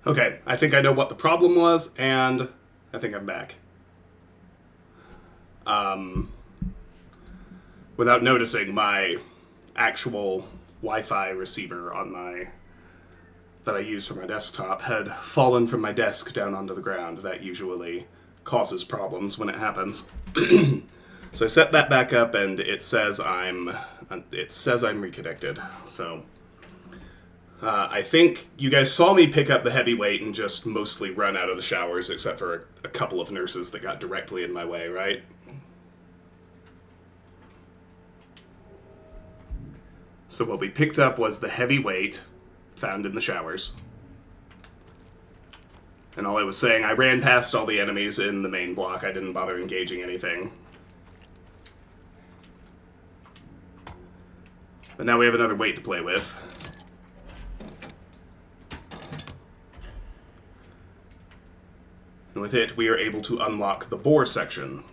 Okay, I think I know what the problem was, and I think I'm back. Without noticing, my actual Wi-Fi receiver on my that I use for my desktop had fallen from my desk down onto the ground. That usually causes problems when it happens. So I set that back up, and it says I'm reconnected. So I think you guys saw me pick up the heavy weight and just mostly run out of the showers, except for a couple of nurses that got directly in my way, right? So what we picked up was the heavy weight found in the showers. And all I was saying, I ran past all the enemies in the main block. I didn't bother engaging anything. But now we have another weight to play with. And with it, we are able to unlock the bore section.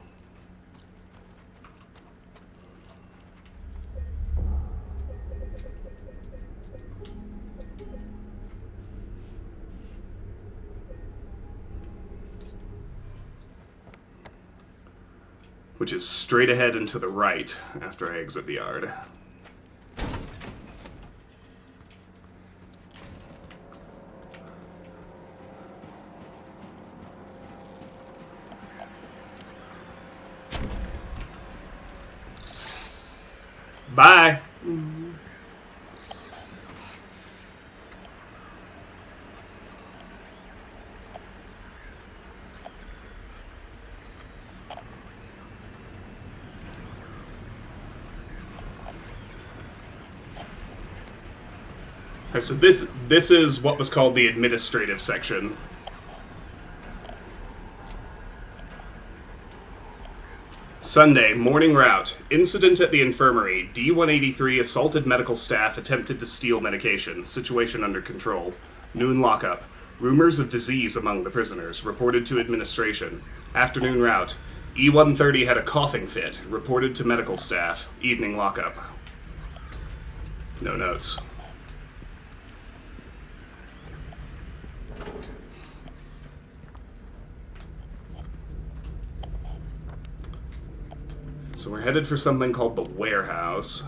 Which is straight ahead and to the right after I exit the yard. Bye! So this is what was called the administrative section. Sunday, morning route. Incident at the infirmary. D-183 assaulted medical staff, attempted to steal medication. Situation under control. Noon lockup. Rumors of disease among the prisoners. Reported to administration. Afternoon route. E-130 had a coughing fit. Reported to medical staff. Evening lockup. No notes. So we're headed for something called the warehouse.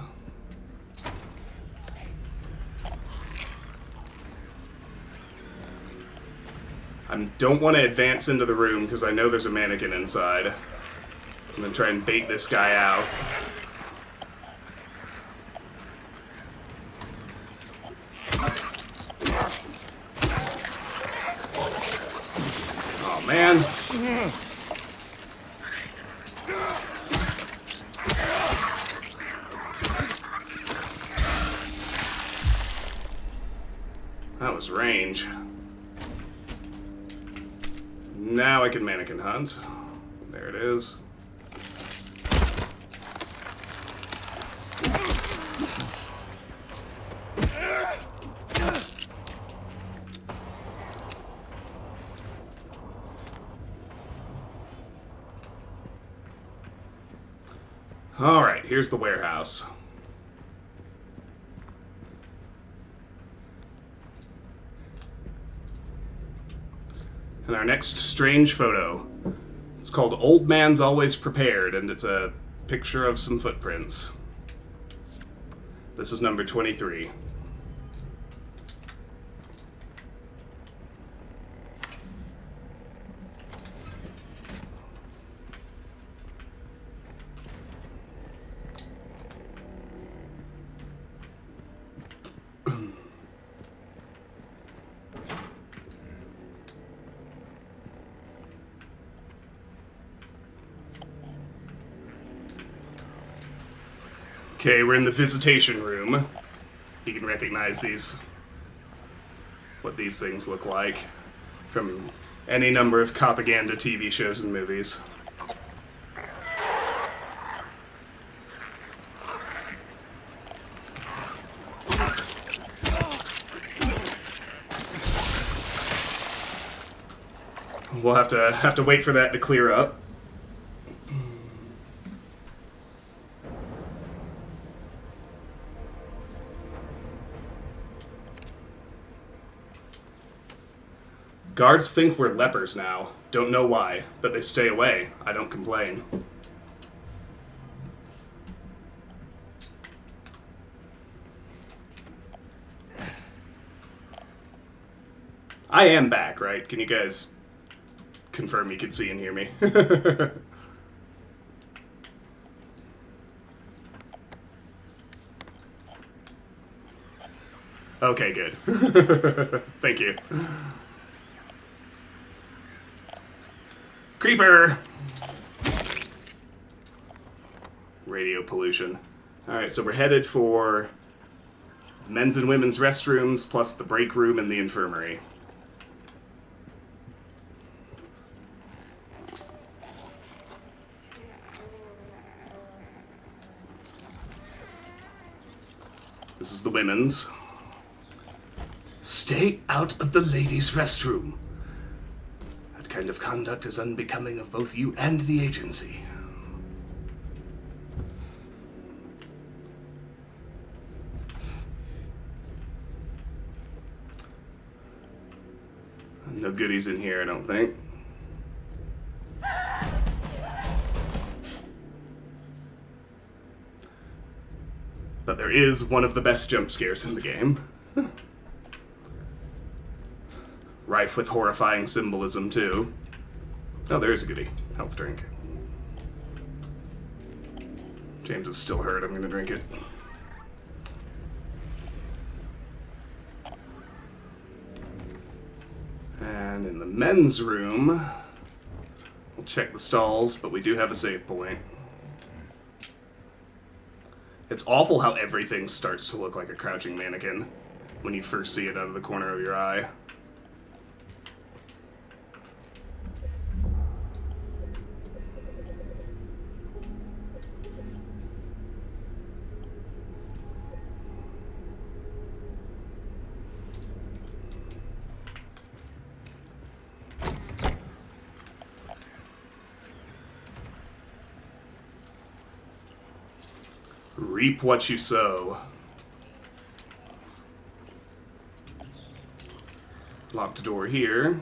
I don't want to advance into the room because I know there's a mannequin inside. I'm going to try and bait this guy out. Oh, man. That was range. Now I can mannequin hunt. There it is. Alright, here's the warehouse. And our next strange photo. It's called Old Man's Always Prepared, and it's a picture of some footprints. This is number 23. Okay, we're in the visitation room. You can recognize what these things look like from any number of propaganda TV shows and movies. We'll have to wait for that to clear up. Guards think we're lepers now. Don't know why, but they stay away. I don't complain. I am back, right? Can you guys confirm you can see and hear me? Okay, good. Thank you. Creeper! Radio pollution. Alright, so we're headed for men's and women's restrooms, plus the break room and the infirmary. This is the women's. Stay out of the ladies' restroom. That kind of conduct is unbecoming of both you and the agency. No goodies in here, I don't think. But there is one of the best jump scares in the game. Rife with horrifying symbolism, too. Oh, there is a goodie. Health drink. James is still hurt. I'm gonna drink it. And in the men's room, we'll check the stalls, but we do have a save point. It's awful how everything starts to look like a crouching mannequin when you first see it out of the corner of your eye. Reap what you sow. Locked door here.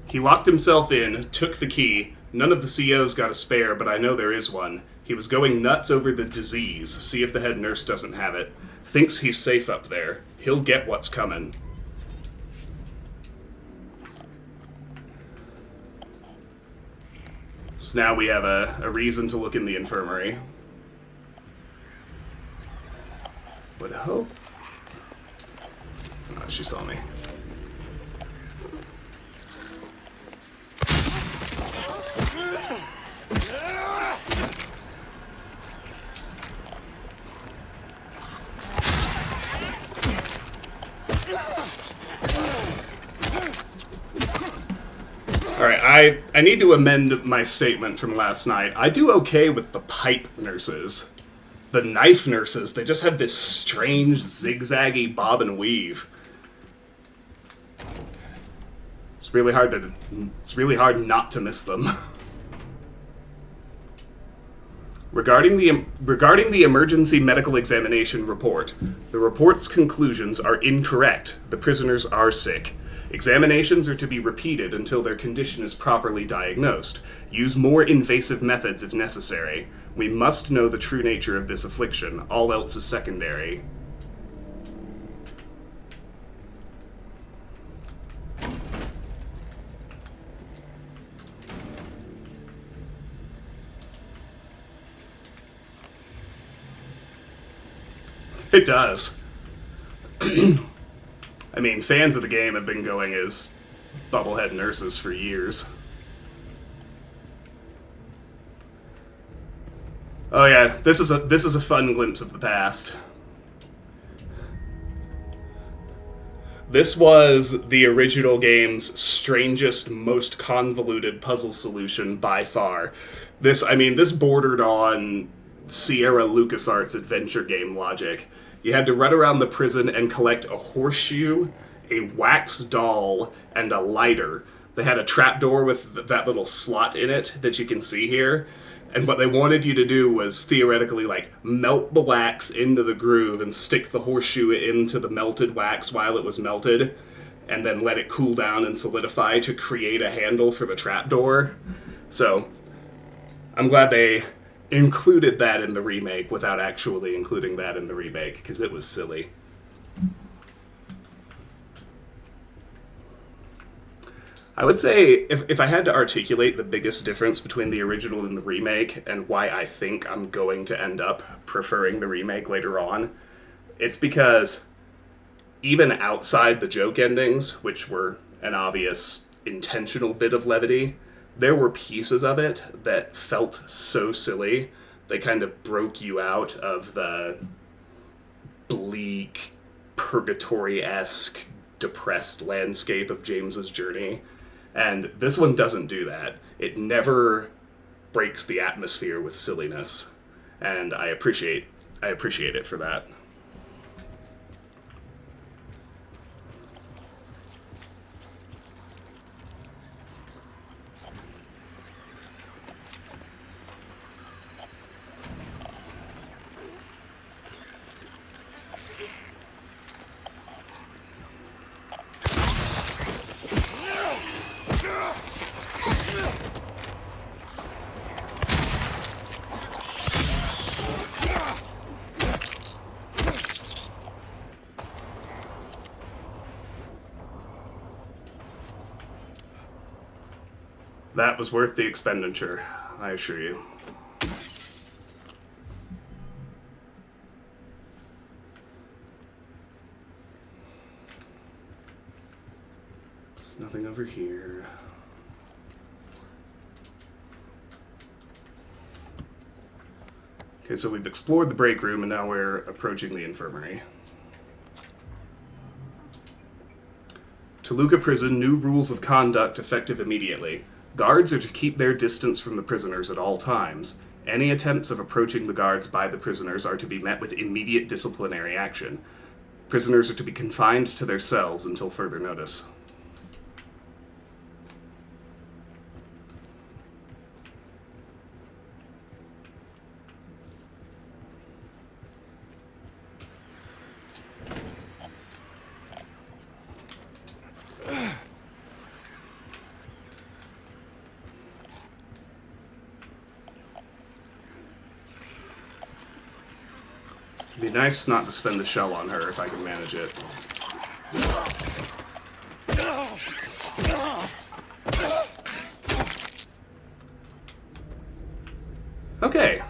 He locked himself in, took the key. None of the COs got a spare, but I know there is one. He was going nuts over the disease. See if the head nurse doesn't have it. Thinks he's safe up there. He'll get what's coming. So now we have a reason to look in the infirmary. Would hope. Oh, she saw me. Alright, I need to amend my statement from last night. I do okay with the pipe nurses. The knife nurses, they just have this strange, zigzaggy bob and weave. It's really hard not to miss them. Regarding the emergency medical examination report, the report's conclusions are incorrect. The prisoners are sick. Examinations are to be repeated until their condition is properly diagnosed. Use more invasive methods if necessary. We must know the true nature of this affliction. All else is secondary. It does. I mean, fans of the game have been going as bubblehead nurses for years. Oh yeah, this is a fun glimpse of the past. This was the original game's strangest, most convoluted puzzle solution by far. This bordered on Sierra LucasArts adventure game logic. You had to run around the prison and collect a horseshoe, a wax doll, and a lighter. They had a trapdoor with that little slot in it that you can see here. And what they wanted you to do was theoretically, melt the wax into the groove and stick the horseshoe into the melted wax while it was melted. and then let it cool down and solidify to create a handle for the trapdoor. So I'm glad they included that in the remake without actually including that in the remake, because it was silly. I would say, if I had to articulate the biggest difference between the original and the remake, and why I think I'm going to end up preferring the remake later on, it's because even outside the joke endings, which were an obvious intentional bit of levity, there were pieces of it that felt so silly. They kind of broke you out of the bleak, purgatory-esque, depressed landscape of James's journey. And this one doesn't do that. It never breaks the atmosphere with silliness. And I appreciate it for that. That was worth the expenditure, I assure you. There's nothing over here. Okay, so we've explored the break room and now we're approaching the infirmary. Toluca Prison, new rules of conduct effective immediately. Guards are to keep their distance from the prisoners at all times. Any attempts of approaching the guards by the prisoners are to be met with immediate disciplinary action. Prisoners are to be confined to their cells until further notice. It'd be nice not to spend the shell on her if I can manage it. Okay.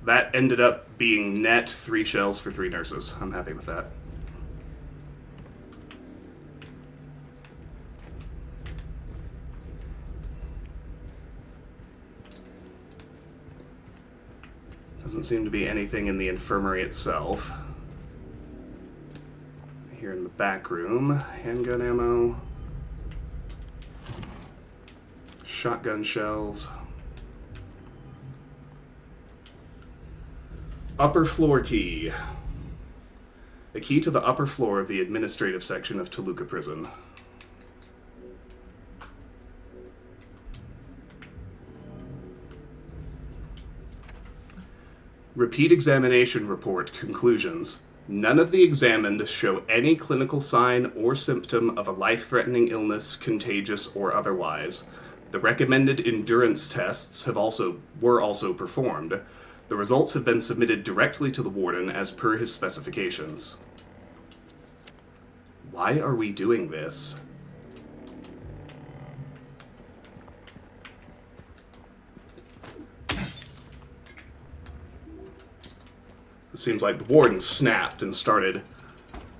That ended up being net 3 shells for 3 nurses. I'm happy with that. Doesn't seem to be anything in the infirmary itself. Here in the back room, handgun ammo, shotgun shells. Upper floor key. A key to the upper floor of the administrative section of Toluca Prison. Repeat examination report conclusions. None of the examined show any clinical sign or symptom of a life-threatening illness, contagious or otherwise. The recommended endurance tests were also performed. The results have been submitted directly to the warden as per his specifications. Why are we doing this? It seems like the warden snapped and started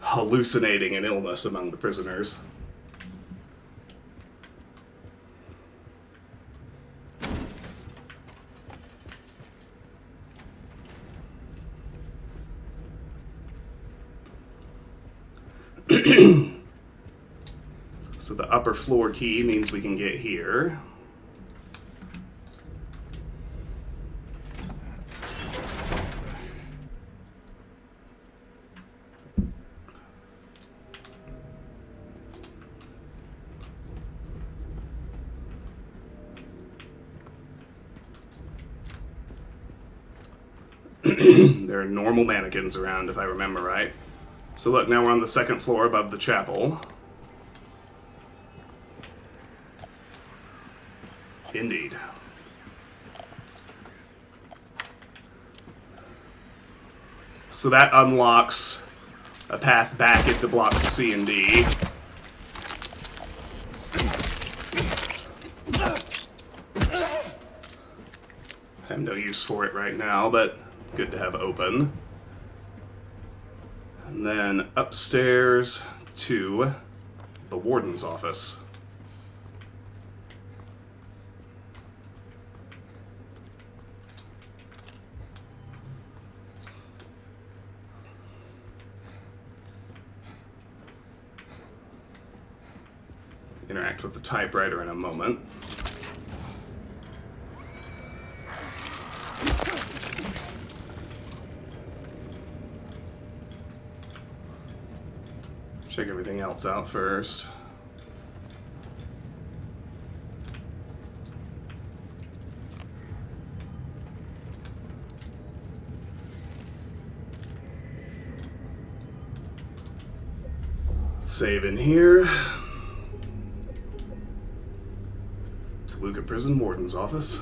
hallucinating an illness among the prisoners. So the upper floor key means we can get here. There are normal mannequins around, if I remember right. So look, now we're on the second floor above the chapel. Indeed. So that unlocks a path back into blocks C and D. I have no use for it right now, but good to have open. And then upstairs to the warden's office. Interact with the typewriter in a moment. Check everything else out first. Save in here. Toluca Prison Warden's office.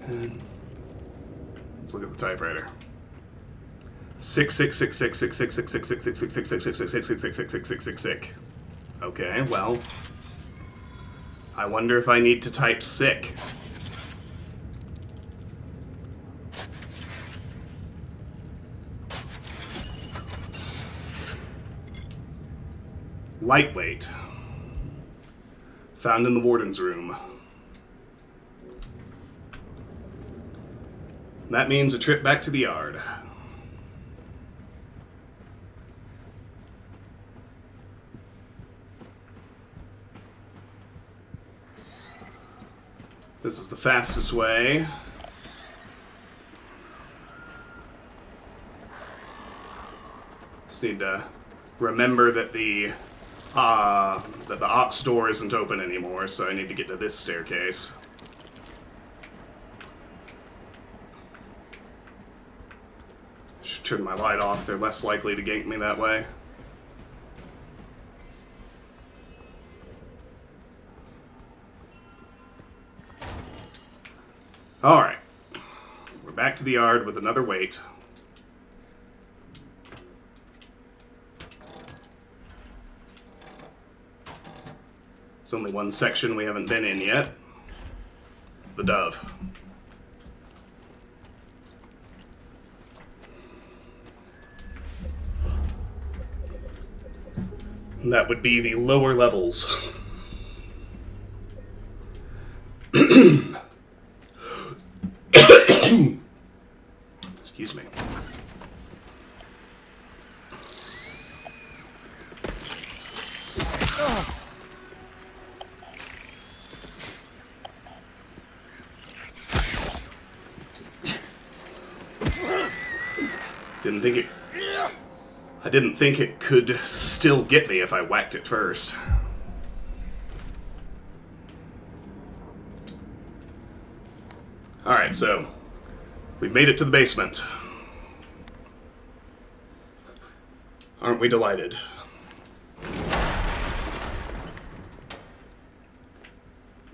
And let's look at the typewriter. 66666666666666666666666666666666666666666. Okay, well, I wonder if I need to type sick. Lightweight. Found in the warden's room. That means a trip back to the yard. This is the fastest way. Just need to remember that the ox door isn't open anymore, so I need to get to this staircase. Should turn my light off, they're less likely to gank me that way. Alright. We're back to the yard with another wait. There's only one section we haven't been in yet. The Dove. That would be the lower levels. Excuse me. I didn't think it could still get me if I whacked it first. Alright, so we've made it to the basement. Aren't we delighted?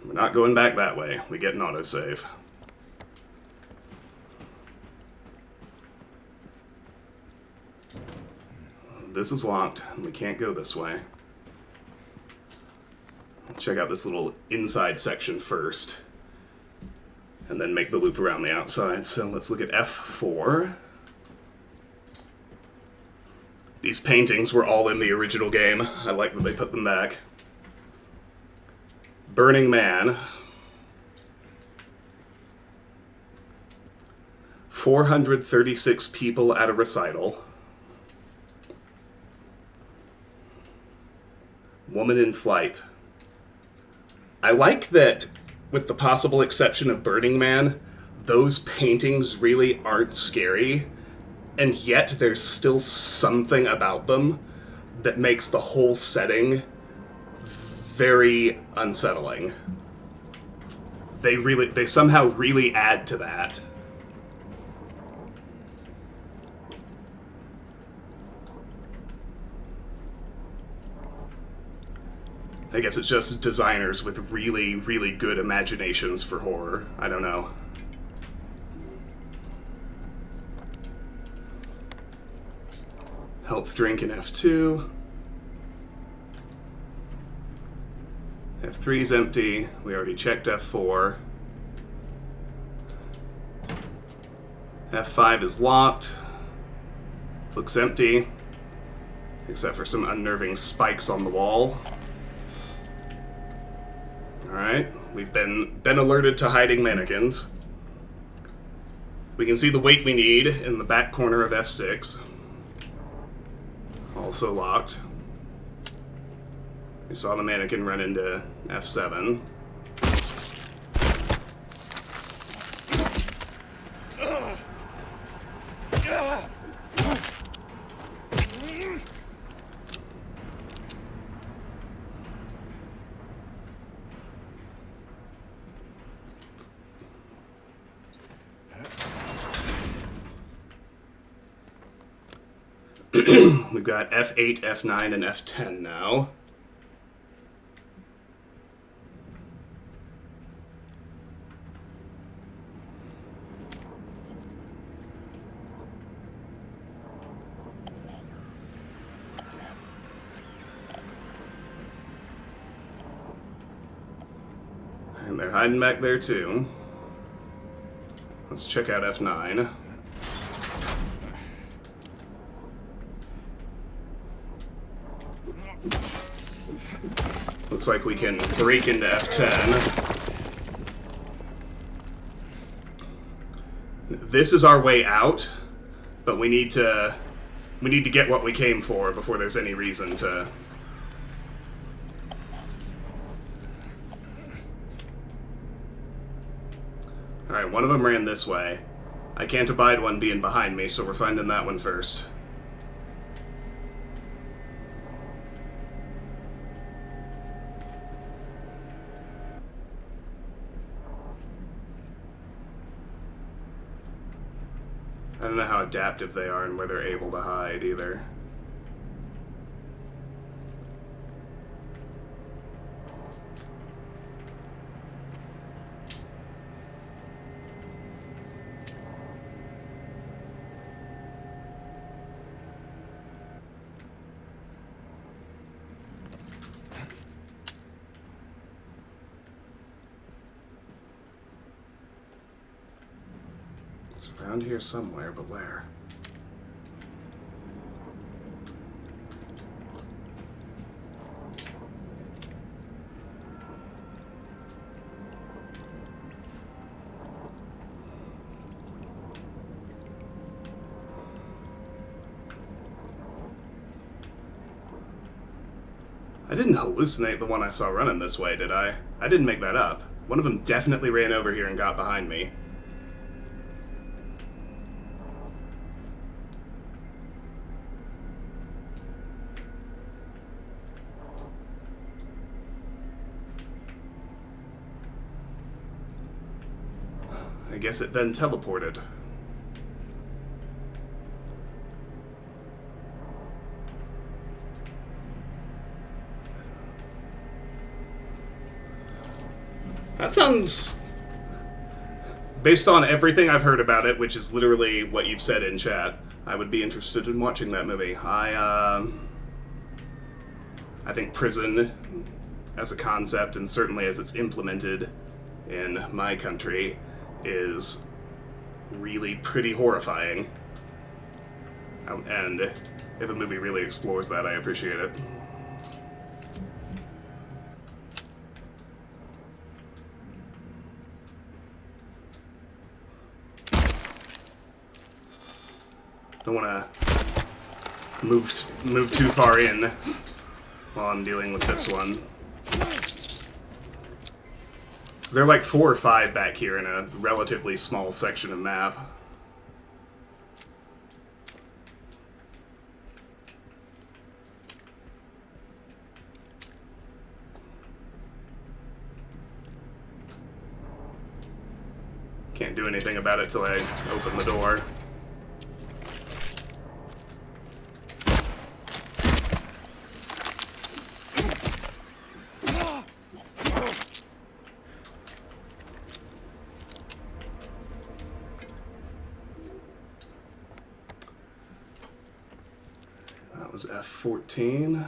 We're not going back that way. We get an autosave. This is locked, and we can't go this way. Check out this little inside section first, and then make the loop around the outside. So let's look at F4. These paintings were all in the original game. I like that they put them back. Burning Man. 436 people at a recital. Woman in Flight. I like that, with the possible exception of Burning Man, those paintings really aren't scary, and yet there's still something about them that makes the whole setting very unsettling. They somehow really add to that. I guess it's just designers with really, really good imaginations for horror. I don't know. Health drink in F2. F3's empty. We already checked F4. F5 is locked. Looks empty. Except for some unnerving spikes on the wall. Alright, we've been alerted to hiding mannequins. We can see the weight we need in the back corner of F6. Also locked. We saw the mannequin run into F7. We've got F8, F9, and F10 now. And they're hiding back there too. Let's check out F9. Looks like we can break into F10. This is our way out, but we need to get what we came for before there's any reason to. Alright, one of them ran this way. I can't abide one being behind me, so we're finding that one first. I don't know how adaptive they are and where they're able to hide either. It's around here somewhere, but where? I didn't hallucinate the one I saw running this way, did I? I didn't make that up. One of them definitely ran over here and got behind me. I guess it then teleported. That sounds... Based on everything I've heard about it, which is literally what you've said in chat, I would be interested in watching that movie. I think prison, as a concept, and certainly as it's implemented in my country, is really pretty horrifying. And if a movie really explores that, I appreciate it. Don't want to move too far in while I'm dealing with this one. There are like 4 or 5 back here in a relatively small section of map. Can't do anything about it till I open the door. was F14.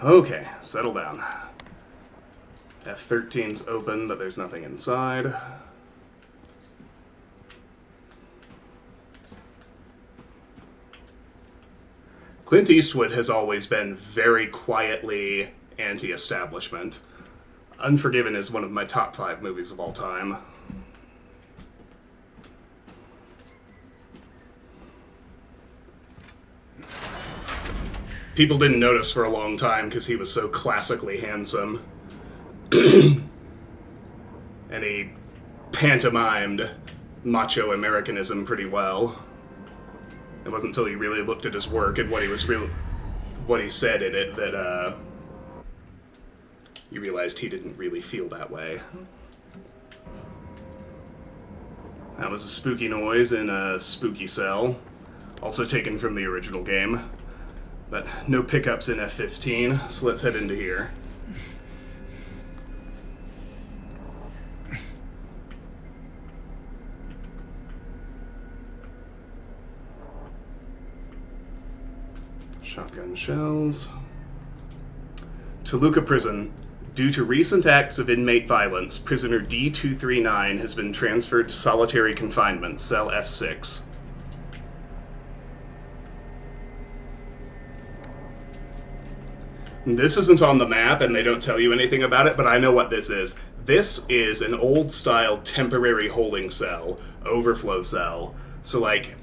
Okay, settle down. F13's open, but there's nothing inside. Clint Eastwood has always been very quietly anti-establishment. Unforgiven is one of my top 5 movies of all time. People didn't notice for a long time because he was so classically handsome. And he pantomimed macho Americanism pretty well. It wasn't until you really looked at his work and what he said in it that you realized he didn't really feel that way. That was a spooky noise in a spooky cell, also taken from the original game. But no pickups in F15, so let's head into here. Shotgun shells. Toluca Prison. Due to recent acts of inmate violence, prisoner D239 has been transferred to solitary confinement, cell F6. This isn't on the map, and they don't tell you anything about it, but I know what this is. This is an old-style temporary holding cell, overflow cell. So, like,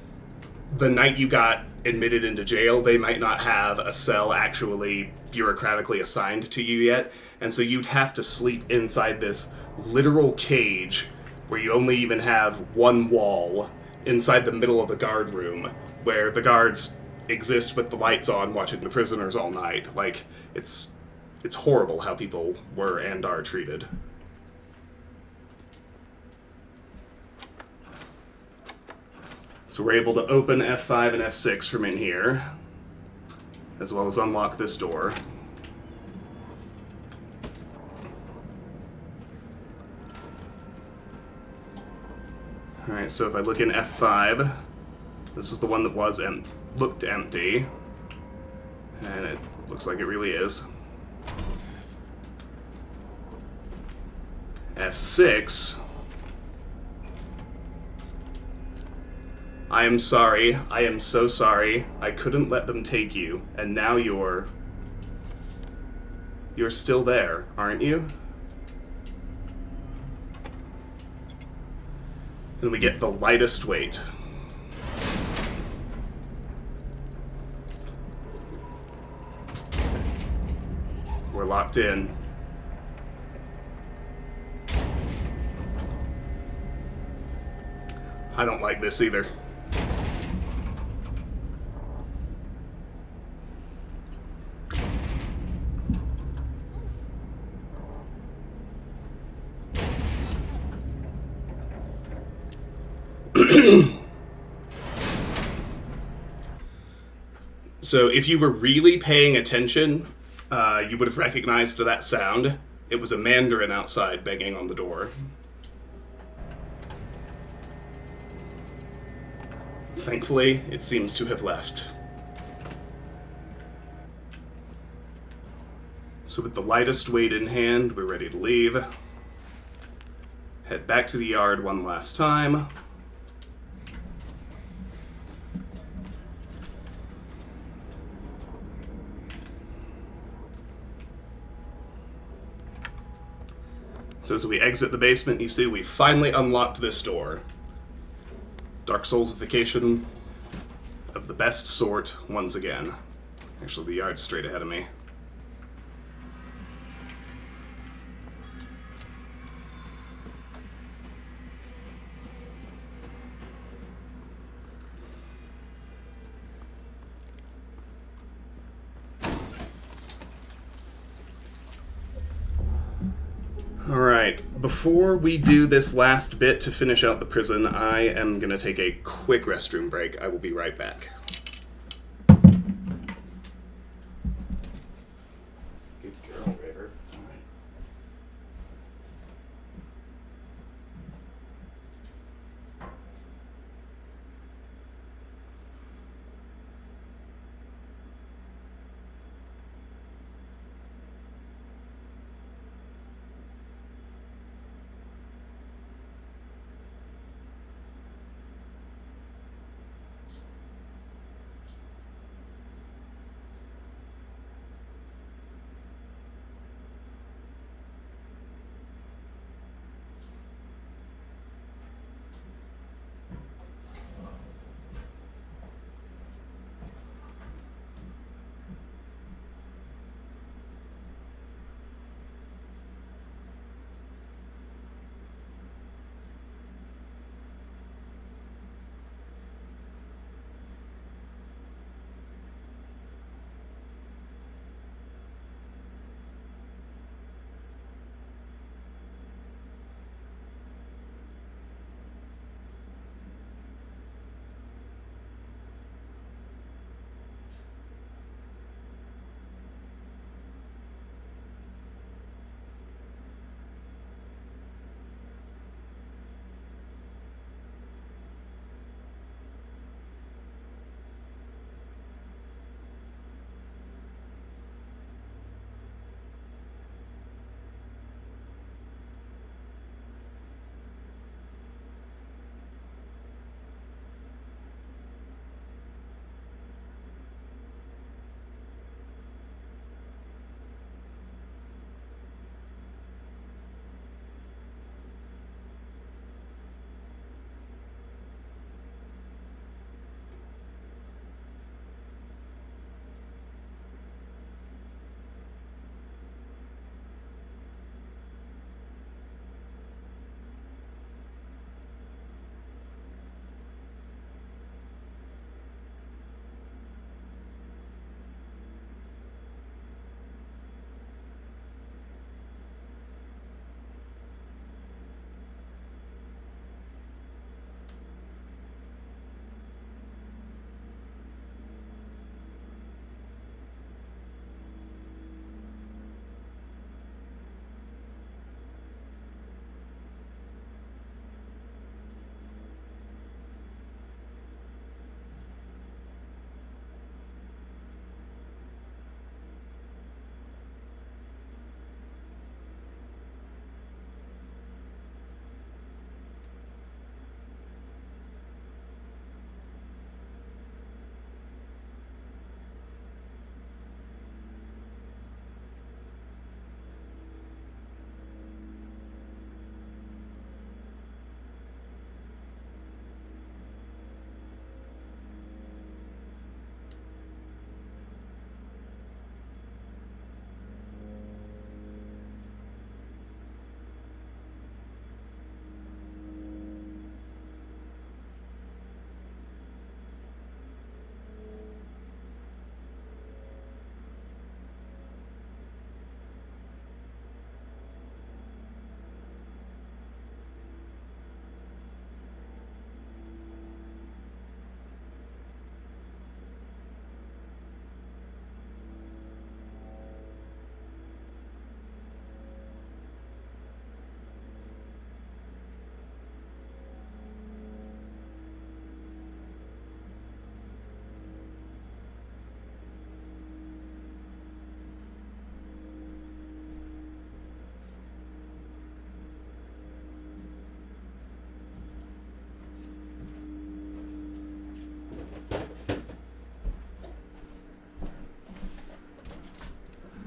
the night you got admitted into jail, they might not have a cell actually bureaucratically assigned to you yet, and so you'd have to sleep inside this literal cage where you only even have one wall inside the middle of the guard room, where the guards exist with the lights on watching the prisoners all night. Like, it's horrible how people were and are treated. So we're able to open F5 and F6 from in here, as well as unlock this door. Alright, so if I look in F5, this is the one that looked empty, and it looks like it really is. F6. I am sorry. I am so sorry. I couldn't let them take you, and now you're still there, aren't you? And we get the lightest weight. We're locked in. I don't like this either. So if you were really paying attention, you would have recognized that sound. It was a Mandarin outside banging on the door. Thankfully, it seems to have left. So with the lightest weight in hand, we're ready to leave. Head back to the yard one last time. So as we exit the basement, you see we finally unlocked this door. Dark Soulsification of the best sort once again. Actually, the yard's straight ahead of me. Alright, before we do this last bit to finish out the prison, I am going to take a quick restroom break. I will be right back. Good girl, River. Alright.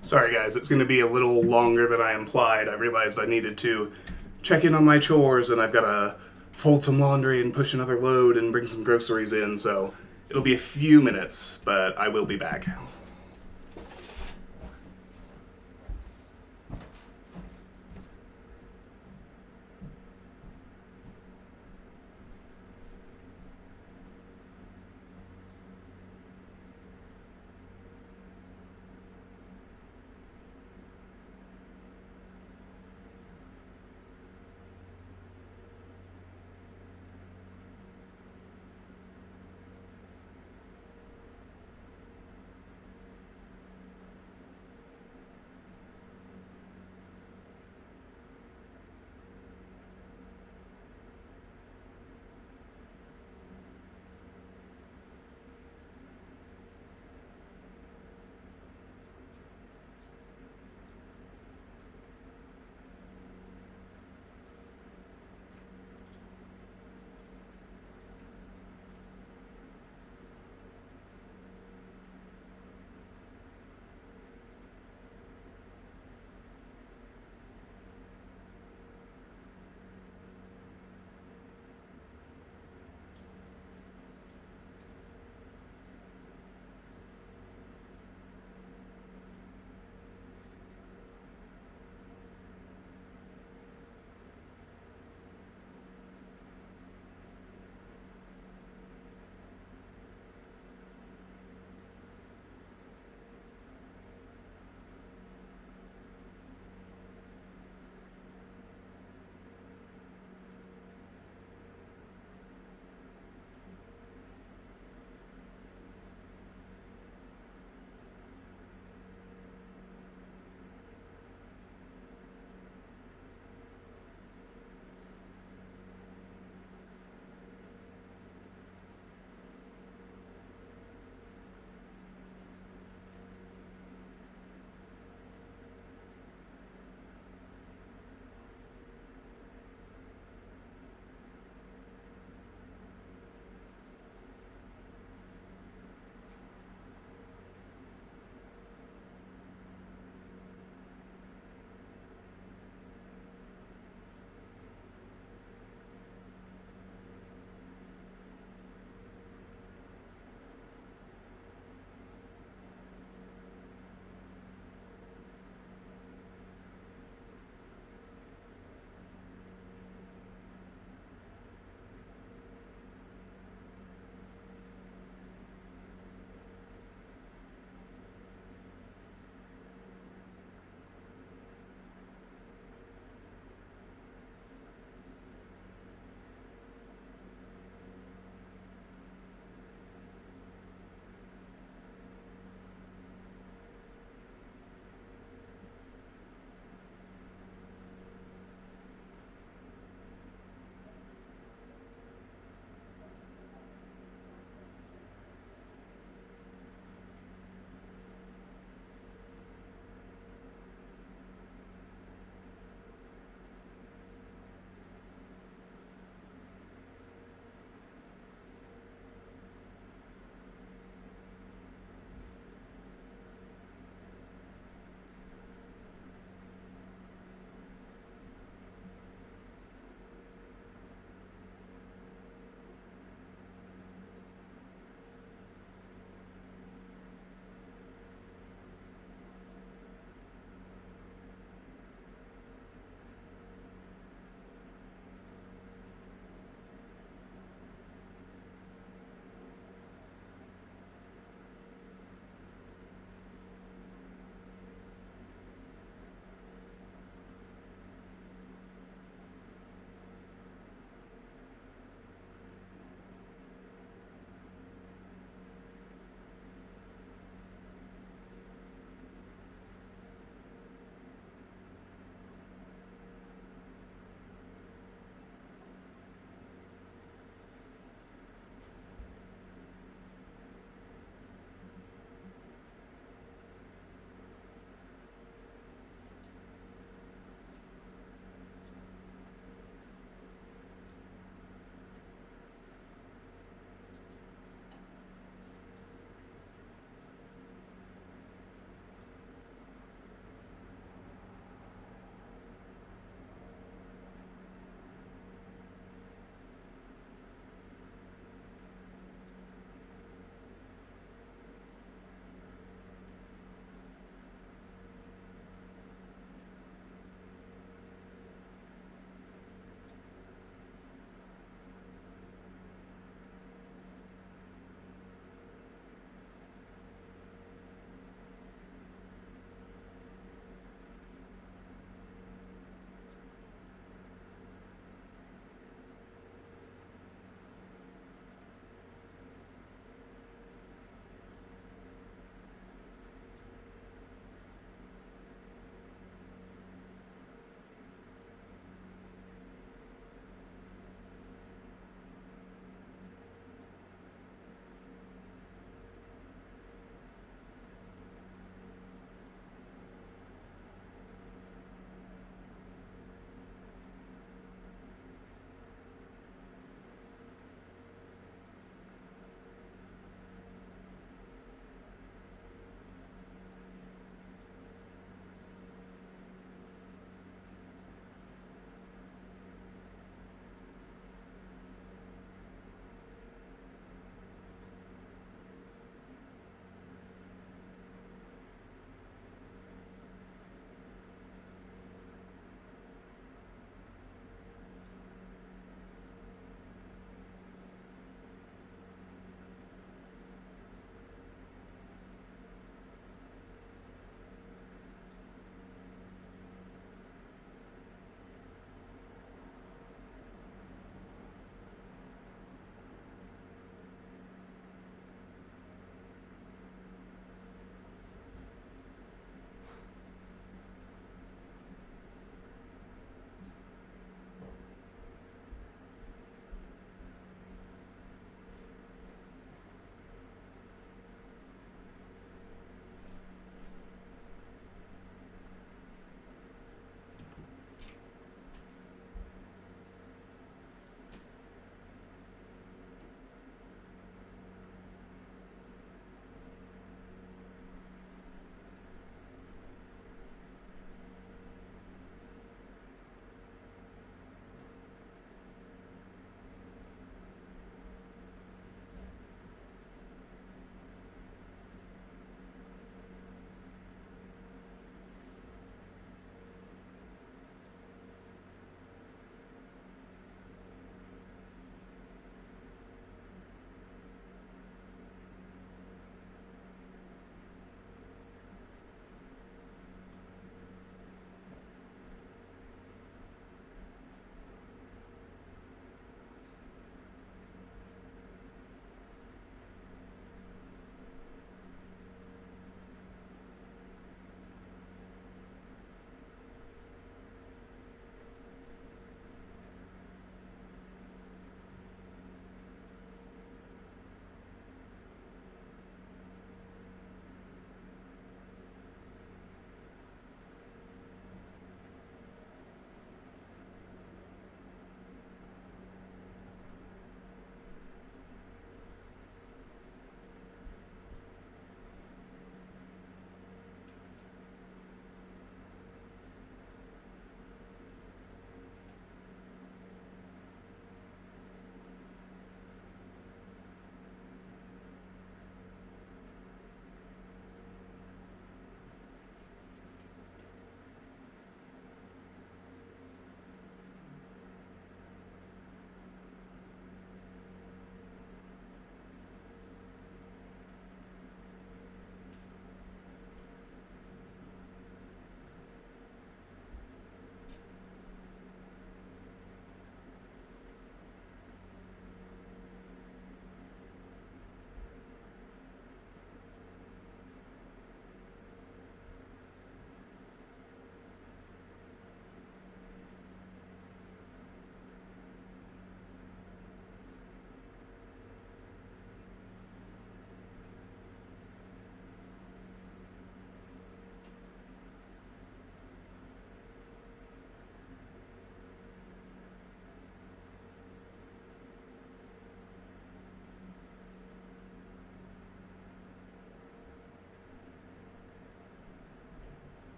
Sorry, guys, it's going to be a little longer than I implied. I realized I needed to check in on my chores, and I've got to fold some laundry and push another load and bring some groceries in, so it'll be a few minutes, but I will be back.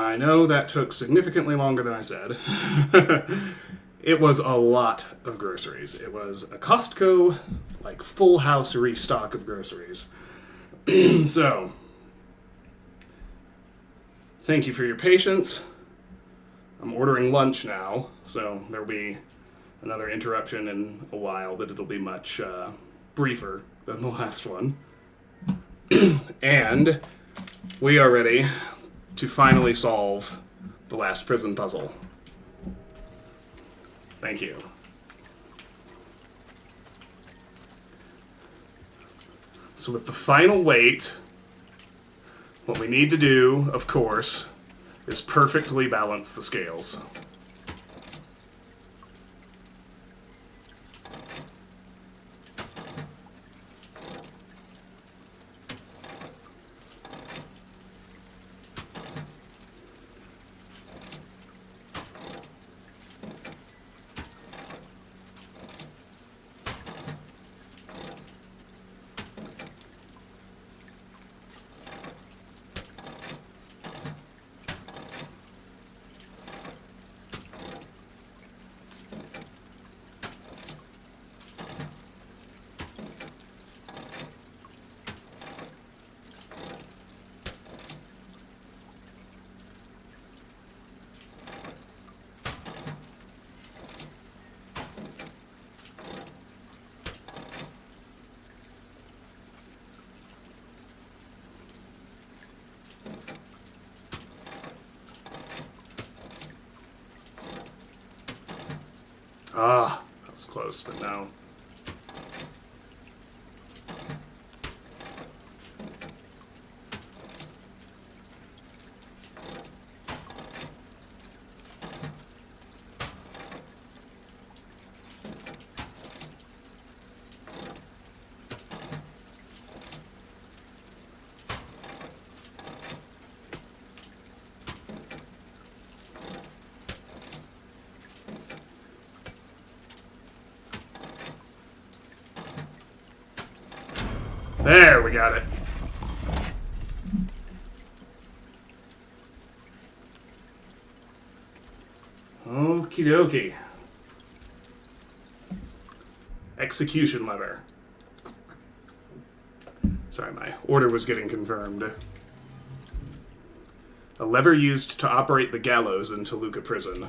I know that took significantly longer than I said. It was a lot of groceries. It was a Costco, like, full house restock of groceries. So, thank you for your patience. I'm ordering lunch now, so there'll be another interruption in a while, but it'll be much briefer than the last one. And we are ready to finally solve the last prison puzzle. Thank you. So with the final weight, what we need to do, of course, is perfectly balance the scales. Ah, that was close, but no. There, we got it. Okie dokie. Execution lever. Sorry, my order was getting confirmed. A lever used to operate the gallows in Toluca Prison.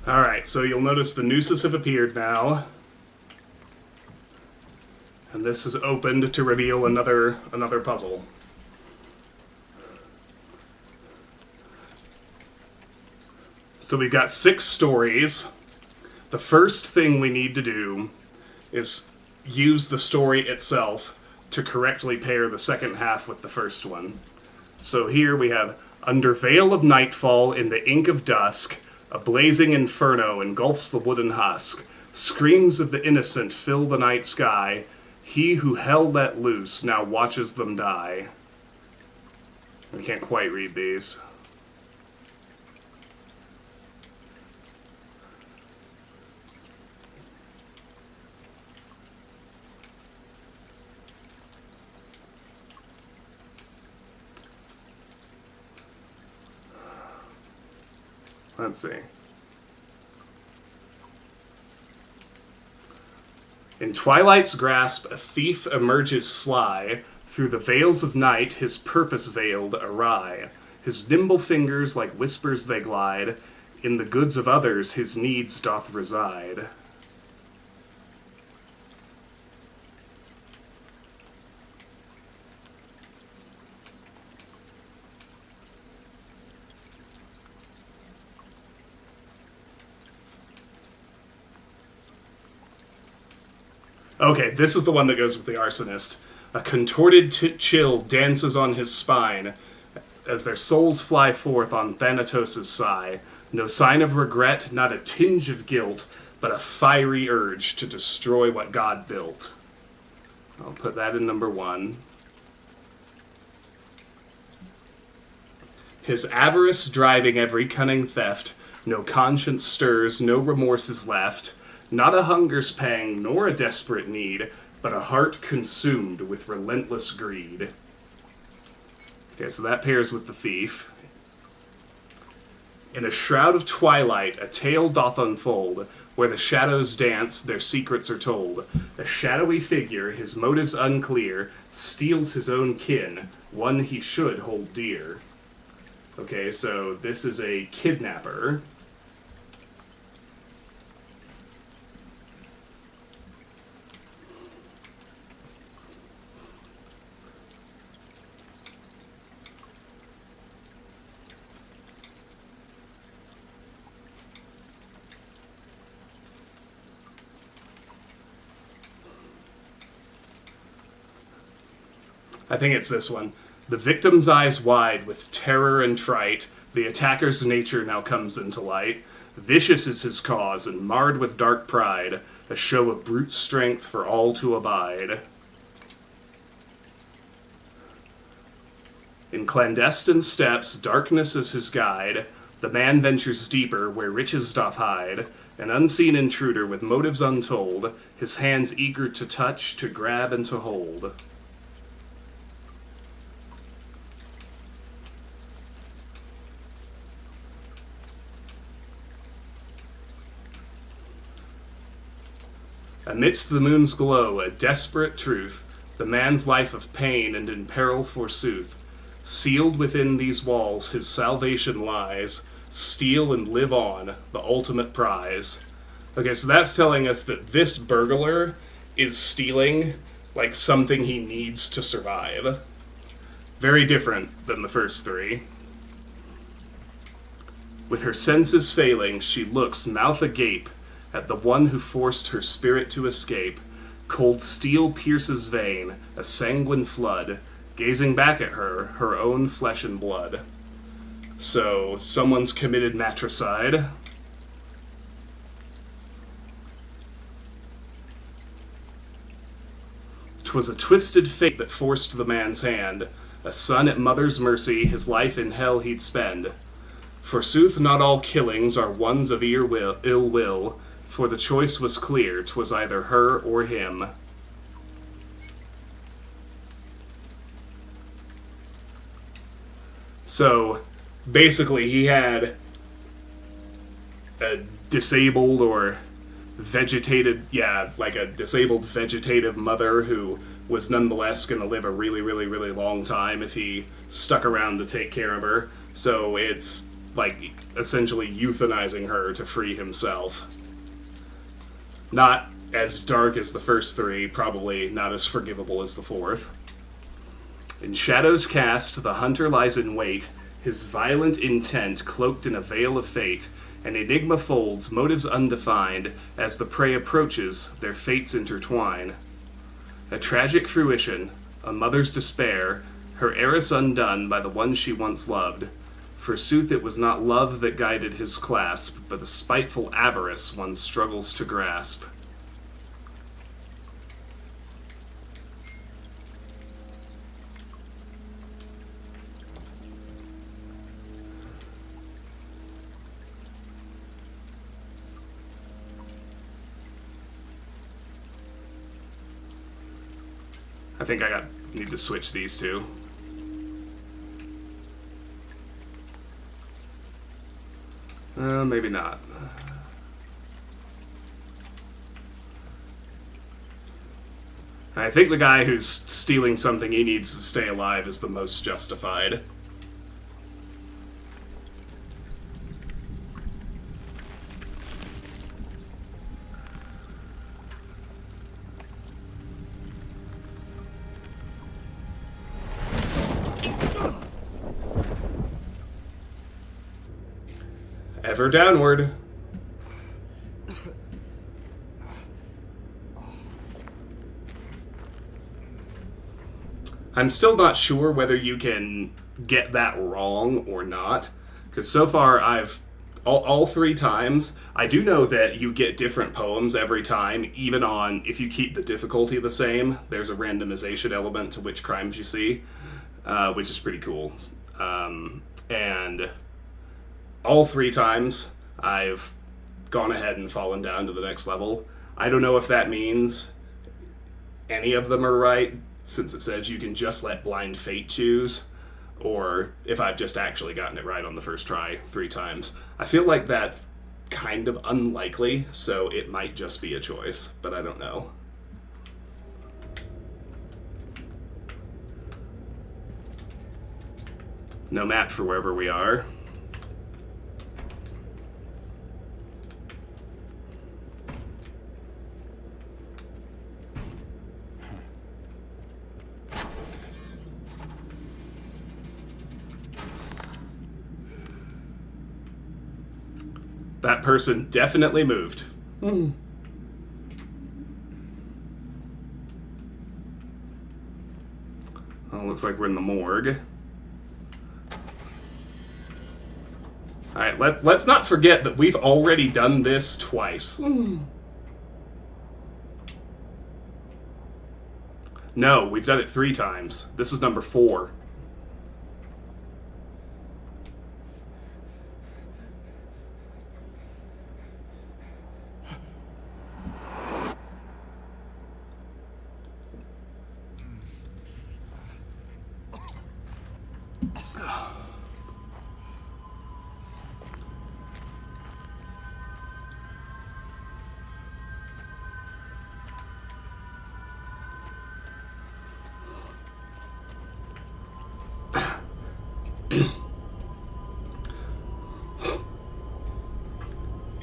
Alright, so you'll notice the nooses have appeared now. And this is opened to reveal another puzzle. So we've got 6 stories. The first thing we need to do is use the story itself to correctly pair the second half with the first one. So here we have, under veil of nightfall in the ink of dusk, a blazing inferno engulfs the wooden husk. Screams of the innocent fill the night sky. He who hell let loose now watches them die. I can't quite read these. Let's see. In twilight's grasp, a thief emerges sly. Through the veils of night, his purpose veiled awry. His nimble fingers like whispers they glide. In the goods of others his needs doth reside. Okay, this is the one that goes with the arsonist. A contorted chill dances on his spine as their souls fly forth on Thanatos' sigh. No sign of regret, not a tinge of guilt, but a fiery urge to destroy what God built. I'll put that in number 1. His avarice driving every cunning theft, No conscience stirs, no remorse is left, not a hunger's pang, nor a desperate need, but a heart consumed with relentless greed. Okay, so that pairs with the thief. In a shroud of twilight, a tale doth unfold, where the shadows dance, their secrets are told. A shadowy figure, his motives unclear, steals his own kin, one he should hold dear. Okay, so this is a kidnapper. I think it's this one. The victim's eyes wide with terror and fright, the attacker's nature now comes into light. Vicious is his cause, and marred with dark pride, a show of brute strength for all to abide. In clandestine steps, darkness is his guide. The man ventures deeper where riches doth hide. An unseen intruder with motives untold, his hands eager to touch, to grab, and to hold. Amidst the moon's glow, a desperate truth, the man's life of pain and in peril forsooth. Sealed within these walls his salvation lies. Steal and live on, the ultimate prize. Okay, so that's telling us that this burglar is stealing like something he needs to survive. Very different than the first three. With her senses failing, she looks, mouth agape, at the one who forced her spirit to escape. Cold steel pierces vein, a sanguine flood, gazing back at her, her own flesh and blood. So, someone's committed matricide. 'Twas a twisted fate that forced the man's hand. A son at mother's mercy, his life in hell he'd spend. Forsooth, not all killings are ones of ill will, for the choice was clear, 'twas either her or him. So, basically, he had a disabled or like a disabled vegetative mother who was nonetheless going to live a really, really, really long time if he stuck around to take care of her. So it's like essentially euthanizing her to free himself. Not as dark as the first three, probably not as forgivable as the fourth. In shadows cast, the hunter lies in wait, his violent intent cloaked in a veil of fate. An enigma folds, motives undefined. As the prey approaches, their fates intertwine. A tragic fruition, a mother's despair, her heiress undone by the one she once loved. Forsooth, it was not love that guided his clasp, but the spiteful avarice one struggles to grasp. I think need to switch these two. Maybe not. I think the guy who's stealing something he needs to stay alive is the most justified. Ever downward. I'm still not sure whether you can get that wrong or not, because so far all three times, I do know that you get different poems every time, even on, if you keep the difficulty the same, there's a randomization element to which crimes you see, which is pretty cool. And all three times, I've gone ahead and fallen down to the next level. I don't know if that means any of them are right, since it says you can just let blind fate choose, or if I've just actually gotten it right on the first try 3 times. I feel like that's kind of unlikely, so it might just be a choice, but I don't know. No map for wherever we are. That person definitely moved. Oh, looks like we're in the morgue. Alright, let's not forget that we've already done this twice. No, we've done it 3 times. This is number 4.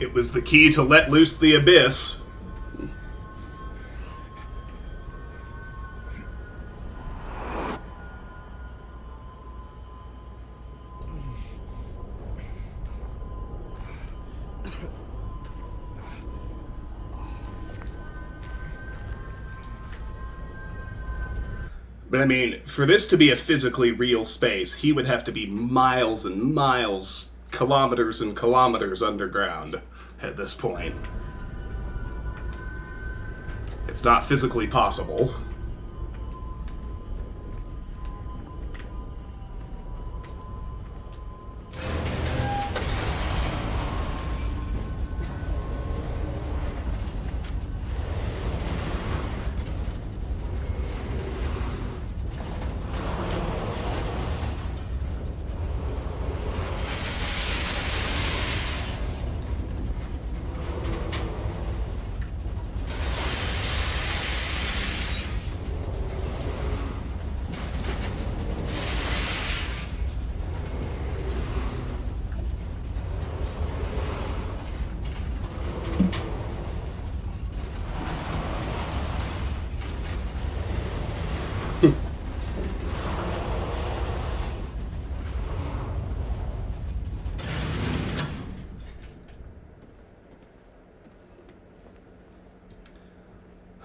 It was the key to let loose the abyss. But I mean, for this to be a physically real space, he would have to be miles and miles, kilometers and kilometers underground at this point. It's not physically possible.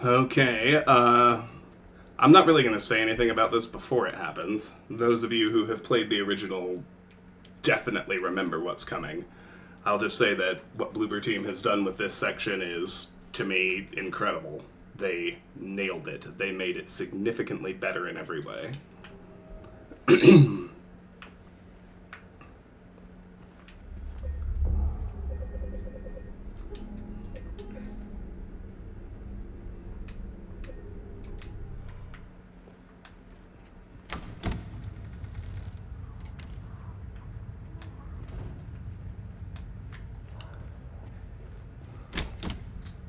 Okay, I'm not really going to say anything about this before it happens. Those of you who have played the original definitely remember what's coming. I'll just say that what Bloober Team has done with this section is, to me, incredible. They nailed it. They made it significantly better in every way.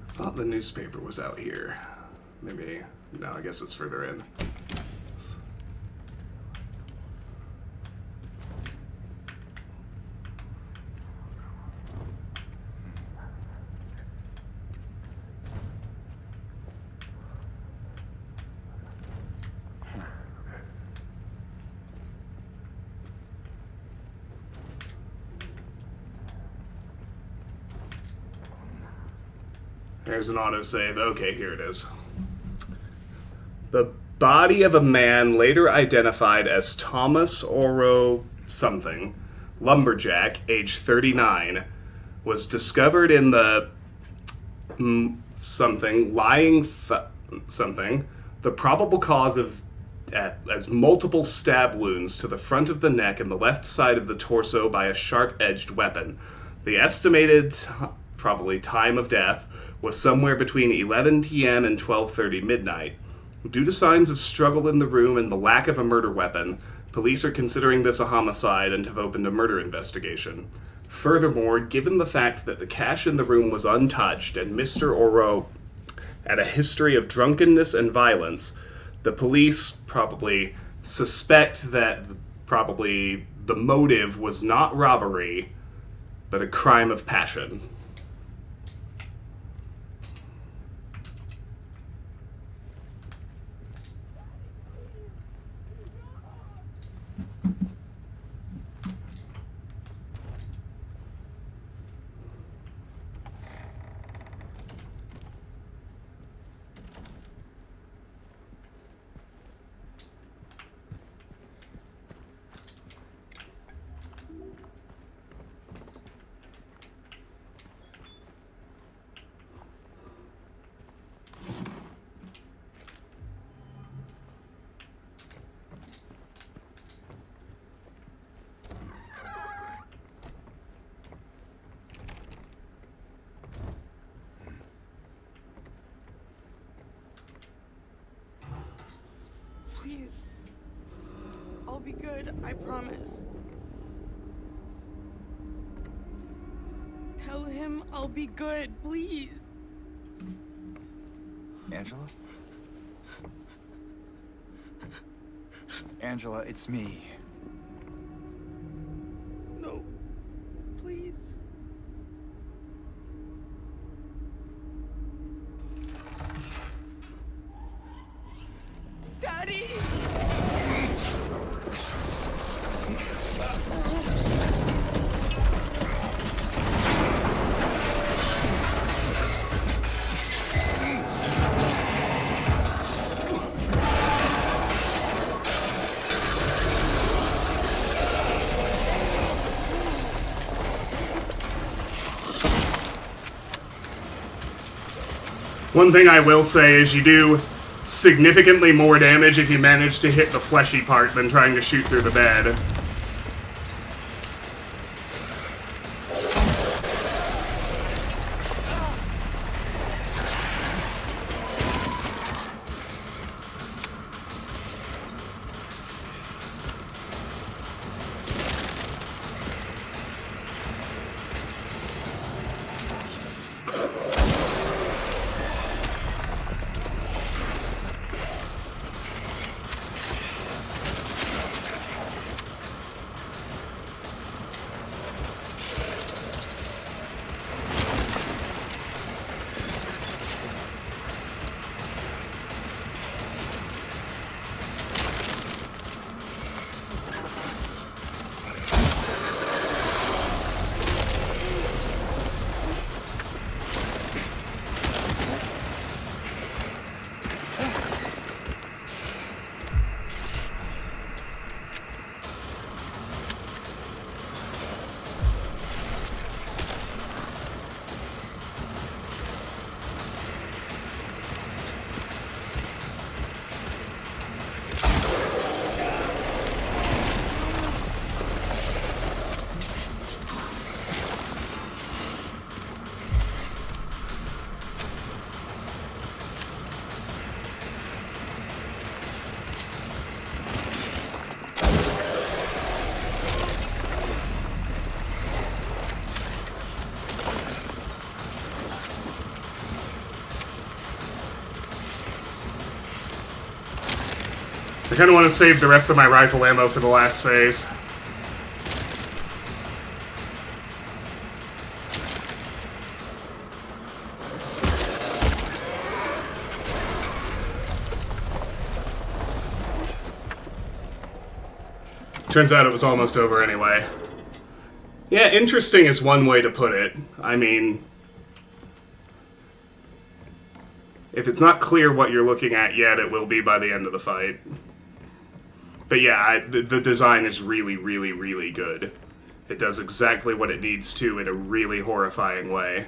I thought the newspaper was out here. Maybe, no, I guess it's further in. There's an autosave. Okay, here it is. The body of a man later identified as Thomas Oro something, lumberjack, age 39, was discovered in the something. The probable cause of as multiple stab wounds to the front of the neck and the left side of the torso by a sharp-edged weapon. The estimated, probably, time of death was somewhere between 11 p.m. and 12:30 midnight. Due to signs of struggle in the room and the lack of a murder weapon, police are considering this a homicide and have opened a murder investigation. Furthermore, given the fact that the cash in the room was untouched and Mr. Oro had a history of drunkenness and violence, the police probably suspect that probably the motive was not robbery, but a crime of passion. Please. I'll be good, I promise. Tell him I'll be good, please. Angela? Angela, it's me. No. Please. Daddy! One thing I will say is you do significantly more damage if you manage to hit the fleshy part than trying to shoot through the bed. I kind of want to save the rest of my rifle ammo for the last phase. Turns out it was almost over anyway. Yeah, interesting is one way to put it. I mean, if it's not clear what you're looking at yet, it will be by the end of the fight. But yeah, the design is really, really, really good. It does exactly what it needs to in a really horrifying way.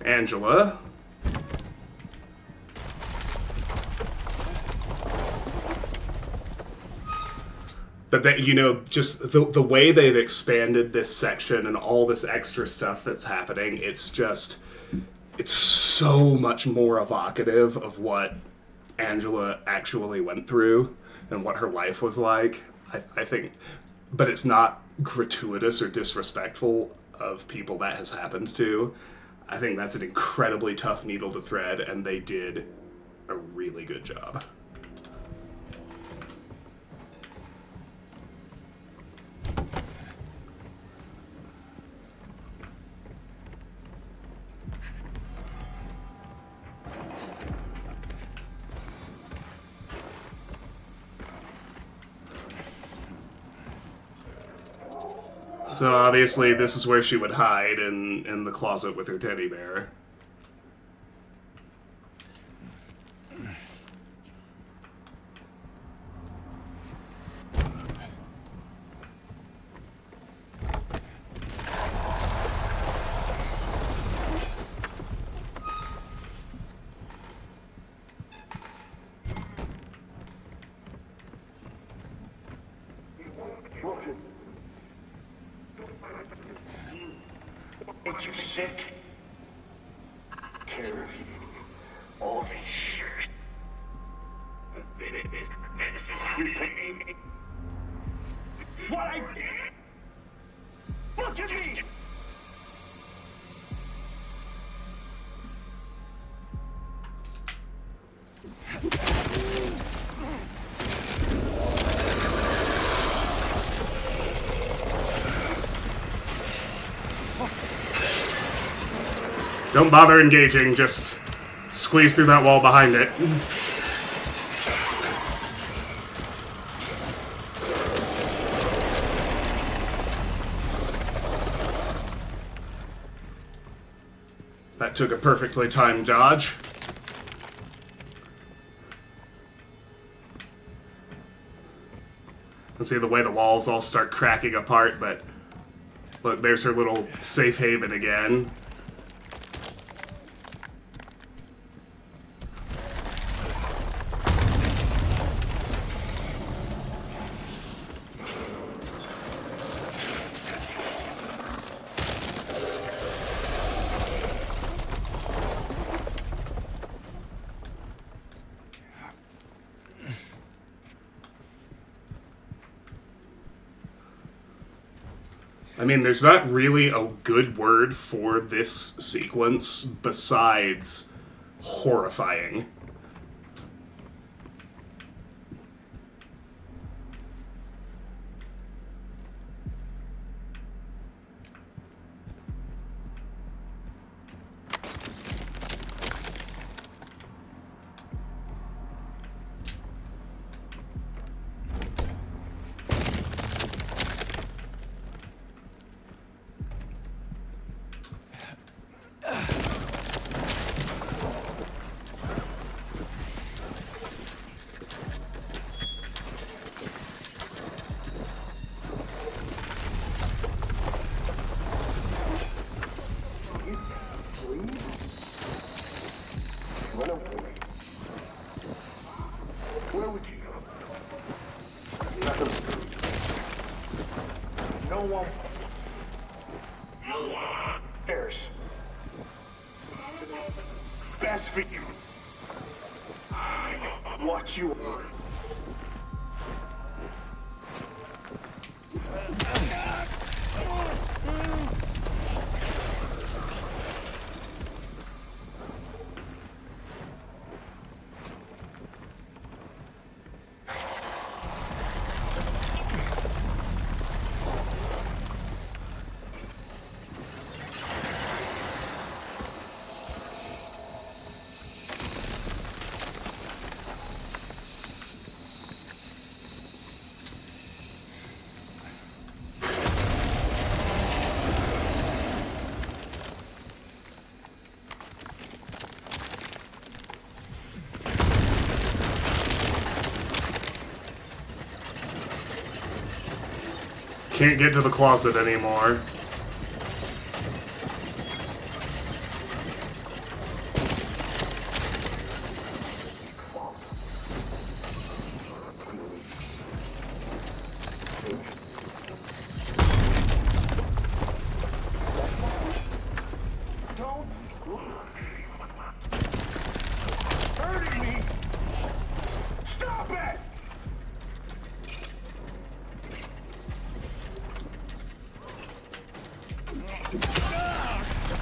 Angela. But that, you know, just the way they've expanded this section and all this extra stuff that's happening, it's so much more evocative of what Angela actually went through and what her life was like. I think, but it's not gratuitous or disrespectful of people that has happened to. I think that's an incredibly tough needle to thread, and they did a really good job. So obviously this is where she would hide, in the closet with her teddy bear. Ain't you sick? Carry all this shit. What I did? Look at me! Don't bother engaging, just squeeze through that wall behind it. That took a perfectly timed dodge. And see the way the walls all start cracking apart, but look, there's her little safe haven again. I mean, there's not really a good word for this sequence besides horrifying. Run away. Where would you go? Nothing. No one. There's. Best for you. What you want. Can't get to the closet anymore.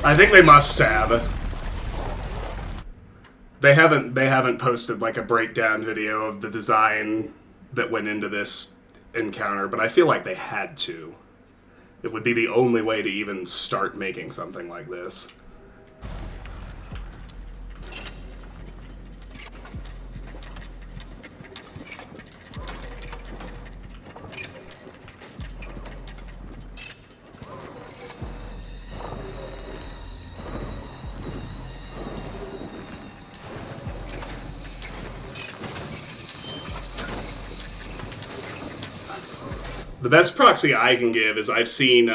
I think they must have. They haven't posted like a breakdown video of the design that went into this encounter, but I feel like they had to. It would be the only way to even start making something like this. The best proxy I can give is I've seen,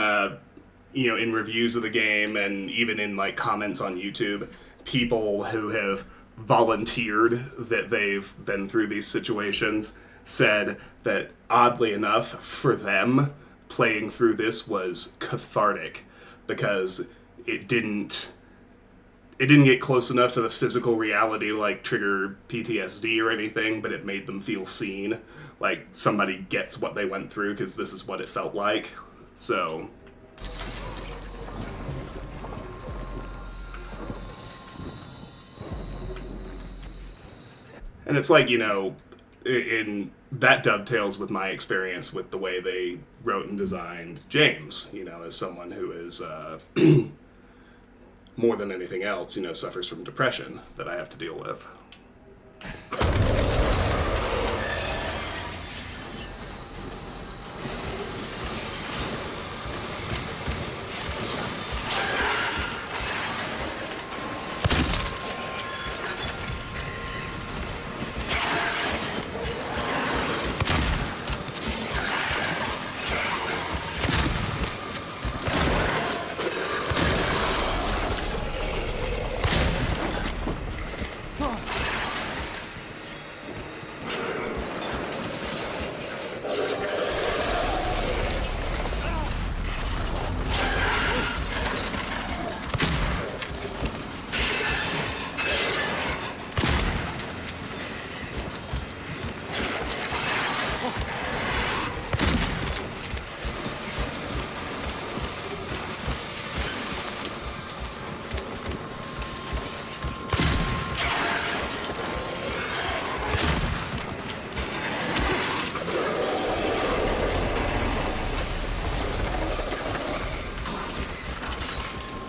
in reviews of the game and even in like comments on YouTube, people who have volunteered that they've been through these situations said that oddly enough for them, playing through this was cathartic because it didn't get close enough to the physical reality to like trigger PTSD or anything, but it made them feel seen. Like somebody gets what they went through because this is what it felt like. So. And it's like, in that dovetails with my experience with the way they wrote and designed James, as someone who is, more than anything else, suffers from depression that I have to deal with.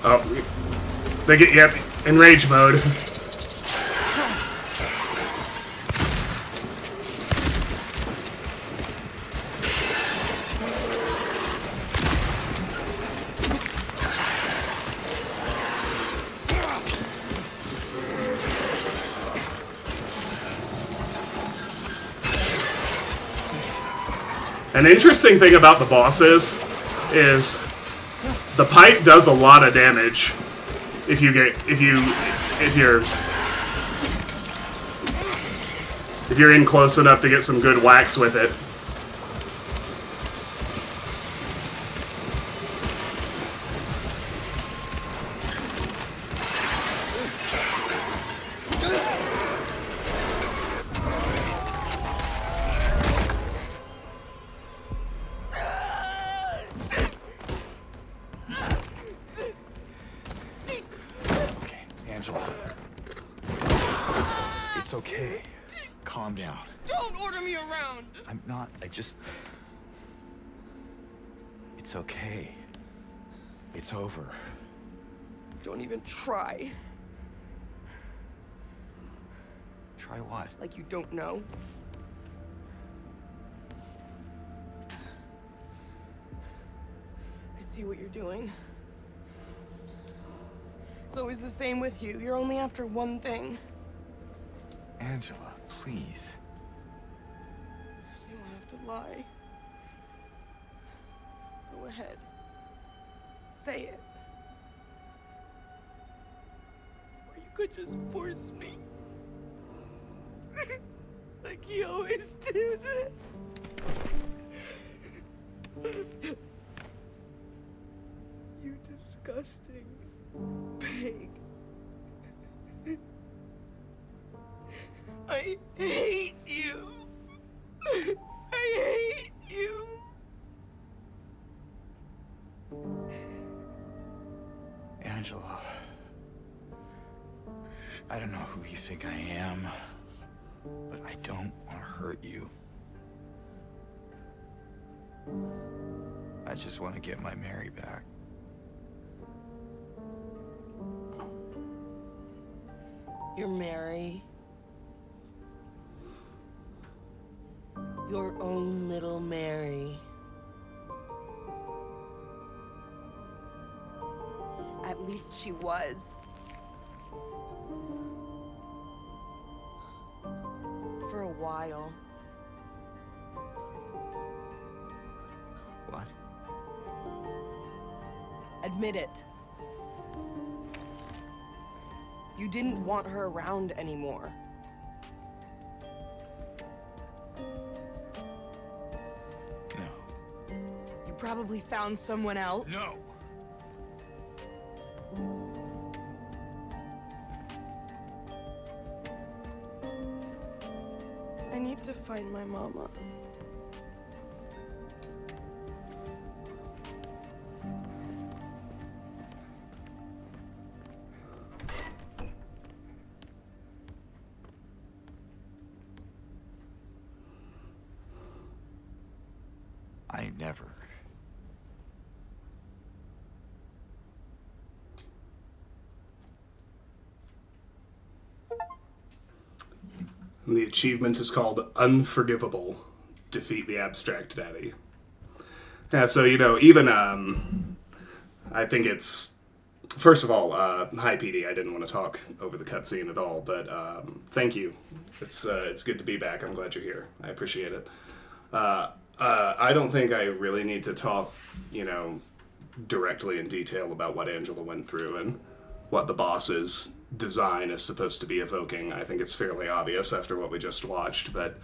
Oh, they get, yep, in rage mode. An interesting thing about the bosses is the pipe does a lot of damage if you're in close enough to get some good whacks with it. Angela. It's okay. Calm down. Don't order me around! I'm not. It's okay. It's over. Don't even try. Try what? Like you don't know. I see what you're doing. It's always the same with you. You're only after one thing. Angela, please. You don't have to lie. Go ahead. Say it. Or you could just force me. Like he always did. You disgusting pig. I hate you. I hate you. Angela. I don't know who you think I am, but I don't want to hurt you. I just want to get my Mary back. You're Mary. Your own little Mary. At least she was. For a while. What? Admit it. You didn't want her around anymore. No. You probably found someone else. No! I need to find my mama. I never. The achievement is called Unforgivable. Defeat the Abstract Daddy. Yeah, so, even, I think it's... First of all, hi, PD. I didn't want to talk over the cutscene at all, but thank you. It's good to be back. I'm glad you're here. I appreciate it. I don't think I really need to talk, directly in detail about what Angela went through and what the boss's design is supposed to be evoking. I think it's fairly obvious after what we just watched, but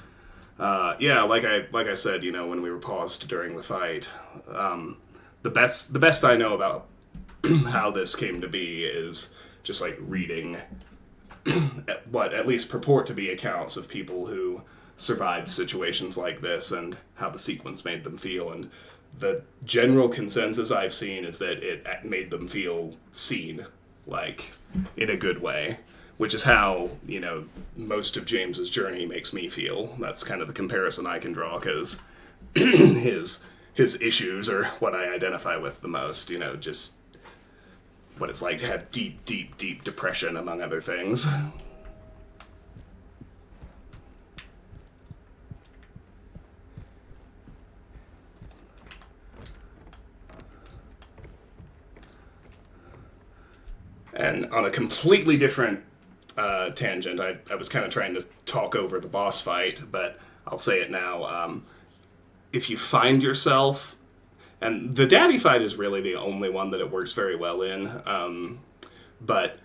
yeah, like I said, when we were paused during the fight, the best I know about how this came to be is just like reading what at least purport to be accounts of people who survived situations like this and how the sequence made them feel, and the general consensus I've seen is that it made them feel seen, like, in a good way, which is how, most of James's journey makes me feel. That's kind of the comparison I can draw, because his issues are what I identify with the most, just what it's like to have deep, deep, deep depression, among other things. And on a completely different tangent, I was kind of trying to talk over the boss fight, but I'll say it now. If you find yourself... And the daddy fight is really the only one that it works very well in. But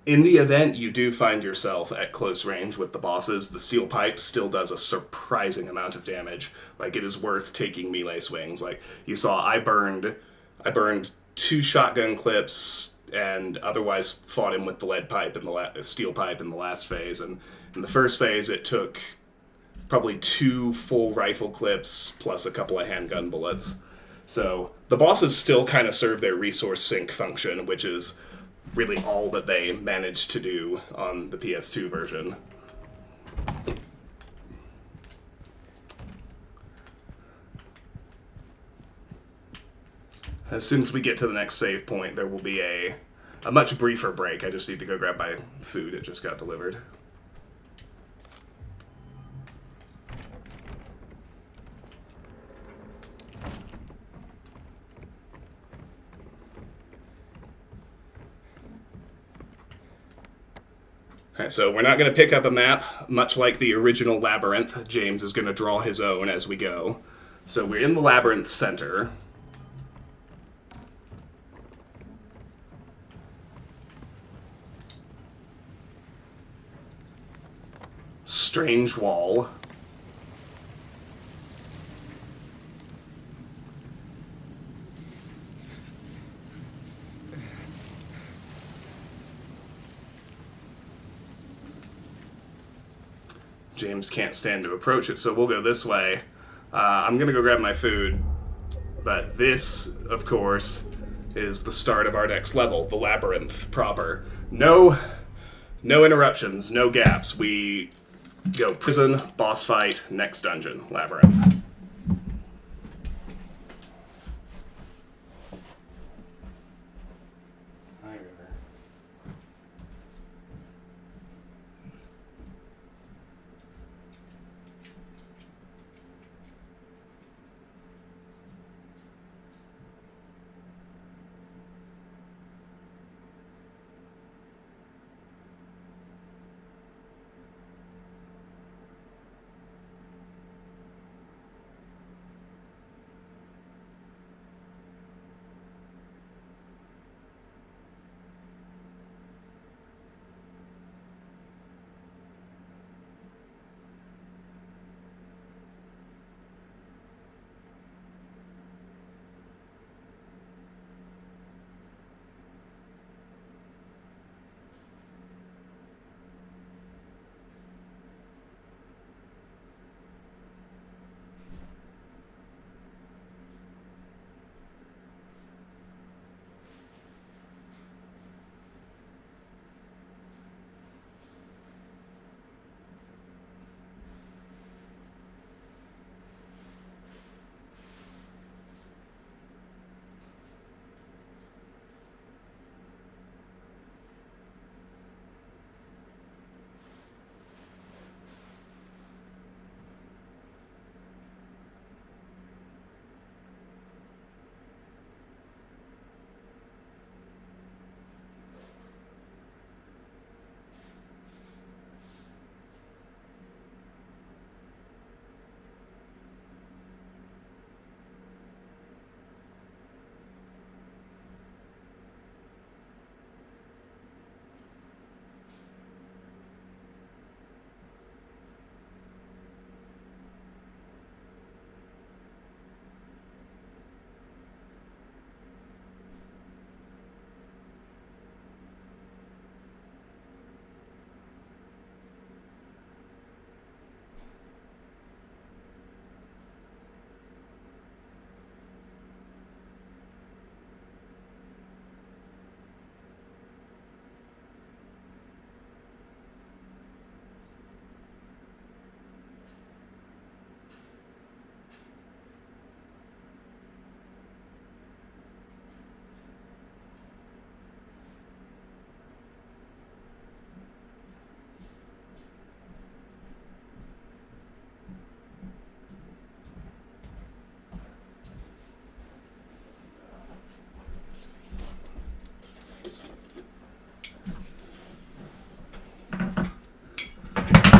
in the event you do find yourself at close range with the bosses, the steel pipe still does a surprising amount of damage. Like, it is worth taking melee swings. Like, you saw, I burned 2 shotgun clips and otherwise fought him with the lead pipe and the steel pipe in the last phase. And in the first phase, it took probably 2 full rifle clips plus a couple of handgun bullets. So the bosses still kind of serve their resource sink function, which is really all that they managed to do on the PS2 version. As soon as we get to the next save point, there will be a much briefer break. I just need to go grab my food. It just got delivered. Alright, so we're not going to pick up a map. Much like the original Labyrinth, James is going to draw his own as we go. So we're in the Labyrinth center. Strange wall. James can't stand to approach it, so we'll go this way. I'm gonna go grab my food, but this, of course, is the start of our next level, the Labyrinth proper. No No interruptions, no gaps. We go prison, boss fight, next dungeon, labyrinth. Hi, River.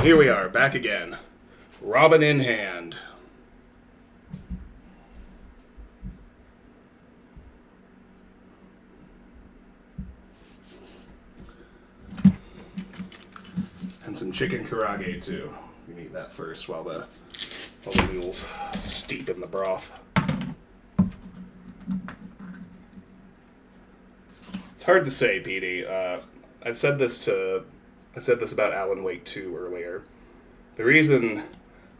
Here we are, back again. Robin in hand. And some chicken karage, too. We need that first while the noodles steep in the broth. It's hard to say, Petey. I said this about Alan Wake 2 earlier. The reason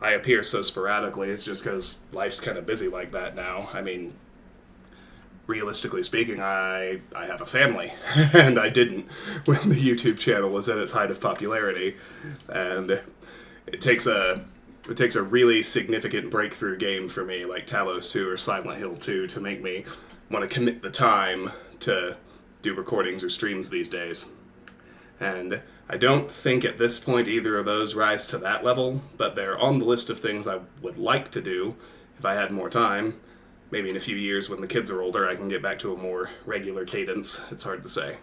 I appear so sporadically is just because life's kind of busy like that now. I mean, realistically speaking, I have a family, and I didn't when the YouTube channel was at its height of popularity. And it takes a really significant breakthrough game for me, like Talos 2 or Silent Hill 2, to make me want to commit the time to do recordings or streams these days. And I don't think at this point either of those rise to that level, but they're on the list of things I would like to do if I had more time. Maybe in a few years when the kids are older I can get back to a more regular cadence. It's hard to say.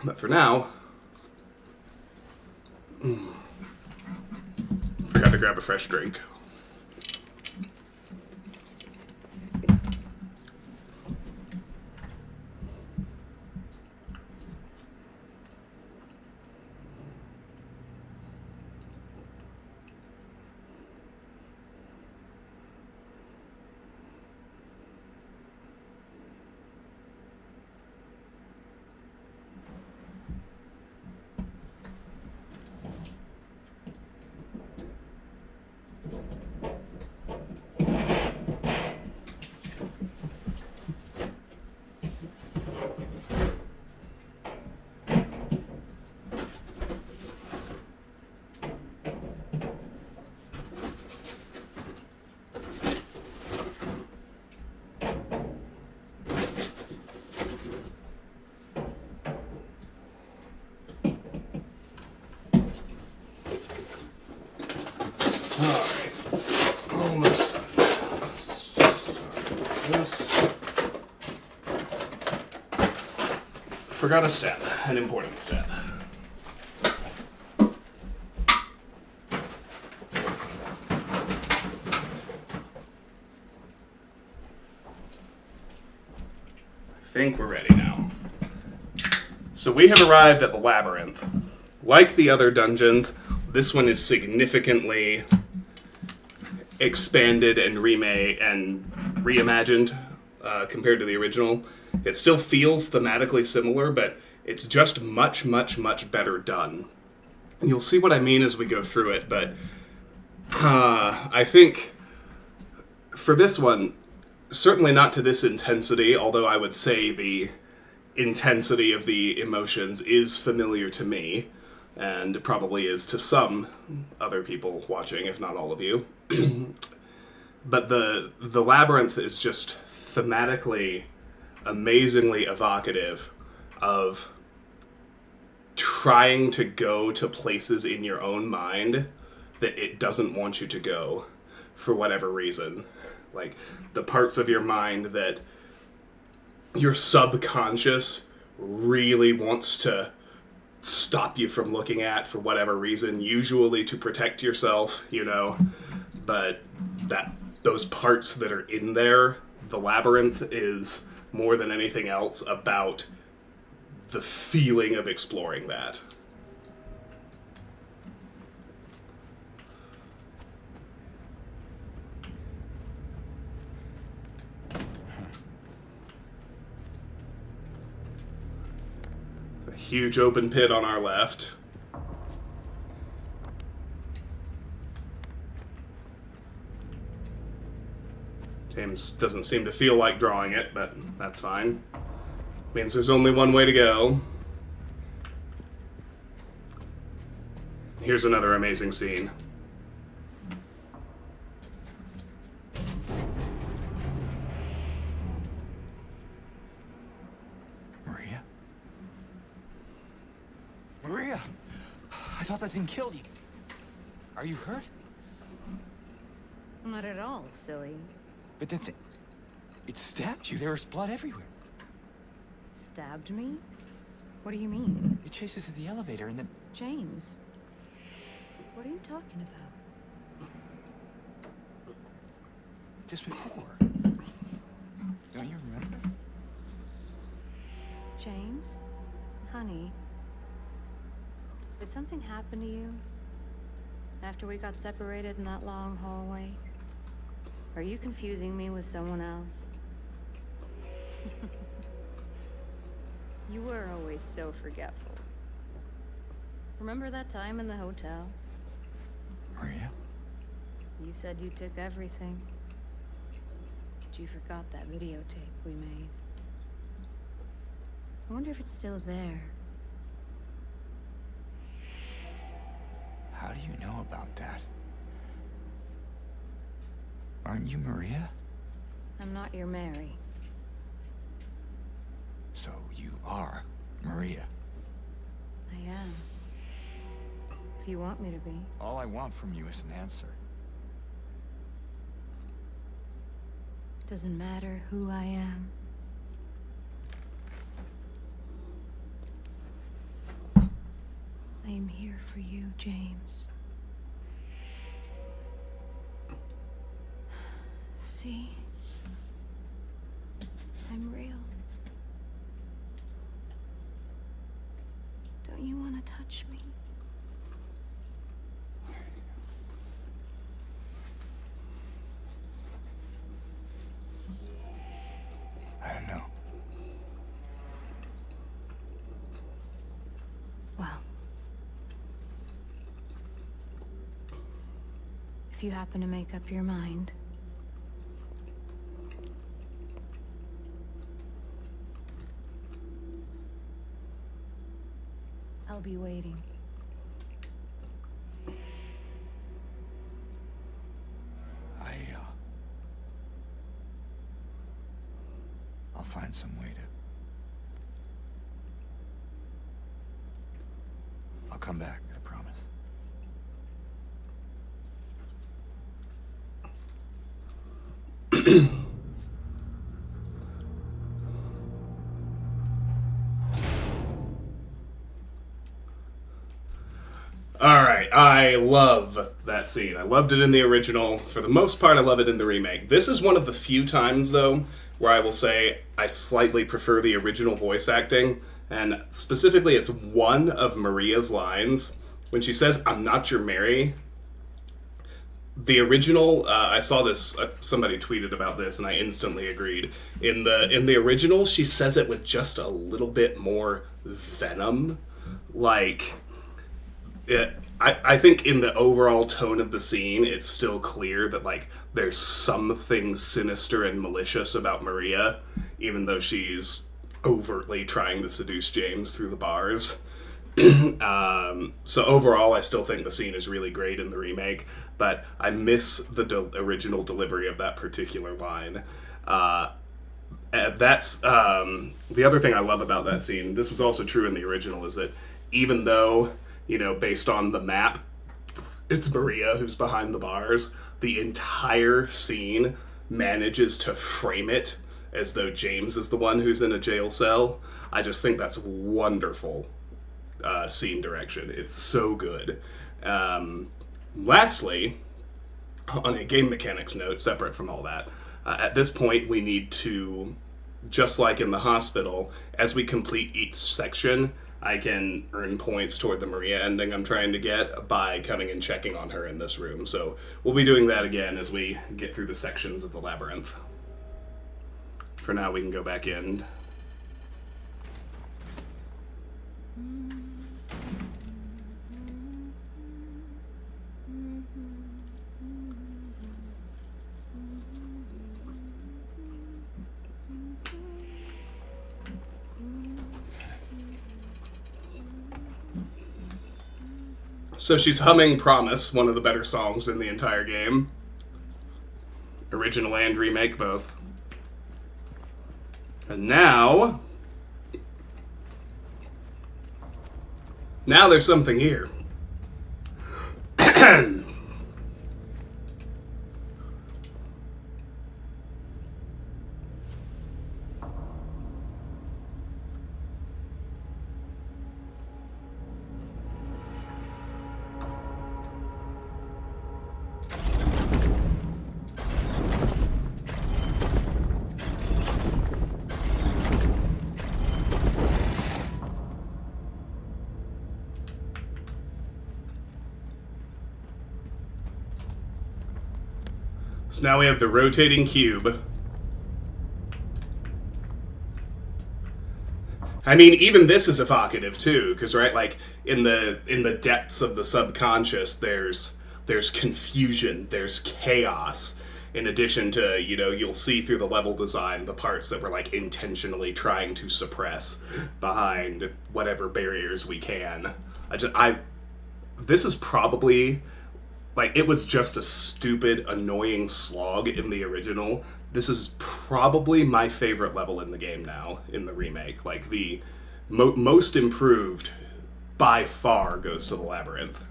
But for now, forgot to grab a fresh drink. forgot a step, an important step. I think we're ready now. So we have arrived at the labyrinth. Like the other dungeons, this one is significantly expanded and reimagined compared to the original. It still feels thematically similar, but it's just much, much, much better done. You'll see what I mean as we go through it, but I think for this one, certainly not to this intensity, although I would say the intensity of the emotions is familiar to me, and probably is to some other people watching, if not all of you. But the labyrinth is just thematically amazingly evocative of trying to go to places in your own mind that it doesn't want you to go for whatever reason. Like, the parts of your mind that your subconscious really wants to stop you from looking at for whatever reason, usually to protect yourself, you know. But those parts that are in there, the labyrinth is more than anything else about the feeling of exploring that. A huge open pit on our left. James doesn't seem to feel like drawing it, but that's fine. Means there's only one way to go. Here's another amazing scene. Maria? Maria! I thought that thing killed you. Are you hurt? Not at all, silly. But the thing... It stabbed you. There was blood everywhere. Stabbed me? What do you mean? It chased us to the elevator and then... James, what are you talking about? Just before. Don't you remember? James? Honey? Did something happen to you? After we got separated in that long hallway? Are you confusing me with someone else? You were always so forgetful. Remember that time in the hotel? Maria? You said you took everything. But you forgot that videotape we made. I wonder if it's still there. How do you know about that? Aren't you Maria? I'm not your Mary. So you are Maria. I am. If you want me to be. All I want from you is an answer. Doesn't matter who I am. I am here for you, James. See? I'm real. Don't you want to touch me? I don't know. Well, if you happen to make up your mind, I'll be waiting. I'll find some way to... I'll come back, I promise. All right, I love that scene. I loved it in the original. For the most part, I love it in the remake. This is one of the few times, though, where I will say I slightly prefer the original voice acting. And specifically, it's one of Maria's lines. When she says, "I'm not your Mary," the original, I saw this, somebody tweeted about this, and I instantly agreed. In the original, she says it with just a little bit more venom. Like... I think in the overall tone of the scene, it's still clear that, like, there's something sinister and malicious about Maria, even though she's overtly trying to seduce James through the bars. So overall, I still think the scene is really great in the remake, but I miss the original delivery of that particular line. That's the other thing I love about that scene. This was also true in the original, is that even though, you know, based on the map, it's Maria who's behind the bars, the entire scene manages to frame it as though James is the one who's in a jail cell. I just think that's wonderful scene direction. It's so good. Lastly, on a game mechanics note, separate from all that, at this point we need to, just like in the hospital, as we complete each section, I can earn points toward the Maria ending I'm trying to get by coming and checking on her in this room. So we'll be doing that again as we get through the sections of the labyrinth. For now, we can go back in. So she's humming Promise, one of the better songs in the entire game. Original and remake, both. And now there's something here. So now we have the rotating cube. I mean, even this is evocative too, because right, like in the depths of the subconscious, there's confusion, there's chaos. In addition to, you know, you'll see through the level design the parts that we're like intentionally trying to suppress behind whatever barriers we can. This is probably, like, it was just a stupid, annoying slog in the original. This is probably my favorite level in the game now, in the remake. Like, the most improved, by far, goes to the Labyrinth.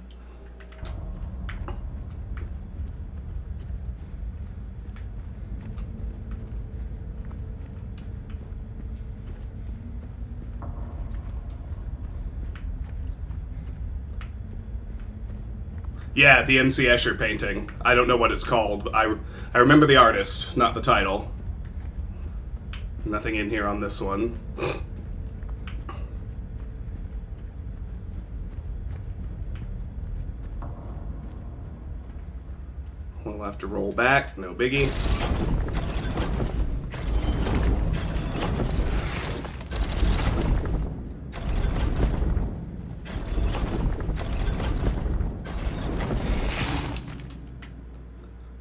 Yeah, the M.C. Escher painting. I don't know what it's called. I remember the artist, not the title. Nothing in here on this one. We'll have to roll back, no biggie.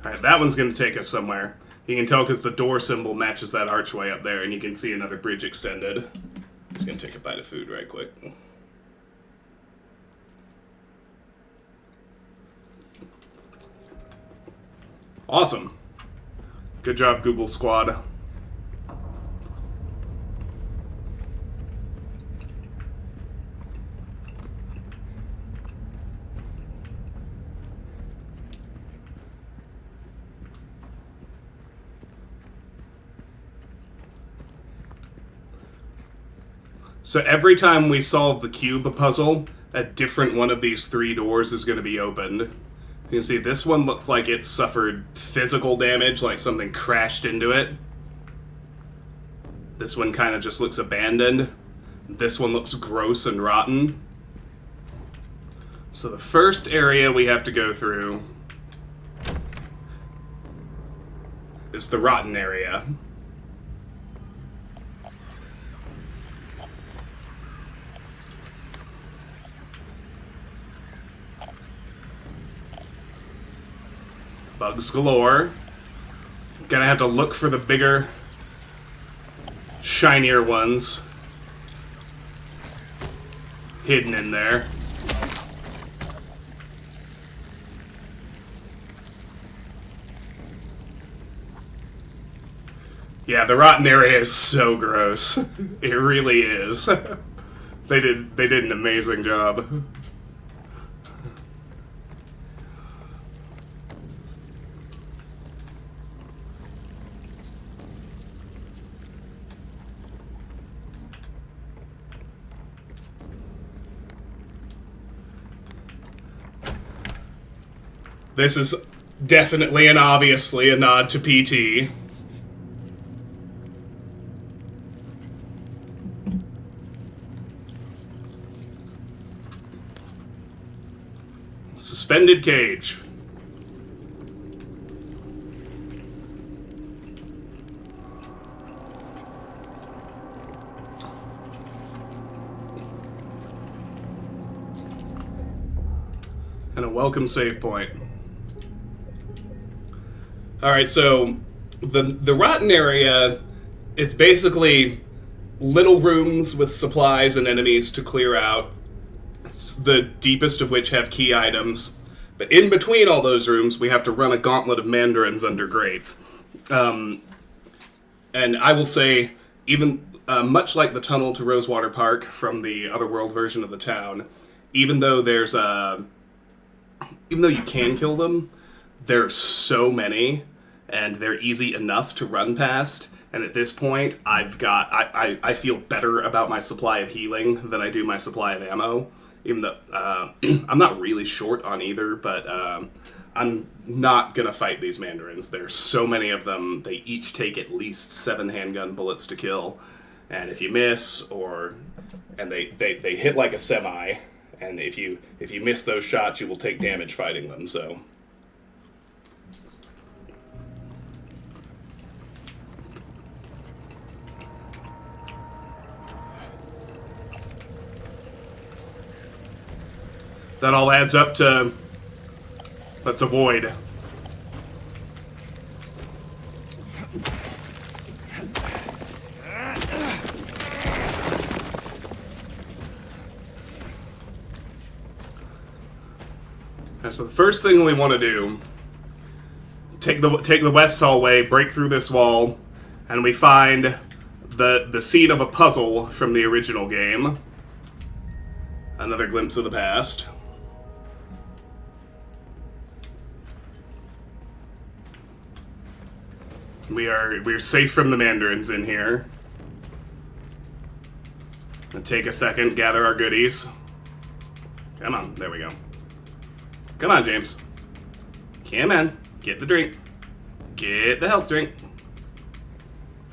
Alright, that one's going to take us somewhere. You can tell because the door symbol matches that archway up there, and you can see another bridge extended. Just going to take a bite of food right quick. Awesome. Good job, Google Squad. So every time we solve the cube puzzle, a different one of these 3 doors is going to be opened. You can see this one looks like it suffered physical damage, like something crashed into it. This one kind of just looks abandoned. This one looks gross and rotten. So the first area we have to go through is the rotten area. Bugs galore. Gonna have to look for the bigger, shinier ones hidden in there. Yeah, the rotten area is so gross. It really is. They did an amazing job. This is definitely and obviously a nod to PT. Suspended cage. And a welcome save point. Alright, so the rotten area, it's basically little rooms with supplies and enemies to clear out, the deepest of which have key items. But in between all those rooms, we have to run a gauntlet of mandarins under grates. And I will say, even much like the tunnel to Rosewater Park from the Otherworld version of the town, even though you can kill them, there's so many, and they're easy enough to run past. And at this point, I feel better about my supply of healing than I do my supply of ammo. Even though I'm not really short on either, but I'm not gonna fight these mandarins. There's so many of them. They each take at least 7 handgun bullets to kill, and if you miss, and they hit like a semi, and if you miss those shots, you will take damage fighting them. So. That all adds up to... Let's avoid. And so the first thing we want to do, take the west hallway, break through this wall, and we find the scene of a puzzle from the original game. Another glimpse of the past. We're safe from the mandarins in here. And take a second, gather our goodies. Come on, there we go. Come on, James. Come on, get the drink. Get the health drink.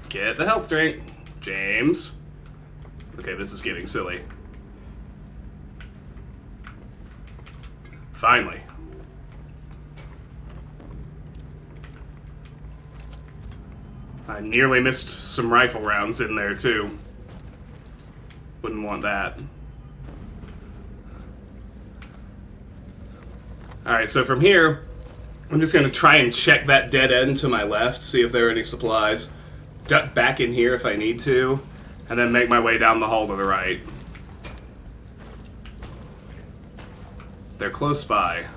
Get the health drink. James. Okay, this is getting silly. Finally. I nearly missed some rifle rounds in there, too. Wouldn't want that. Alright, so from here, I'm just going to try and check that dead end to my left, see if there are any supplies. Duck back in here if I need to, and then make my way down the hall to the right. They're close by.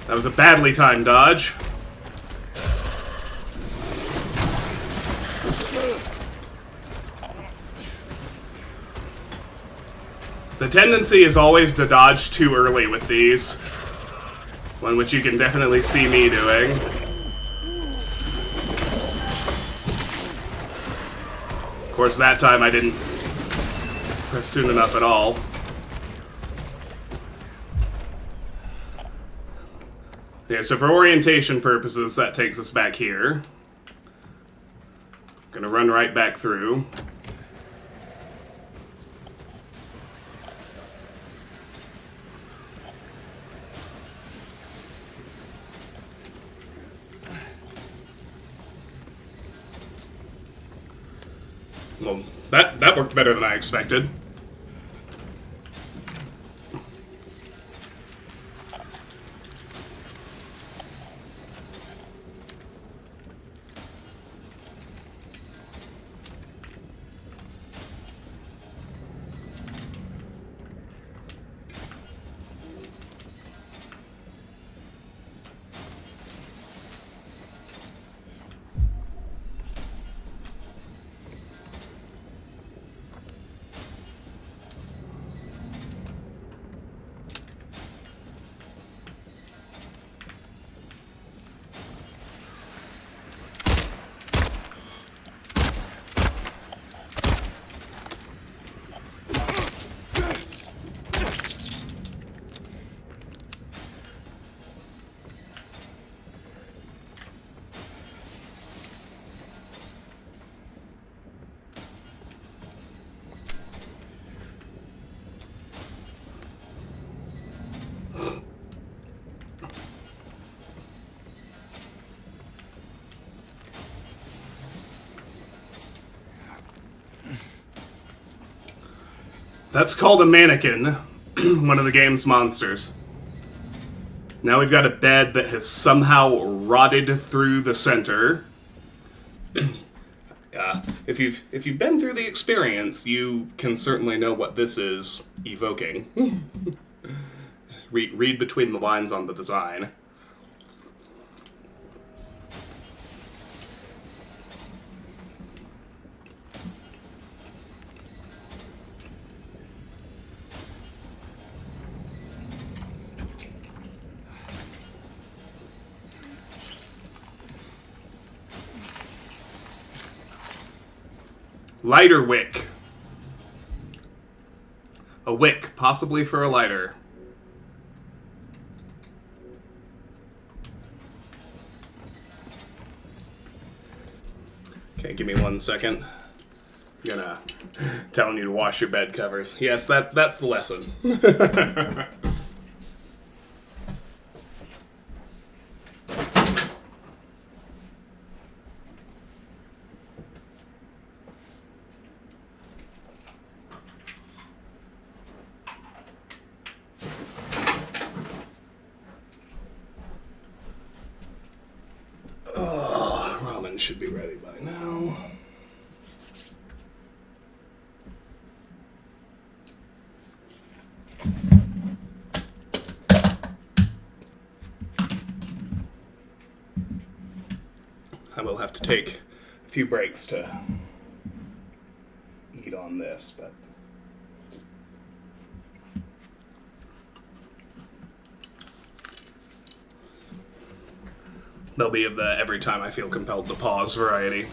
That was a badly timed dodge. The tendency is always to dodge too early with these. One which you can definitely see me doing. Of course, that time I didn't press soon enough at all. Okay, so for orientation purposes, that takes us back here. Gonna run right back through. Well, that worked better than I expected. That's called a mannequin, one of the game's monsters. Now we've got a bed that has somehow rotted through the center. If you've been through the experience, you can certainly know what this is evoking. Read between the lines on the design. Lighter wick. A wick, possibly for a lighter. Okay, give me 1 second. I'm gonna telling you to wash your bed covers. Yes, that's the lesson. Ramen should be ready by now. I will have to take a few breaks to eat on this, but they'll be of the every time I feel compelled to pause variety.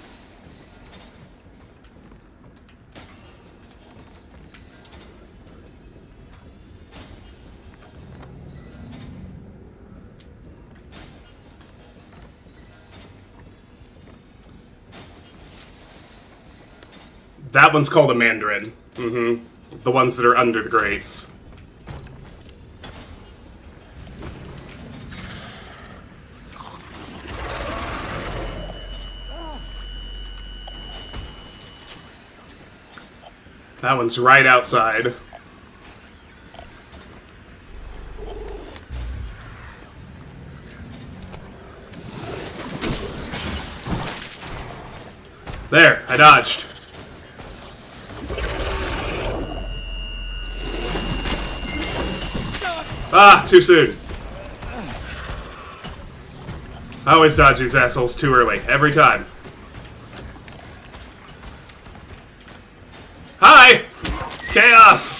That one's called a mandarin. The ones that are under the grates. That one's right outside. There, I dodged. Ah, too soon. I always dodge these assholes too early, every time. Hi! Chaos!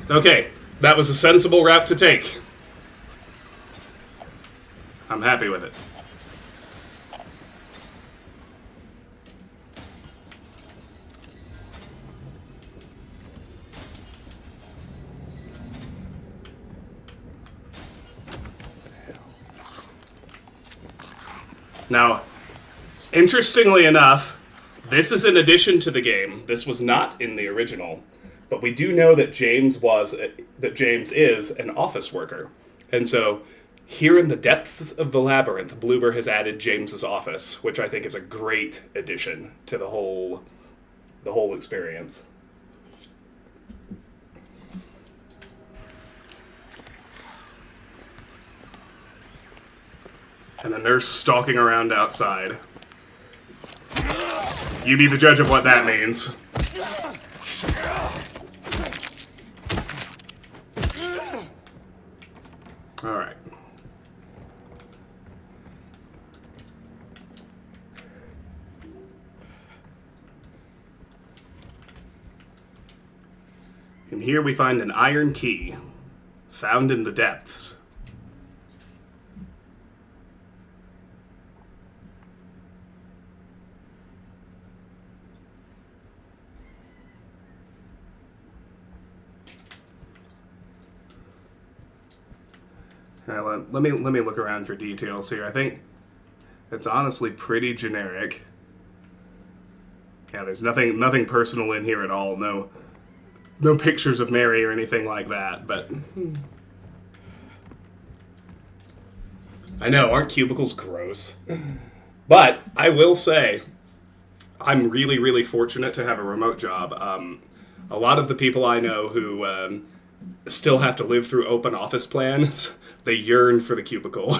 Okay, that was a sensible route to take. I'm happy with it. Now, interestingly enough, this is in addition to the game. This was not in the original, but we do know that James is an office worker, and so here in the depths of the labyrinth, Bloober has added James's office, which I think is a great addition to the whole experience. And the nurse stalking around outside. You be the judge of what that means. Alright. And here we find an iron key, found in the depths. Let me look around for details here. I think it's honestly pretty generic. Yeah, there's nothing personal in here at all. No pictures of Mary or anything like that. But I know, aren't cubicles gross? But I will say, I'm really, really fortunate to have a remote job. A lot of the people I know who still have to live through open office plans, they yearn for the cubicle.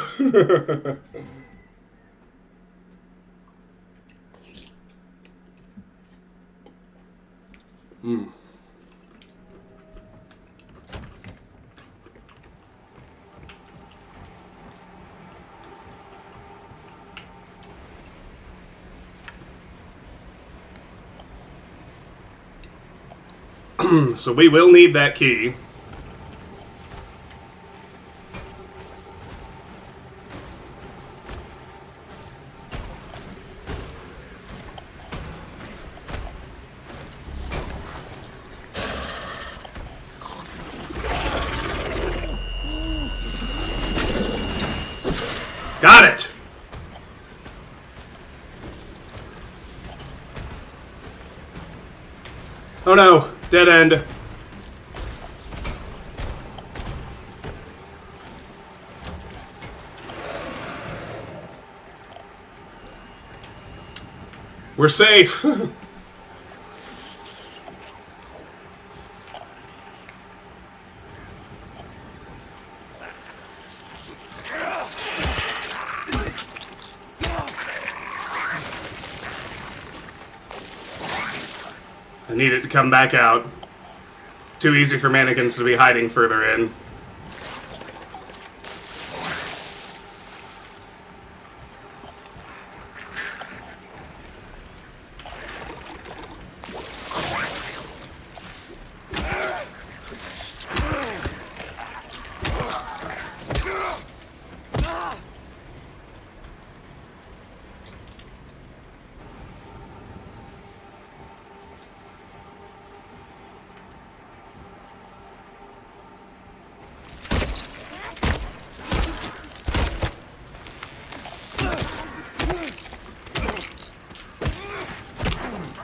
So we will need that key. Got it! Oh no, dead end. We're safe. I need it to come back out. Too easy for mannequins to be hiding further in.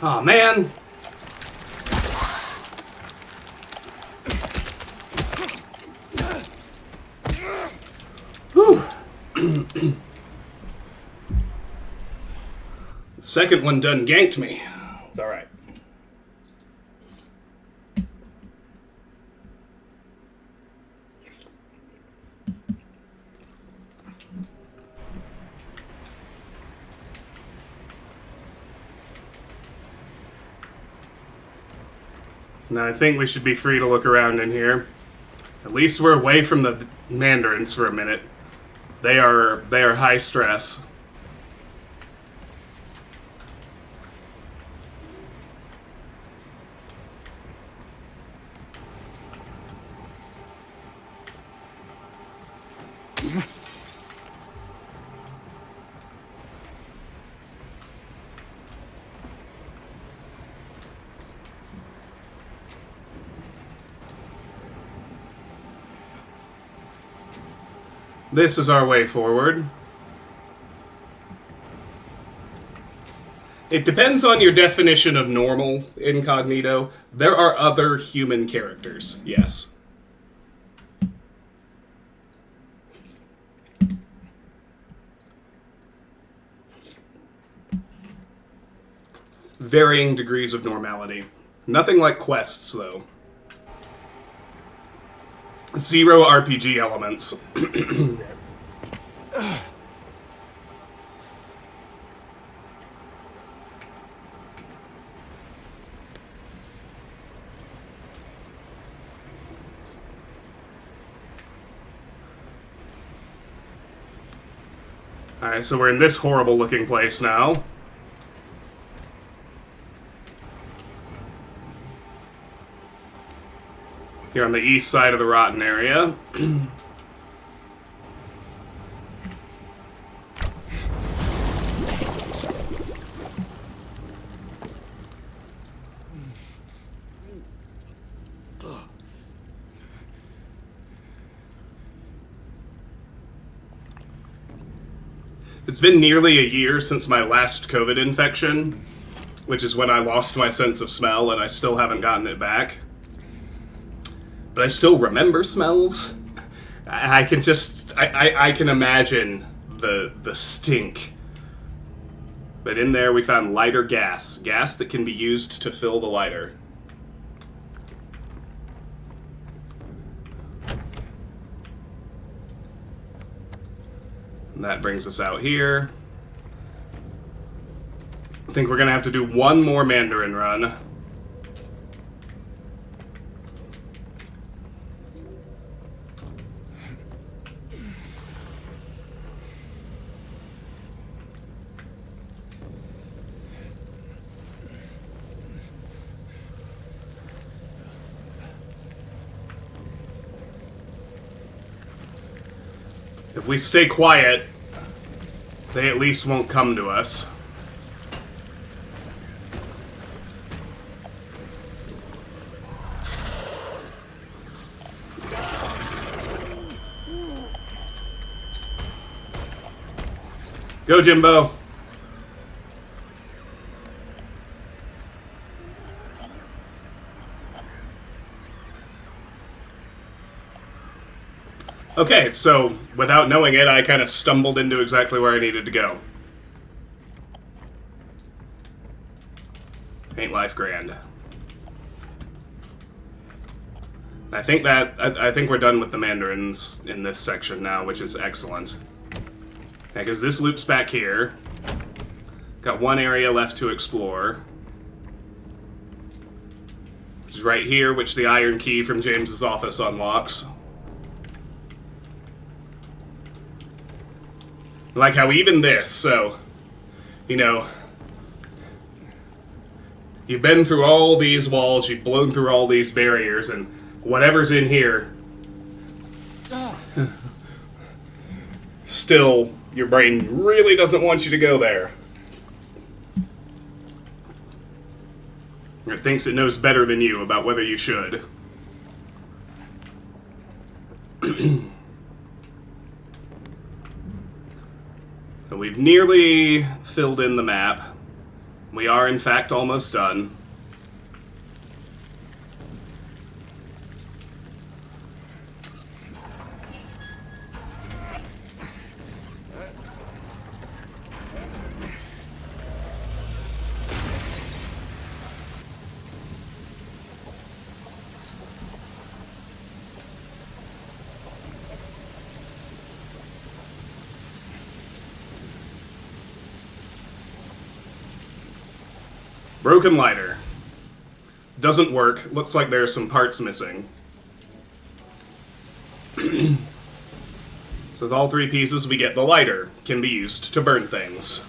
Oh man. Whew. The second one done ganked me. It's alright. Now I think we should be free to look around in here. At least we're away from the Mandarins for a minute. They are high stress. This is our way forward. It depends on your definition of normal, Incognito. There are other human characters, yes. Varying degrees of normality. Nothing like quests, though. Zero RPG elements. Alright, so we're in this horrible looking place now. Here on the east side of the rotten area. It's been nearly a year since my last COVID infection, which is when I lost my sense of smell, and I still haven't gotten it back. But I still remember smells. I can just... I can imagine the stink. But in there we found lighter gas. Gas that can be used to fill the lighter. And that brings us out here. I think we're gonna have to do one more Mandarin run. If we stay quiet, they at least won't come to us. Go, Jimbo. Okay, so without knowing it, I kind of stumbled into exactly where I needed to go. Ain't life grand? I think we're done with the Mandarins in this section now, which is excellent. Yeah, because this loops back here. Got one area left to explore. Which is right here, which the iron key from James's office unlocks. Like how even this, so, you know, you've been through all these walls, you've blown through all these barriers, and whatever's in here, still, your brain really doesn't want you to go there. It thinks it knows better than you about whether you should. So we've nearly filled in the map. We are, in fact, almost done. Broken lighter. Doesn't work. Looks like there are some parts missing. So with all three pieces, we get the lighter. Can be used to burn things.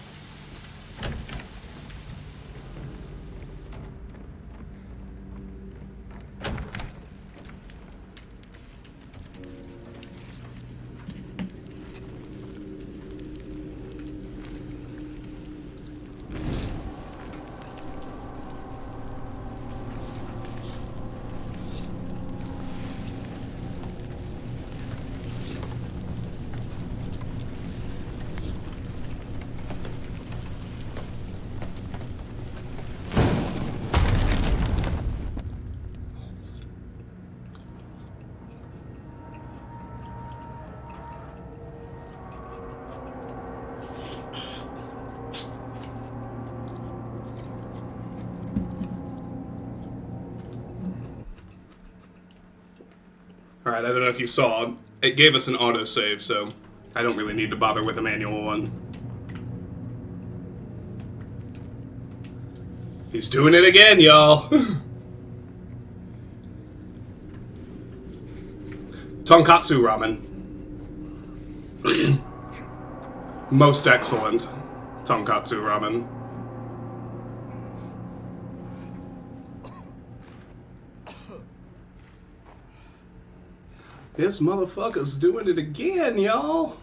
Alright, I don't know if you saw, it gave us an autosave, so I don't really need to bother with a manual one. He's doing it again, y'all! Tonkatsu ramen. Most excellent tonkatsu ramen. This motherfucker's doing it again, y'all.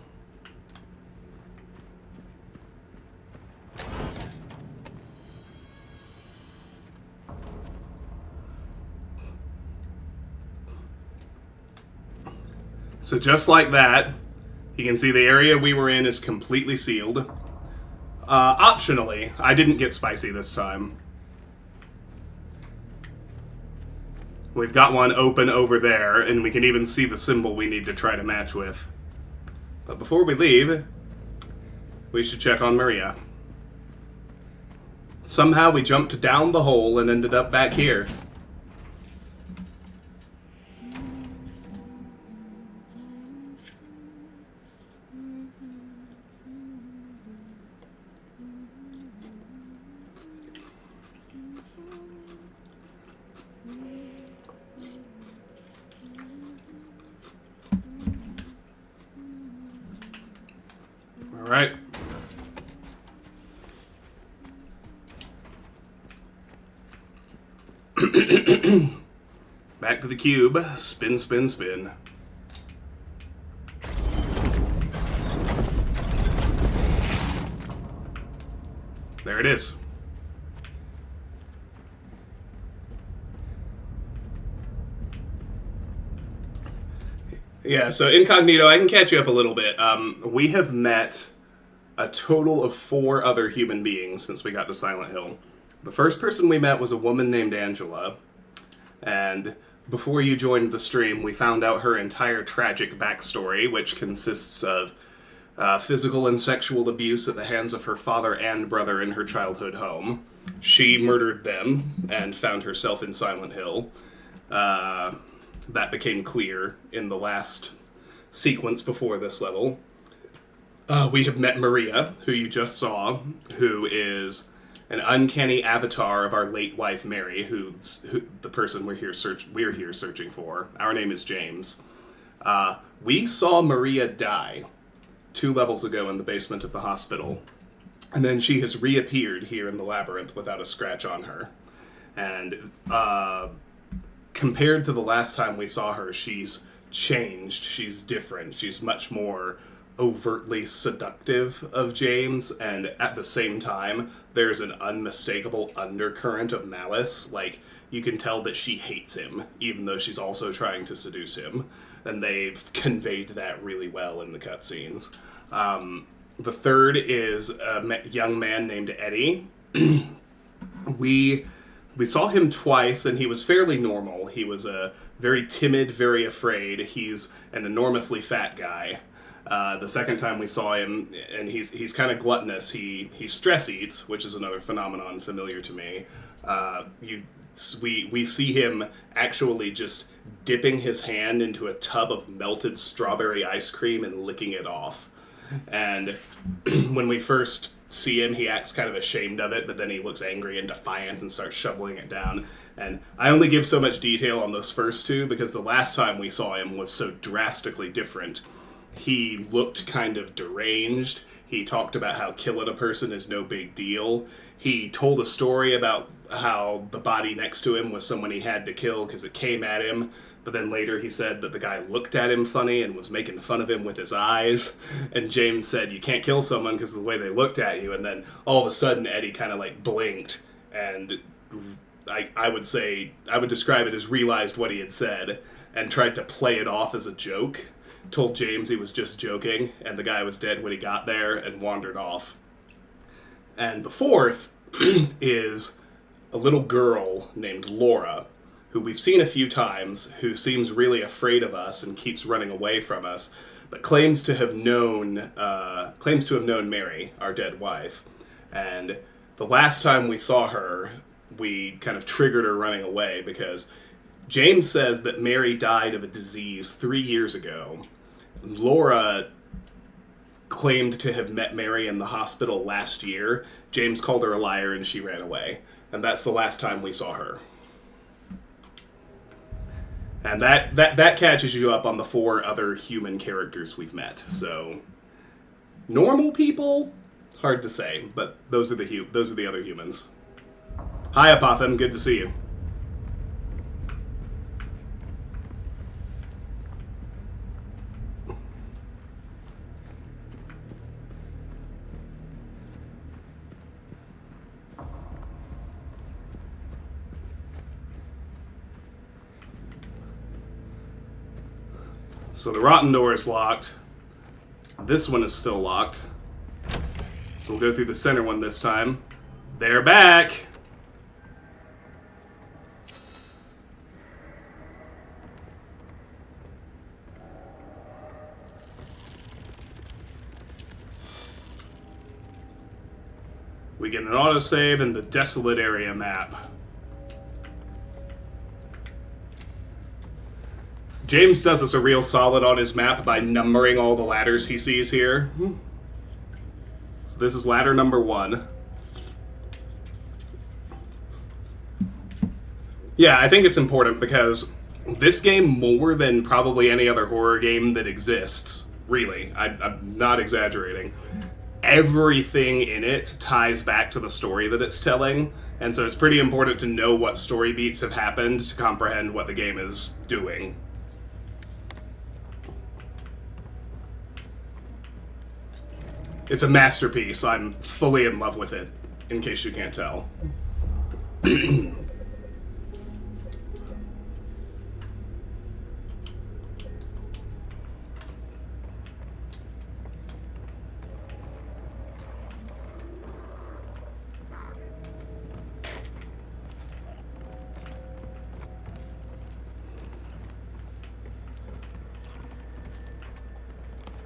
So just like that, you can see the area we were in is completely sealed. Optionally, I didn't get spicy this time. We've got one open over there, and we can even see the symbol we need to try to match with. But before we leave, we should check on Maria. Somehow we jumped down the hole and ended up back here. All right. Back to the cube. Spin, spin, spin. There it is. Yeah, so Incognito, I can catch you up a little bit. We have met a total of 4 other human beings since we got to Silent Hill. The first person we met was a woman named Angela, and before you joined the stream, we found out her entire tragic backstory, which consists of physical and sexual abuse at the hands of her father and brother in her childhood home. She murdered them and found herself in Silent Hill. That became clear in the last sequence before this level. We have met Maria, who you just saw, who is an uncanny avatar of our late wife Mary, who the person we're here searching for. Our name is James. We saw Maria die 2 levels ago in the basement of the hospital, and then she has reappeared here in the labyrinth without a scratch on her. And compared to the last time we saw her, she's changed. She's different. She's much more overtly seductive of James, and at the same time, there's an unmistakable undercurrent of malice. Like, you can tell that she hates him, even though she's also trying to seduce him, and they've conveyed that really well in the cutscenes. The third is a young man named Eddie. We saw him twice, and he was fairly normal. He was very timid, very afraid. He's an enormously fat guy. The second time we saw him, and he's kind of gluttonous. He stress eats, which is another phenomenon familiar to me. We see him actually just dipping his hand into a tub of melted strawberry ice cream and licking it off. And when we first see him, he acts kind of ashamed of it, but then he looks angry and defiant and starts shoveling it down. And I only give so much detail on those first 2 because the last time we saw him was so drastically different. He looked kind of deranged. He talked about how killing a person is no big deal. He told a story about how the body next to him was someone he had to kill because it came at him. But then later he said that the guy looked at him funny and was making fun of him with his eyes. And James said, you can't kill someone because of the way they looked at you. And then all of a sudden Eddie kind of like blinked. And I would describe it as realized what he had said and tried to play it off as a joke. Told James he was just joking, and the guy was dead when he got there and wandered off. And the fourth is a little girl named Laura, who we've seen a few times, who seems really afraid of us and keeps running away from us, but claims to have known Mary, our dead wife. And the last time we saw her, we kind of triggered her running away because James says that Mary died of a disease 3 years ago. Laura claimed to have met Mary in the hospital last year. James called her a liar and she ran away. And that's the last time we saw her. And that catches you up on the 4 other human characters we've met. So, normal people? Hard to say, but those are the other humans. Hi, Apotham. Good to see you. So the rotten door is locked. This one is still locked. So we'll go through the center one this time. They're back! We get an autosave and the desolate area map. James does us a real solid on his map by numbering all the ladders he sees here. So this is ladder number 1. Yeah, I think it's important because this game, more than probably any other horror game that exists, really, I'm not exaggerating, everything in it ties back to the story that it's telling, and so it's pretty important to know what story beats have happened to comprehend what the game is doing. It's a masterpiece. I'm fully in love with it, in case you can't tell.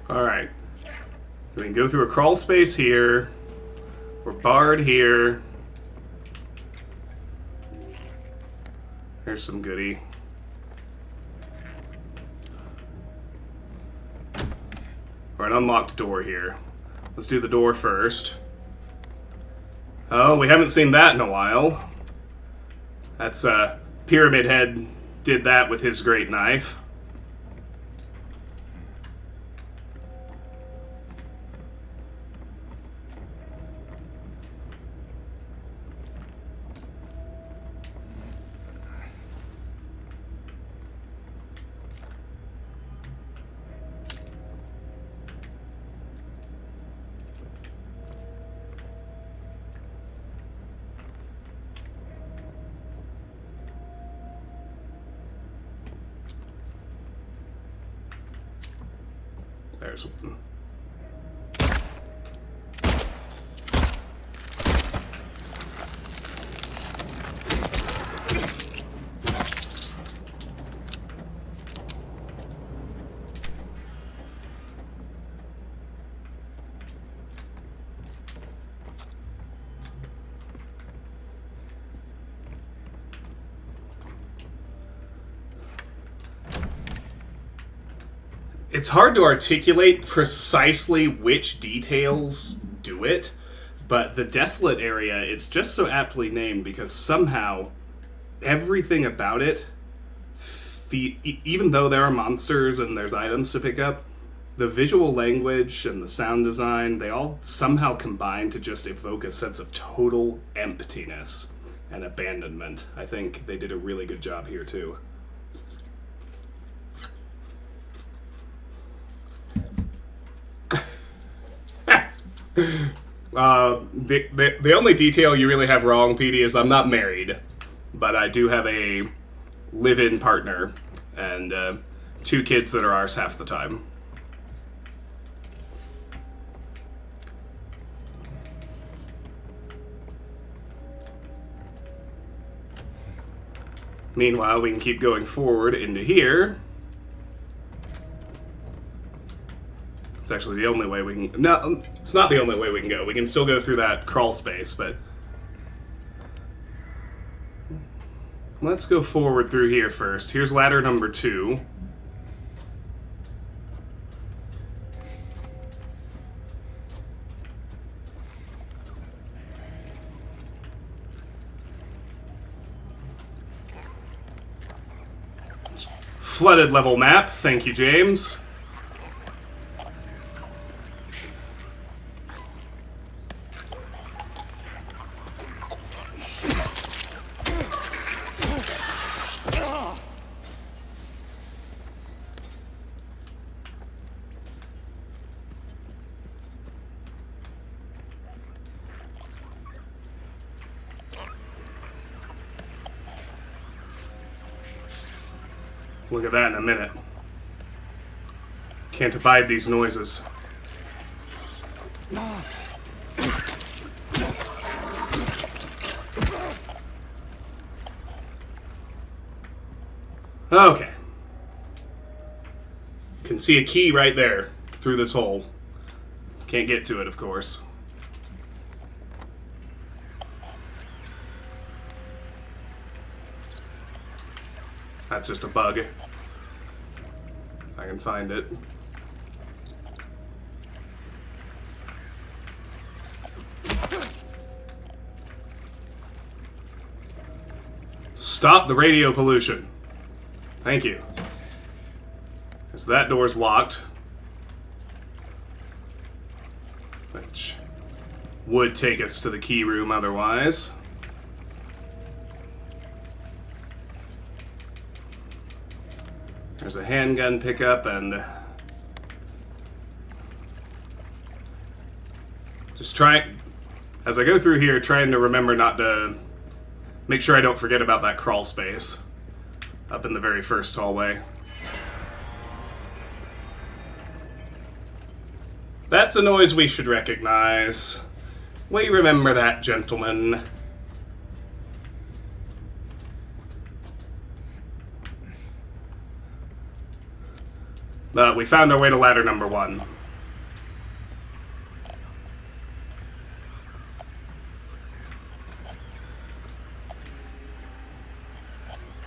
All right. We can go through a crawl space here. We're barred here. There's some goodie. Or an unlocked door here. Let's do the door first. Oh, we haven't seen that in a while. That's Pyramid Head did that with his great knife. There's one. It's hard to articulate precisely which details do it, but the desolate area, it's just so aptly named because somehow everything about it, even though there are monsters and there's items to pick up, the visual language and the sound design, they all somehow combine to just evoke a sense of total emptiness and abandonment. I think they did a really good job here too. The only detail you really have wrong, Petey, is I'm not married, but I do have a live-in partner and 2 kids that are ours half the time. Meanwhile, we can keep going forward into here. It's actually the only way we can... No, it's not the only way we can go. We can still go through that crawl space, but... Let's go forward through here first. Here's ladder number 2. Flooded level map. Thank you, James. Look at that in a minute. Can't abide these noises. Okay. Can see a key right there through this hole. Can't get to it, of course. That's just a bug. I can find it. Stop the radio pollution. Thank you. As that door's locked. Which would take us to the key room otherwise. There's a handgun pickup and just as I go through here, trying to remember not to make sure I don't forget about that crawl space up in the very first hallway. That's a noise we should recognize. We remember that, gentlemen. But we found our way to ladder number 1.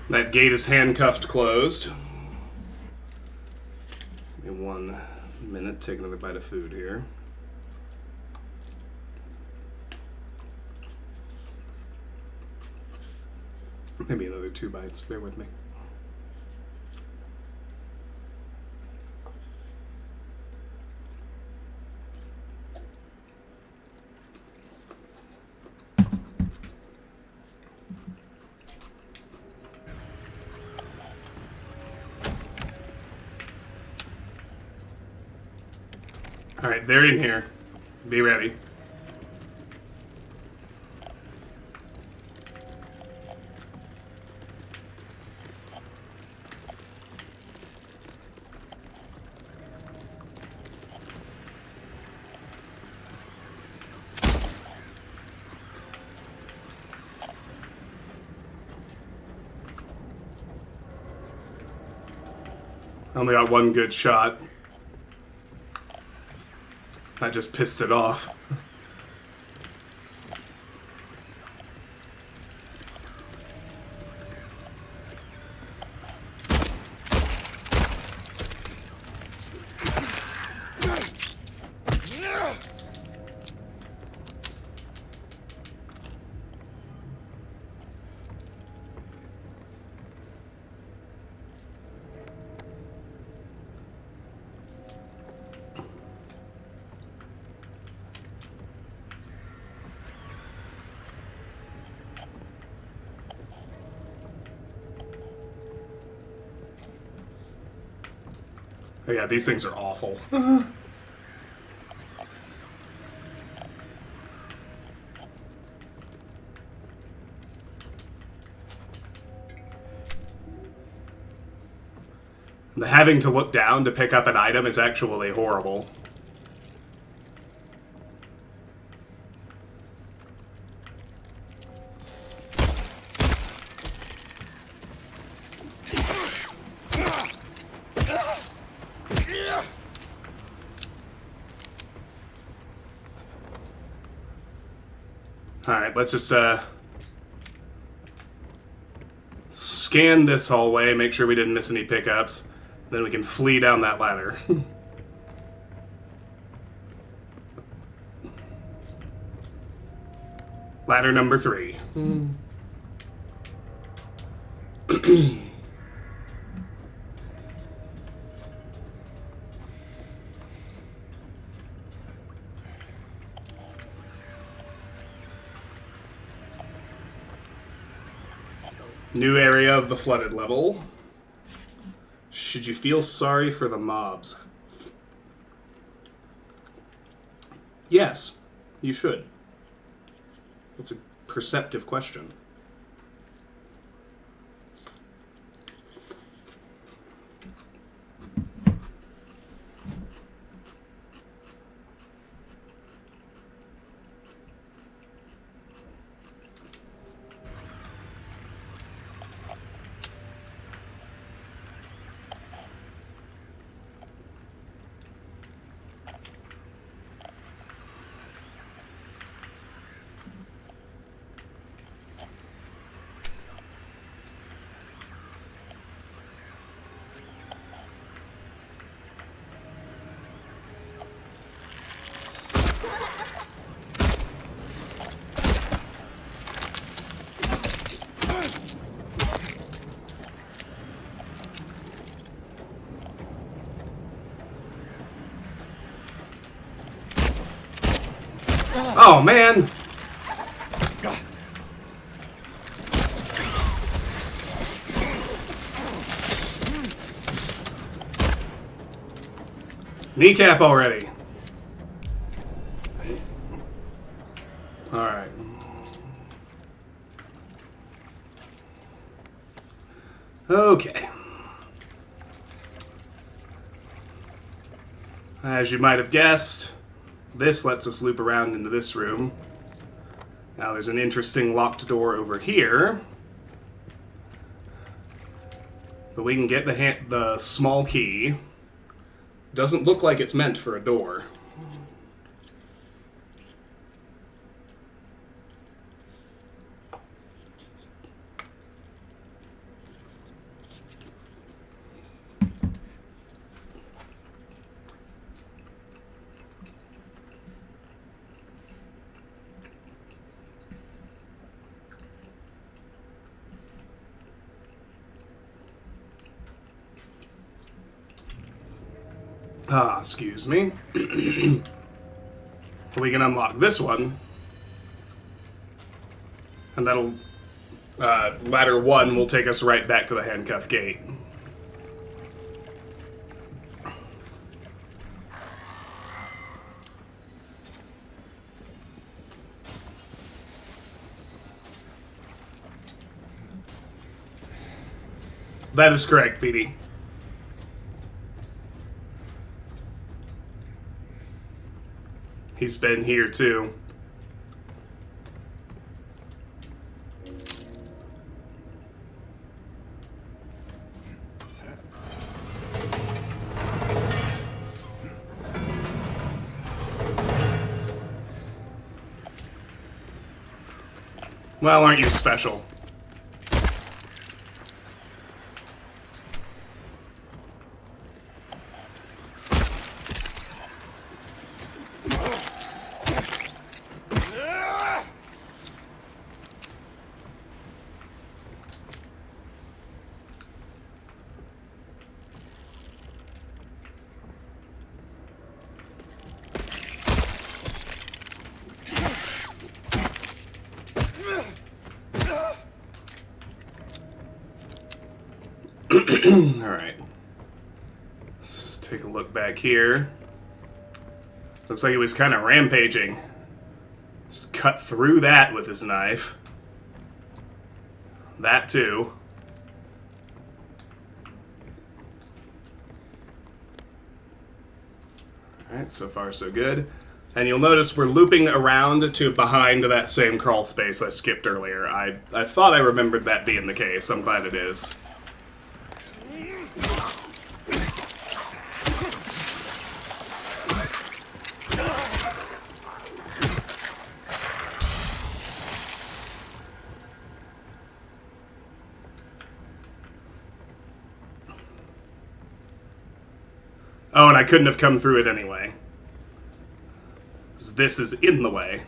That gate is handcuffed closed. Give me 1 minute, take another bite of food here. Maybe another 2 bites, bear with me. Alright, they're in here. Be ready. I only got 1 good shot. I just pissed it off. Oh yeah, these things are awful. The having to look down to pick up an item is actually horrible. Alright, let's just scan this hallway, make sure we didn't miss any pickups. Then we can flee down that ladder. Ladder number 3. New area of the flooded level. Should you feel sorry for the mobs? Yes, you should. It's a perceptive question. Oh, man! Kneecap already. Alright. Okay. As you might have guessed, this lets us loop around into this room. Now there's an interesting locked door over here. But we can get the small key. Doesn't look like it's meant for a door. Excuse me. We can unlock this one. And that'll... ladder 1 will take us right back to the handcuff gate. That is correct, Petey. He's been here too. Well, aren't you special? Alright. Let's take a look back here. Looks like he was kind of rampaging. Just cut through that with his knife. That too. Alright, so far so good. And you'll notice we're looping around to behind that same crawl space I skipped earlier. I thought I remembered that being the case. I'm glad it is. Oh, and I couldn't have come through it anyway. 'Cause this is in the way.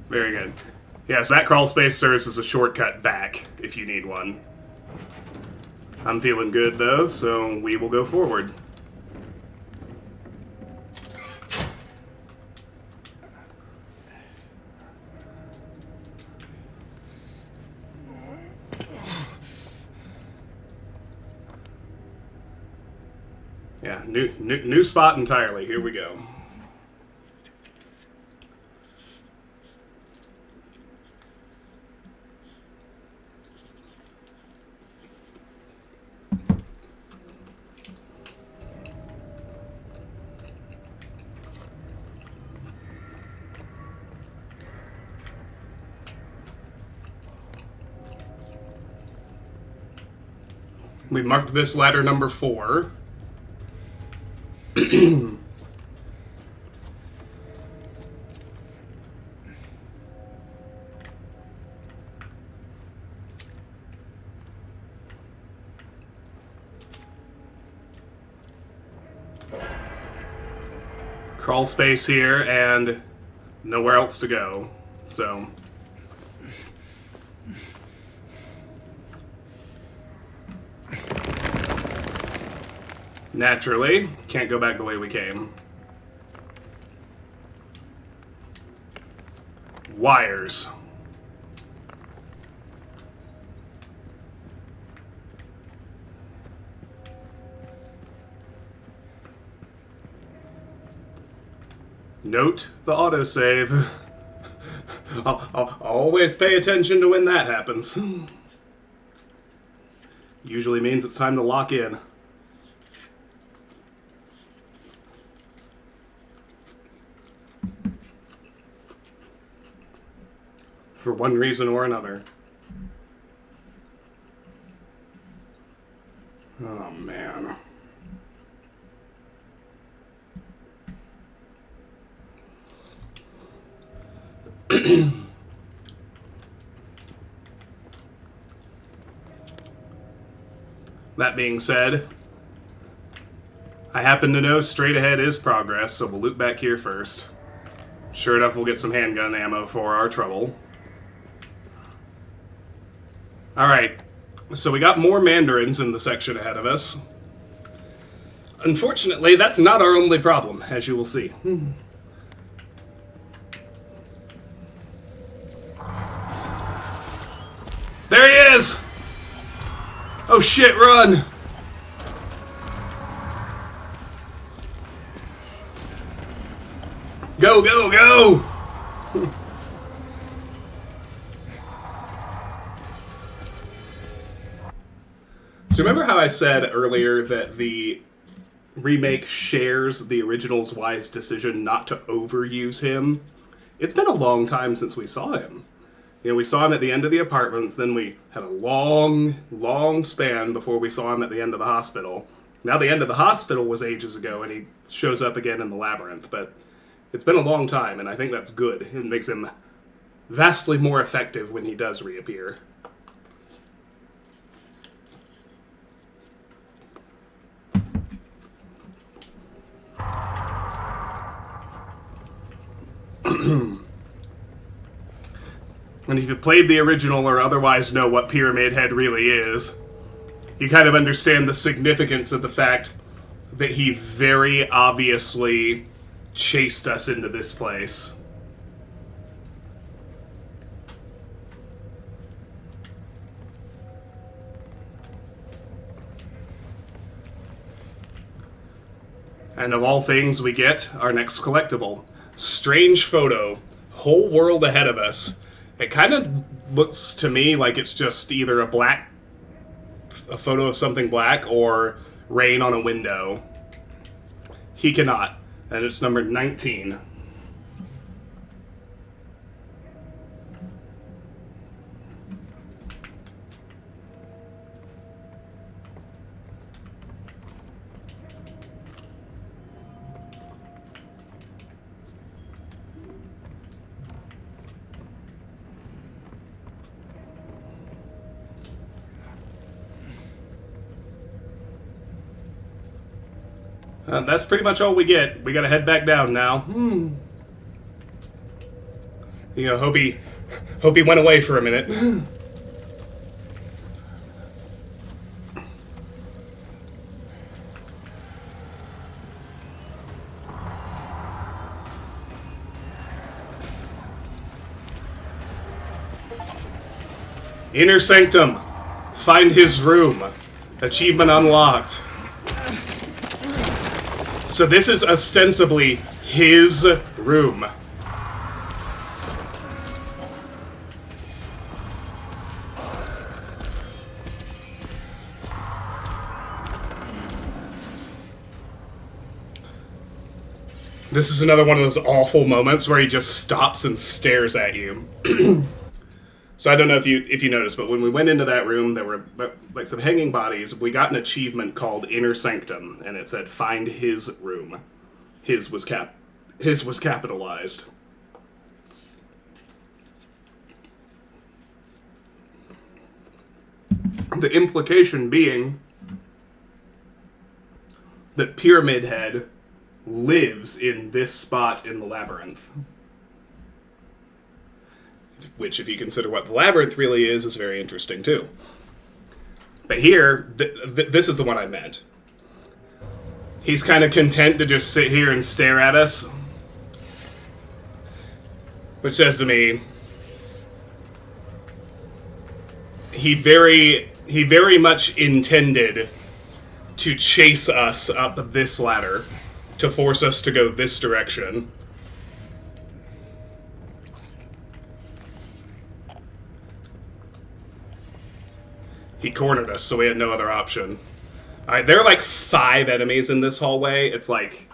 Very good. Yeah, so that crawl space serves as a shortcut back, if you need one. I'm feeling good, though, so we will go forward. Yeah, new spot entirely. Here we go. We marked this ladder number 4. Crawl space here and nowhere else to go. So naturally, can't go back the way we came. Wires. Note the autosave. I'll always pay attention to when that happens. Usually means it's time to lock in. For one reason or another. Oh, man. That being said, I happen to know straight ahead is progress, so we'll loop back here first. Sure enough, we'll get some handgun ammo for our trouble. Alright, so we got more Mandarins in the section ahead of us. Unfortunately, that's not our only problem, as you will see. There he is! Oh shit, run! Go, go, go! So remember how I said earlier that the remake shares the original's wise decision not to overuse him? It's been a long time since we saw him. You know, we saw him at the end of the apartments, then we had a long span before we saw him at the end of the hospital. Now the end of the hospital was ages ago, and he shows up again in the labyrinth, but it's been a long time, and I think that's good. It makes him vastly more effective when he does reappear. And if you played the original or otherwise know what Pyramid Head really is, you kind of understand the significance of the fact that he very obviously chased us into this place. And of all things, we get our next collectible. Strange photo. Whole world ahead of us. It kind of looks to me like it's just either a photo of something black or rain on a window. He cannot. And it's number 19. That's pretty much all we get. We gotta head back down now. You know, hope he went away for a minute. Inner Sanctum. Find his room. Achievement unlocked. So this is ostensibly his room. This is another one of those awful moments where he just stops and stares at you. So I don't know if you noticed, but when we went into that room, there were like some hanging bodies. We got an achievement called Inner Sanctum, and it said "Find his room." His was capitalized. The implication being that Pyramid Head lives in this spot in the labyrinth. Which, if you consider what the labyrinth really is very interesting too. But here, this is the one I meant. He's kind of content to just sit here and stare at us. Which says to me, he very much intended to chase us up this ladder, to force us to go this direction. He cornered us, so we had no other option. Alright, there are like 5 enemies in this hallway. It's like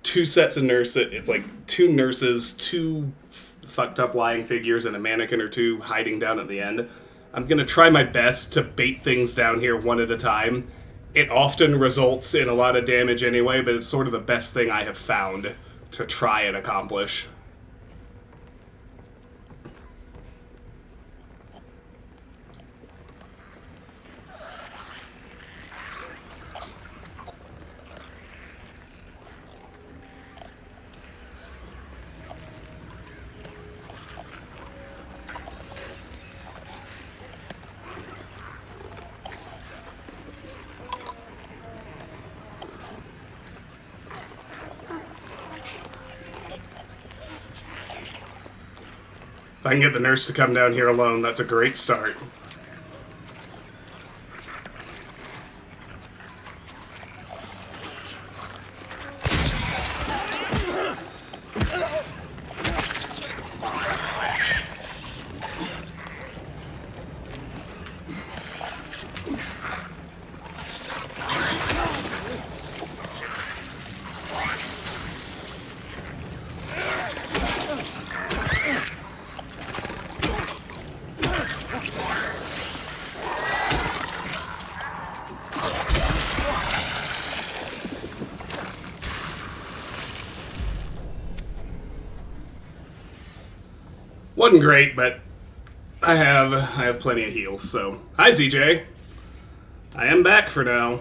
2 sets of nurses. It's like 2 nurses, 2 fucked up lying figures, and a mannequin or 2 hiding down at the end. I'm gonna try my best to bait things down here one at a time. It often results in a lot of damage anyway, but it's sort of the best thing I have found to try and accomplish. If I can get the nurse to come down here alone, that's a great start. Wasn't great, but I have plenty of heals, so... Hi, ZJ. I am back for now.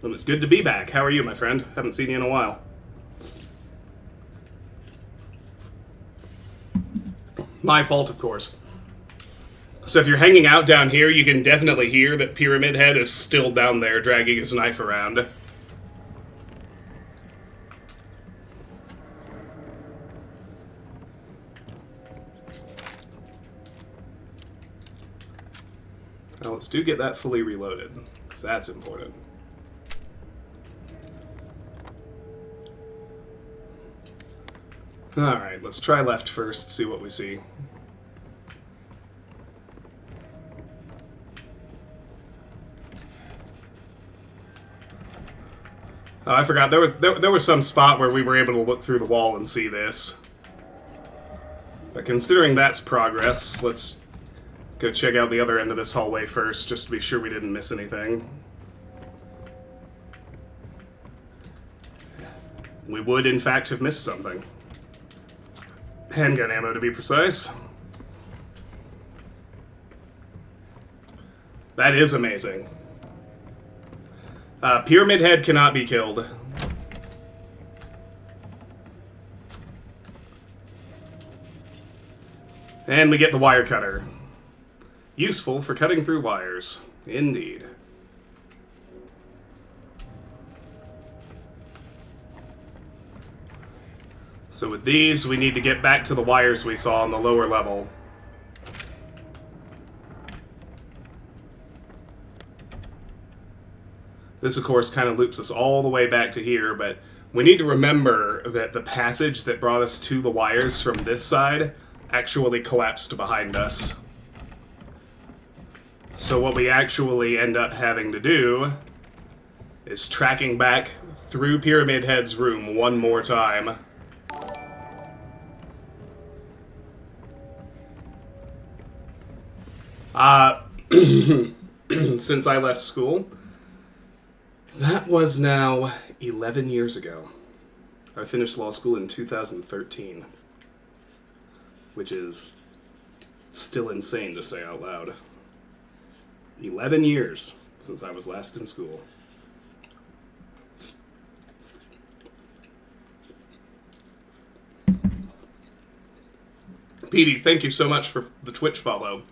And it's good to be back. How are you, my friend? Haven't seen you in a while. My fault, of course. So if you're hanging out down here, you can definitely hear that Pyramid Head is still down there, dragging his knife around. Now let's get that fully reloaded, because that's important. Alright, let's try left first, see what we see. Oh, I forgot, there was some spot where we were able to look through the wall and see this. But considering that's progress, let's go check out the other end of this hallway first, just to be sure we didn't miss anything. We would, in fact, have missed something. Handgun ammo, to be precise. That is amazing. Pyramid Head cannot be killed. And we get the wire cutter. Useful for cutting through wires. Indeed. So with these, we need to get back to the wires we saw on the lower level. This, of course, kind of loops us all the way back to here, but we need to remember that the passage that brought us to the wires from this side actually collapsed behind us. So what we actually end up having to do is tracking back through Pyramid Head's room one more time. Since I left school, that was now 11 years ago. I finished law school in 2013, which is still insane to say out loud. 11 years since I was last in school. Petey, thank you so much for the Twitch follow.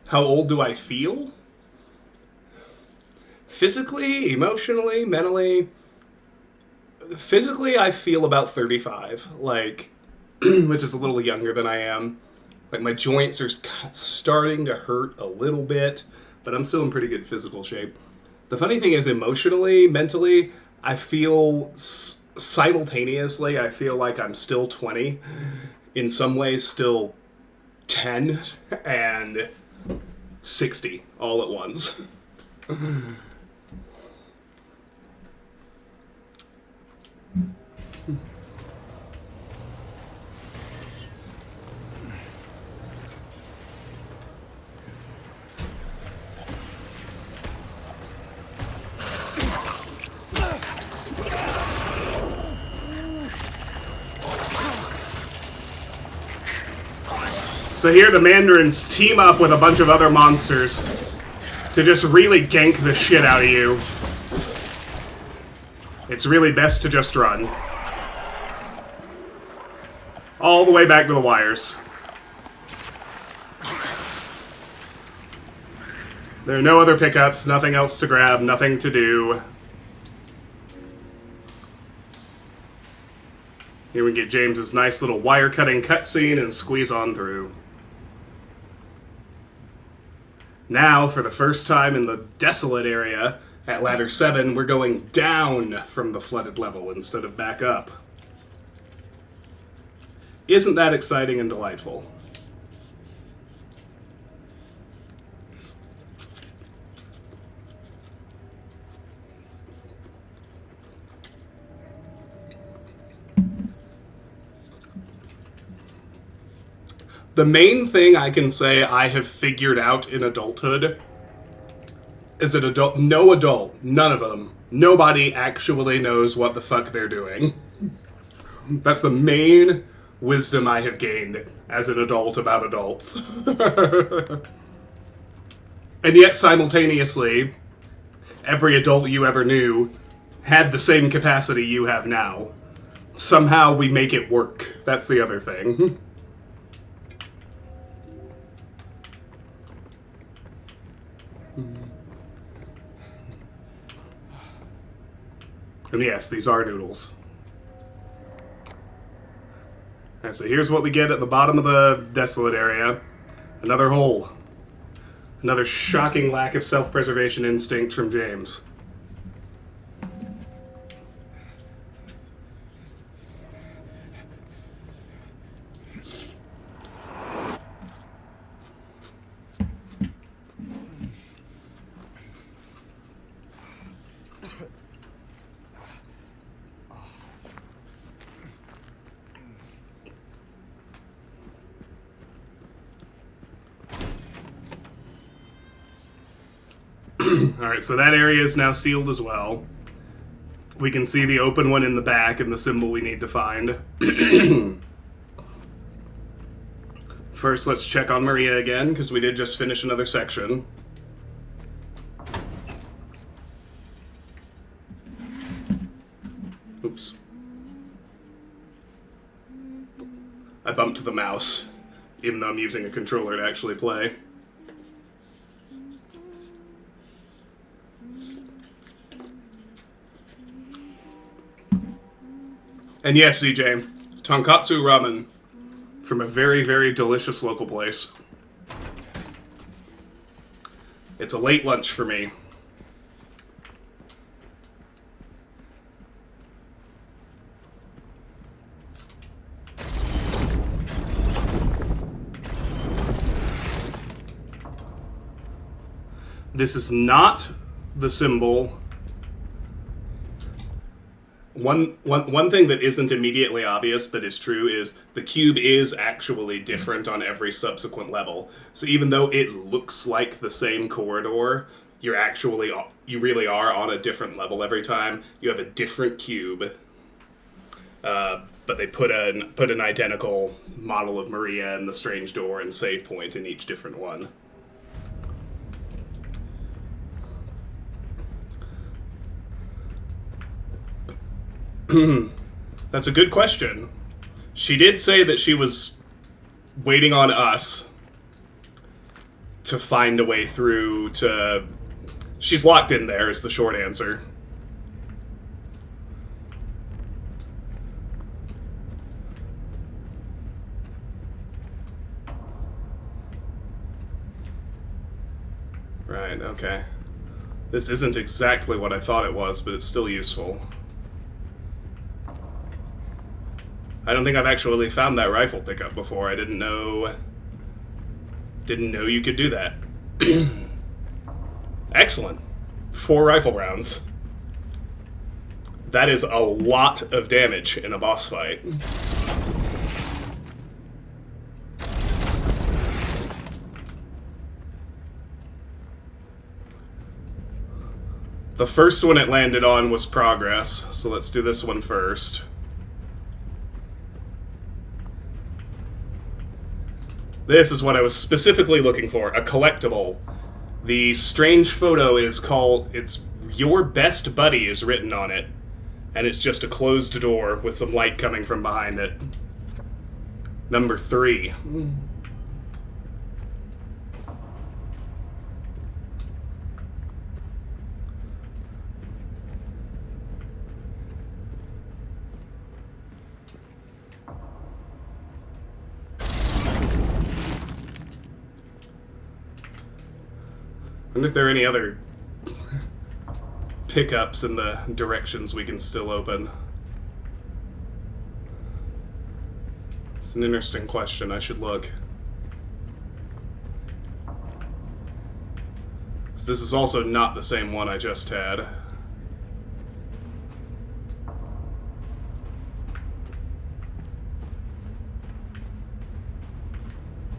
How old do I feel? Physically, emotionally, mentally. Physically, I feel about 35, like, which is a little younger than I am. Like, my joints are starting to hurt a little bit, but I'm still in pretty good physical shape. The funny thing is, emotionally, mentally, I feel simultaneously, I feel like I'm still 20. In some ways, still 10, and 60 all at once. So here the Mandarins team up with a bunch of other monsters to just really gank the shit out of you. It's really best to just run. All the way back to the wires. There are no other pickups, nothing else to grab, nothing to do. Here we get James's nice little wire cutting cutscene and squeeze on through. Now, for the first time in the desolate area, at Ladder 7, we're going down from the flooded level instead of back up. Isn't that exciting and delightful? The main thing I can say I have figured out in adulthood is that no adult, none of them, nobody actually knows what the fuck they're doing. That's the main wisdom I have gained as an adult about adults. And yet, simultaneously, every adult you ever knew had the same capacity you have now. Somehow we make it work. That's the other thing. And yes, these are noodles. And so here's what we get at the bottom of the desolate area. Another hole. Another shocking lack of self-preservation instinct from James. Alright, so that area is now sealed as well. We can see the open one in the back and the symbol we need to find. First, let's check on Maria again, because we did just finish another section. Oops. I bumped the mouse, even though I'm using a controller to actually play. And yes, DJ, tonkatsu ramen from a very, very delicious local place. It's a late lunch for me. This is not the symbol. One thing that isn't immediately obvious but is true is the cube is actually different on every subsequent level. So even though it looks like the same corridor, you really are on a different level every time. You have a different cube, but they put an identical model of Maria and the strange door and save point in each different one. That's a good question. She did say that she was waiting on us to find a way through to... She's locked in there, is the short answer. Right, okay. This isn't exactly what I thought it was, but it's still useful. I don't think I've actually found that rifle pickup before. I didn't know you could do that. Excellent. 4 rifle rounds. That is a lot of damage in a boss fight. The first one it landed on was progress, so let's do this one first. This is what I was specifically looking for, a collectible. The strange photo is called, it's Your Best Buddy is written on it, and it's just a closed door with some light coming from behind it. Number 3. I wonder if there are any other pickups in the directions we can still open. It's an interesting question. I should look. So this is also not the same one I just had.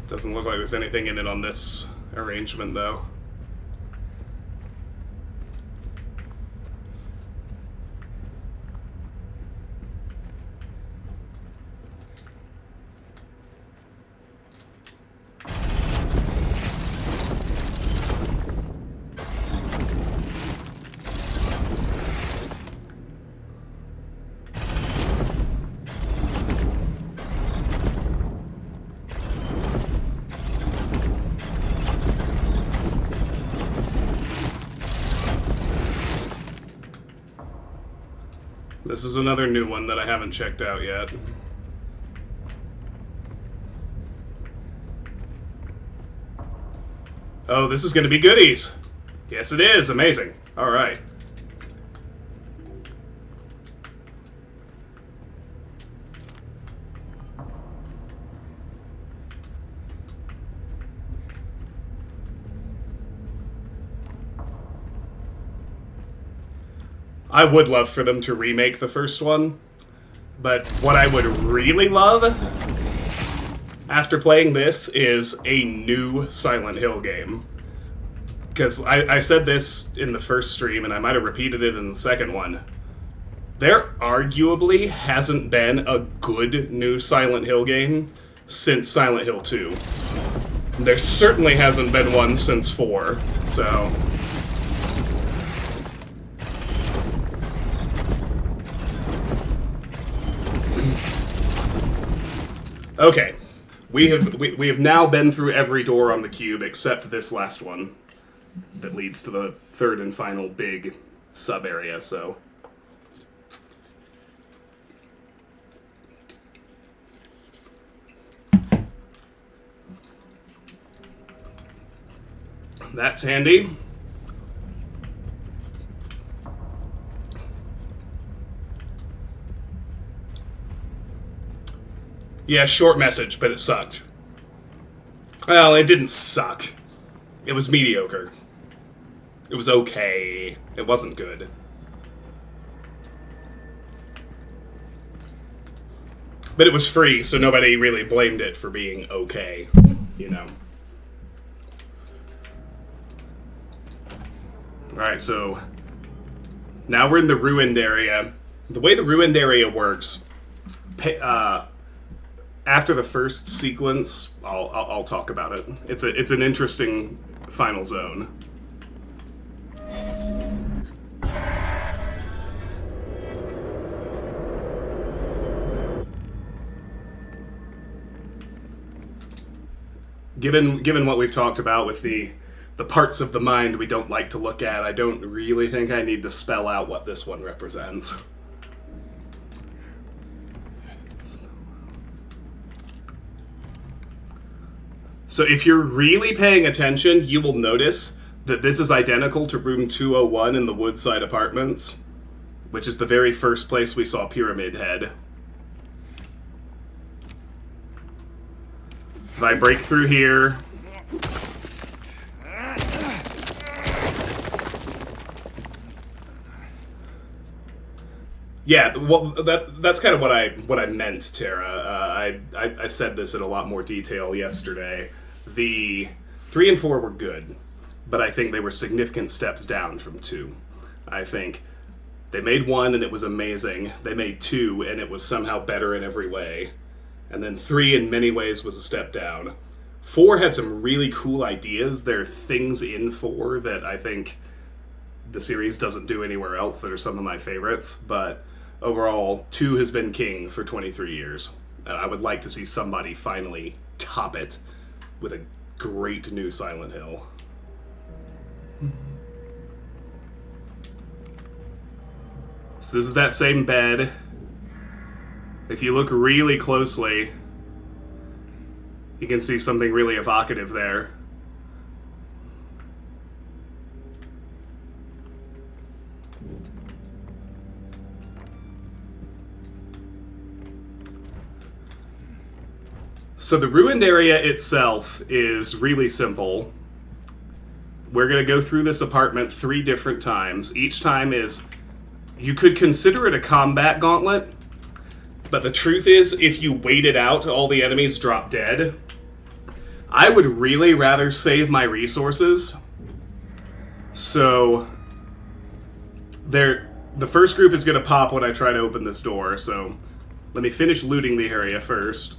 Doesn't look like there's anything in it on this arrangement, though. This is another new one that I haven't checked out yet. Oh, this is going to be goodies! Yes, it is! Amazing. Alright. I would love for them to remake the first one, but what I would really love after playing this is a new Silent Hill game. Because I said this in the first stream, and I might have repeated it in the second one. There arguably hasn't been a good new Silent Hill game since Silent Hill 2. There certainly hasn't been one since 4, so... Okay. We have now been through every door on the cube except this last one that leads to the third and final big sub area, so that's handy. Yeah, short message, but it sucked. Well, it didn't suck. It was mediocre. It was okay. It wasn't good. But it was free, so nobody really blamed it for being okay, you know. Alright, so now we're in the ruined area. The way the ruined area works, after the first sequence, I'll talk about it. It's an interesting final zone. Given what we've talked about with the parts of the mind we don't like to look at, I don't really think I need to spell out what this one represents. So if you're really paying attention, you will notice that this is identical to room 201 in the Woodside Apartments, which is the very first place we saw Pyramid Head. If I break through here... Yeah, well, that's kind of what I meant, Tara. I said this in a lot more detail yesterday. The 3 and 4 were good, but I think they were significant steps down from 2. I think they made 1 and it was amazing. They made 2 and it was somehow better in every way. And then 3 in many ways was a step down. 4 had some really cool ideas. There are things in 4 that I think the series doesn't do anywhere else that are some of my favorites, but overall, 2 has been king for 23 years. And I would like to see somebody finally top it with a great new Silent Hill. So this is that same bed. If you look really closely, you can see something really evocative there. So the ruined area itself is really simple. We're going to go through this apartment 3 different times. Each time is... You could consider it a combat gauntlet, but the truth is, if you wait it out, all the enemies drop dead. I would really rather save my resources. So... the first group is going to pop when I try to open this door, so... Let me finish looting the area first.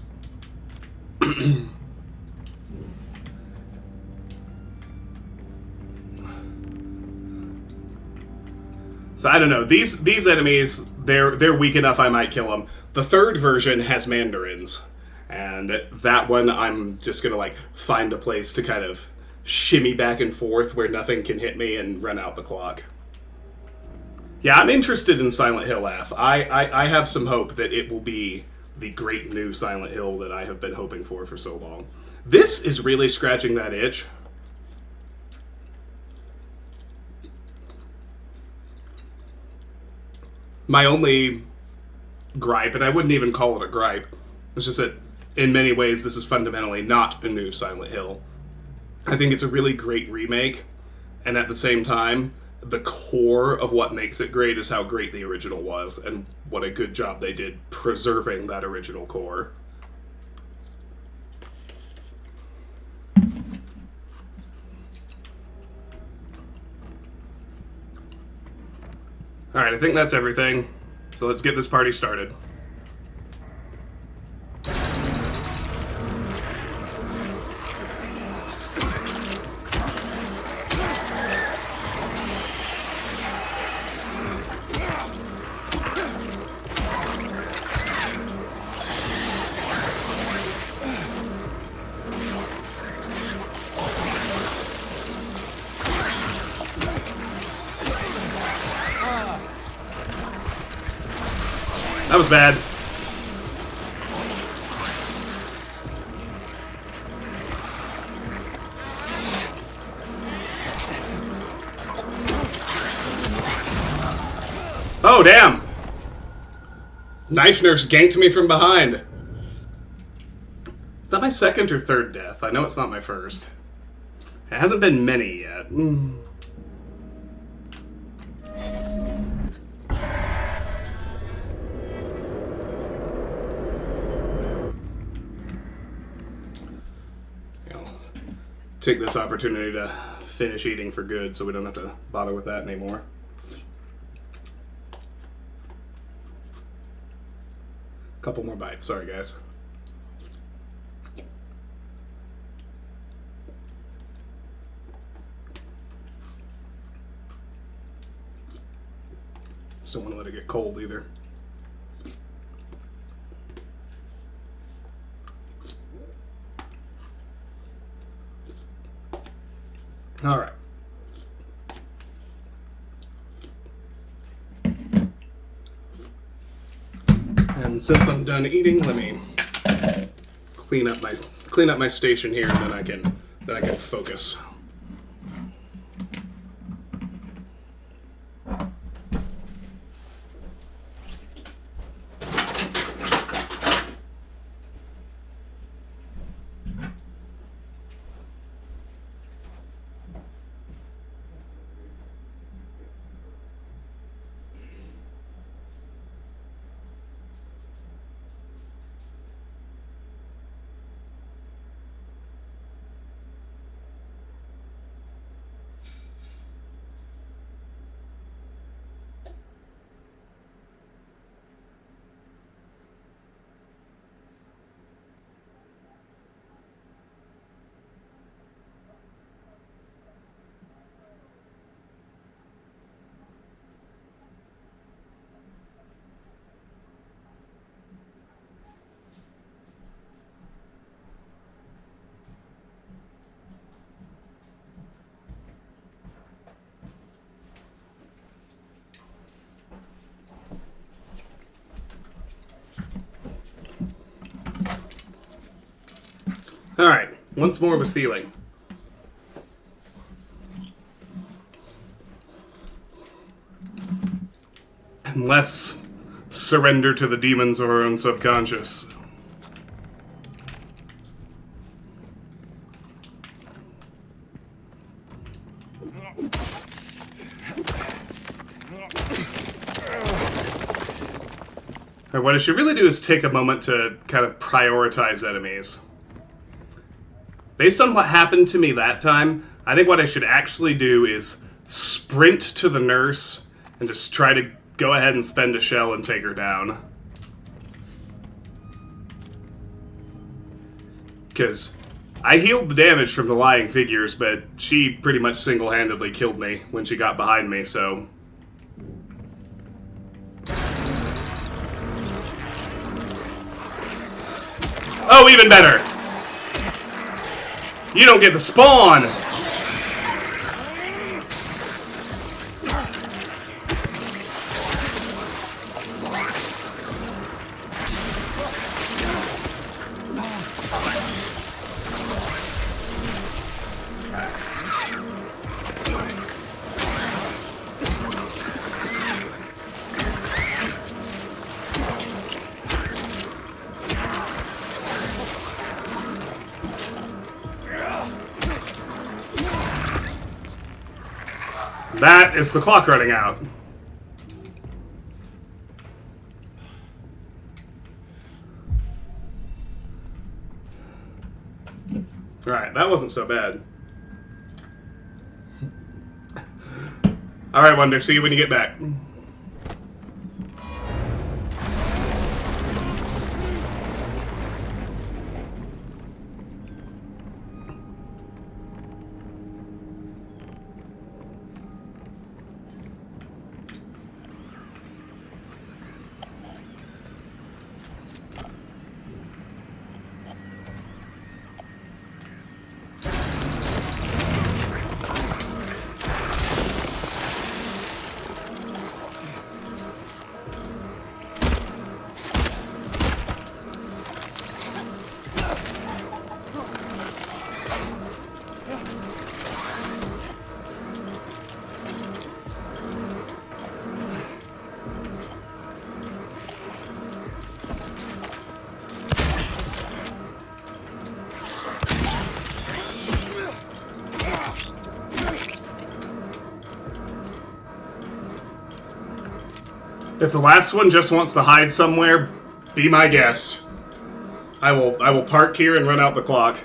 So I don't know. These enemies, they're weak enough I might kill them. The third version has mandarins, and that one I'm just gonna like find a place to kind of shimmy back and forth where nothing can hit me and run out the clock. Yeah, I'm interested in Silent Hill F. I have some hope that it will be the great new Silent Hill that I have been hoping for so long. This is really scratching that itch. My only gripe, and I wouldn't even call it a gripe, it's just that in many ways this is fundamentally not a new Silent Hill. I think it's a really great remake, and at the same time, the core of what makes it great is how great the original was, and what a good job they did preserving that original core. Alright, I think that's everything. So let's get this party started. That was bad. Oh, damn! Knife Nurse ganked me from behind. Is that my second or third death? I know it's not my first. It hasn't been many yet. Take this opportunity to finish eating for good so we don't have to bother with that anymore. Couple more bites. Sorry, guys. Just don't want to let it get cold either. All right. And since I'm done eating, let me clean up my station here, and then I can focus. Alright, once more with feeling. And less surrender to the demons of our own subconscious. Alright, what I should really do is take a moment to kind of prioritize enemies. Based on what happened to me that time, I think what I should actually do is sprint to the nurse and just try to go ahead and spend a shell and take her down. Because I healed the damage from the lying figures, but she pretty much single-handedly killed me when she got behind me, so... Oh, even better! You don't get the spawn! That is the clock running out. Alright, that wasn't so bad. Alright, Wonder, see you when you get back. If the last one just wants to hide somewhere, be my guest. I will park here and run out the clock.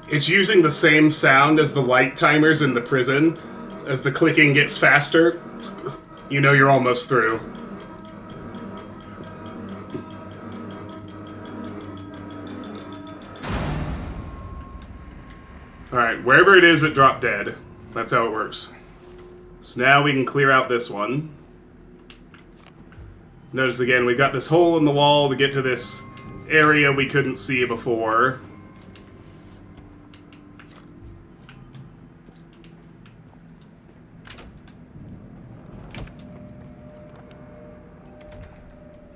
It's using the same sound as the light timers in the prison. As the clicking gets faster, you know you're almost through. Alright, wherever it is, it dropped dead. That's how it works. So now we can clear out this one. Notice again, we've got this hole in the wall to get to this area we couldn't see before.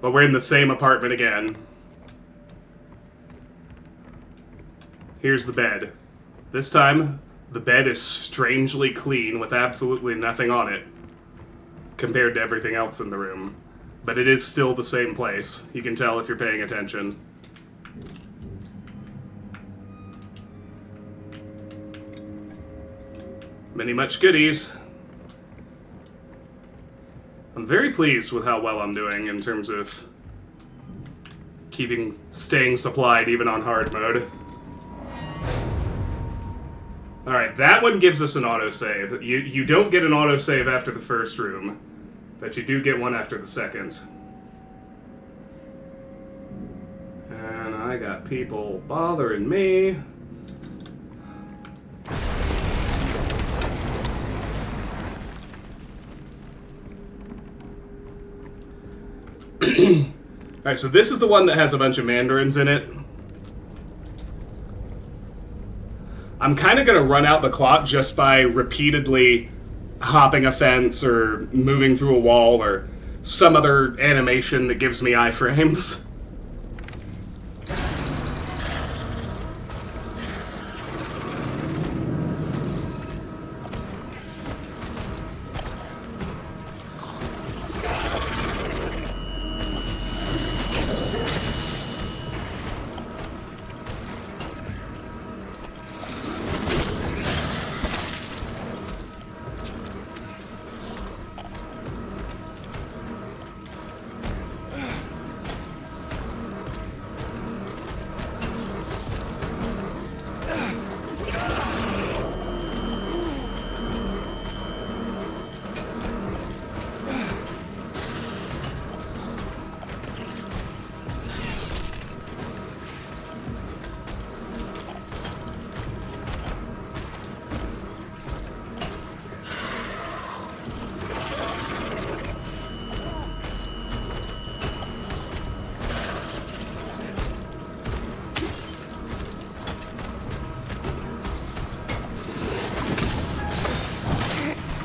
But we're in the same apartment again. Here's the bed. This time, the bed is strangely clean with absolutely nothing on it compared to everything else in the room. But it is still the same place. You can tell if you're paying attention. Many much goodies. I'm very pleased with how well I'm doing in terms of staying supplied even on hard mode. Alright, that one gives us an autosave. You don't get an autosave after the first room, but you do get one after the second. And I got people bothering me. Alright, so this is the one that has a bunch of mandarins in it. I'm kind of going to run out the clock just by repeatedly hopping a fence or moving through a wall or some other animation that gives me iframes.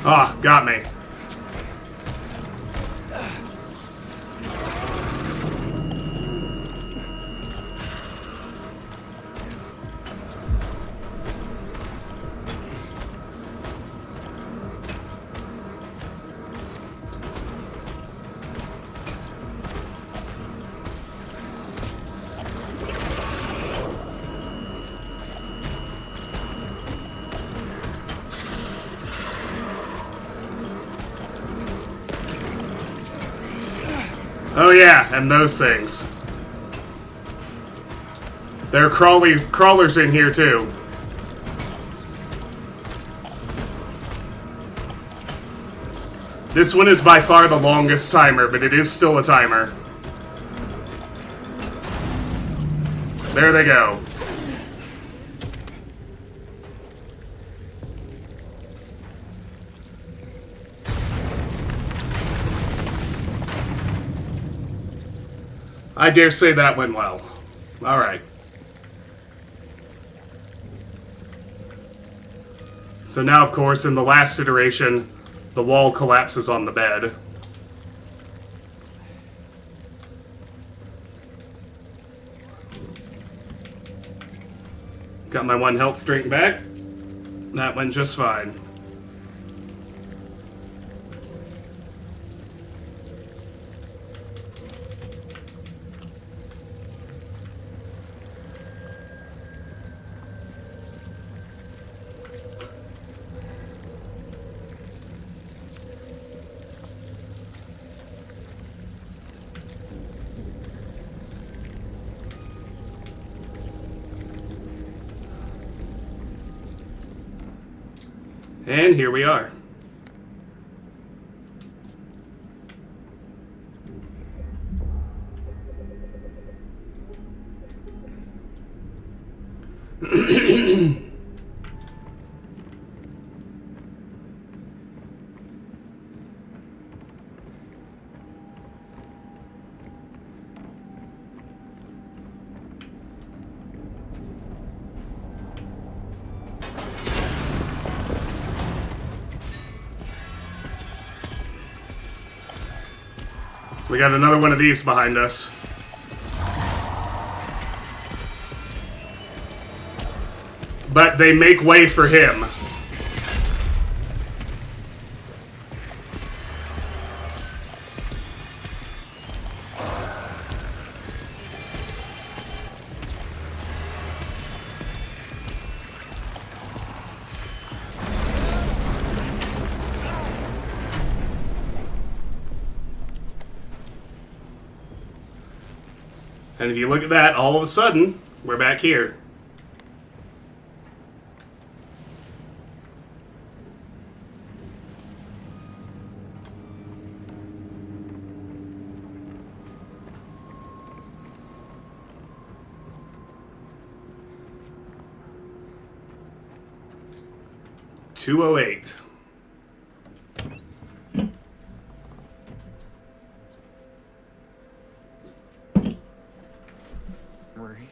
Ah, got me. Oh yeah, and those things. There are crawlers in here too. This one is by far the longest timer, but it is still a timer. There they go. I dare say that went well. Alright. So now, of course, in the last iteration, the wall collapses on the bed. Got my 1 health drink back. That went just fine. And here we are. We got another one of these behind us. But they make way for him. And if you look at that, all of a sudden, we're back here. $208. Murray.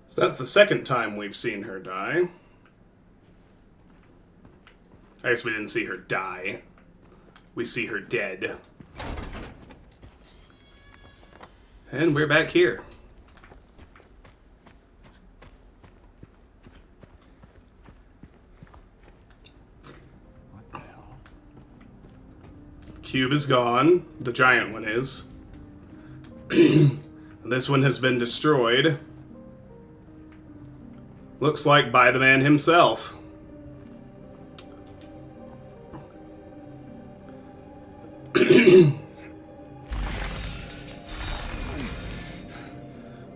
So that's the second time we've seen her die. I guess we didn't see her die. We see her dead. And we're back here. What the hell? Cube is gone. The giant one is. This one has been destroyed. Looks like by the man himself.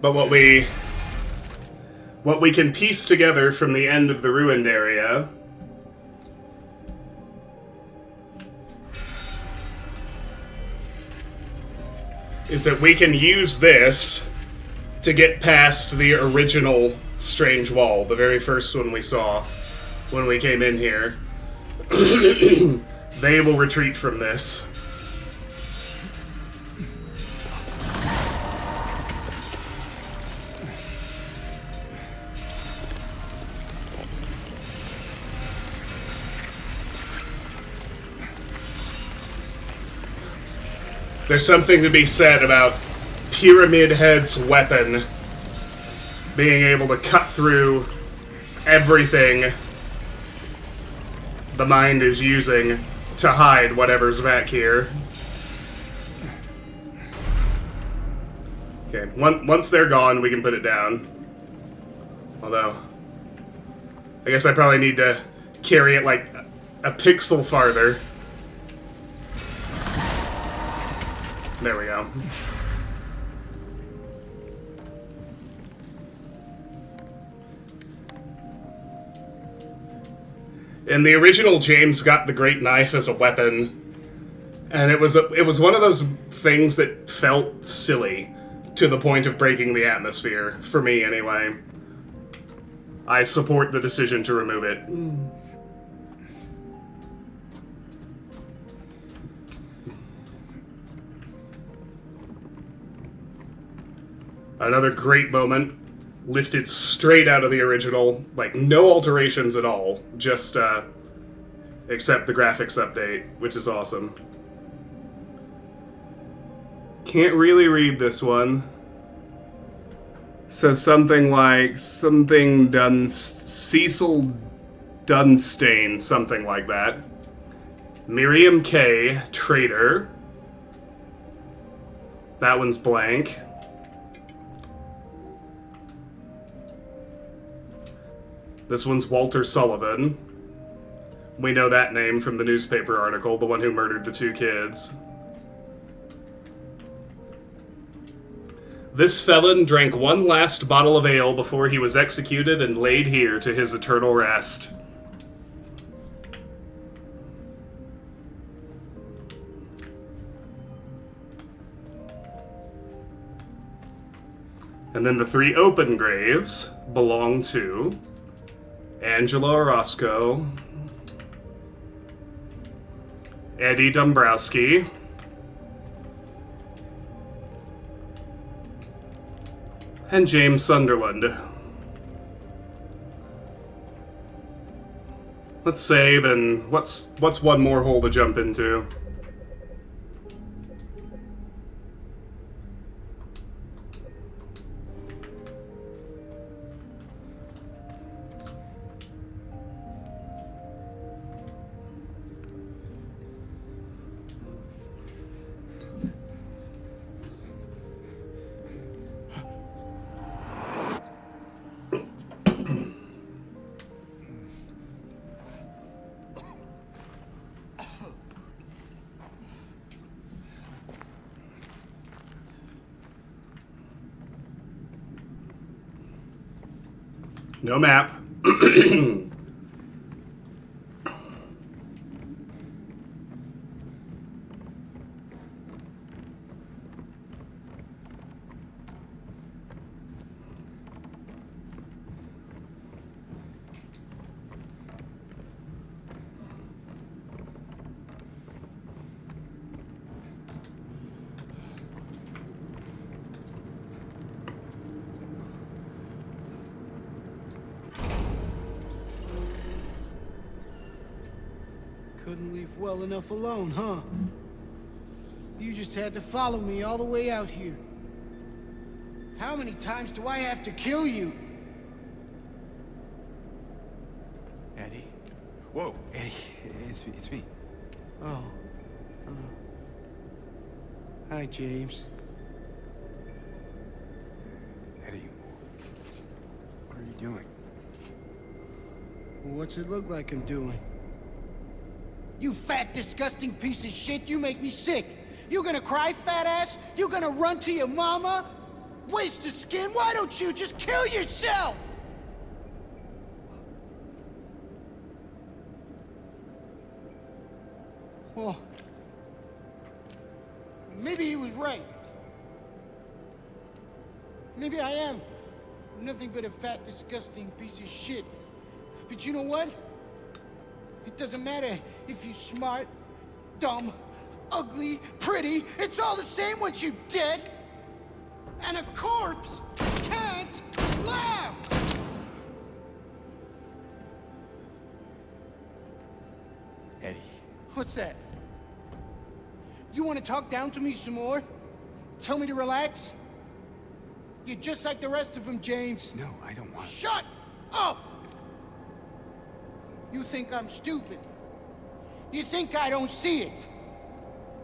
But what we can piece together from the end of the ruined area is that we can use this to get past the original strange wall, the very first one we saw when we came in here. They will retreat from this. There's something to be said about Pyramid Head's weapon being able to cut through everything the mind is using to hide whatever's back here. Okay, once they're gone, we can put it down. Although, I guess I probably need to carry it like a pixel farther. There we go. In the original, James got the Great Knife as a weapon, and it was one of those things that felt silly to the point of breaking the atmosphere, for me anyway. I support the decision to remove it. Another great moment, lifted straight out of the original, like no alterations at all, just except the graphics update, which is awesome. Can't really read this one. So something like Cecil Dunstane, something like that. Miriam K, traitor. That one's blank. This one's Walter Sullivan. We know that name from the newspaper article, the one who murdered the 2 kids. This felon drank one last bottle of ale before he was executed and laid here to his eternal rest. And then the 3 open graves belong to Angela Orozco, Eddie Dombrowski, and James Sunderland. Let's save, and what's one more hole to jump into? No map. Couldn't leave well enough alone, huh? You just had to follow me all the way out here. How many times do I have to kill you? Eddie? Whoa, Eddie, it's me. Oh. Hi, James. Eddie, what are you doing? What's it look like I'm doing? You fat, disgusting piece of shit, you make me sick. You gonna cry, fat ass? You gonna run to your mama? Waste of skin? Why don't you just kill yourself? Well, maybe he was right. Maybe I am nothing but a fat, disgusting piece of shit. But you know what? It doesn't matter if you're smart, dumb, ugly, pretty. It's all the same once you're dead. And a corpse can't laugh. Eddie. What's that? You want to talk down to me some more? Tell me to relax? You're just like the rest of them, James. No, I don't want... Shut up! You think I'm stupid. You think I don't see it.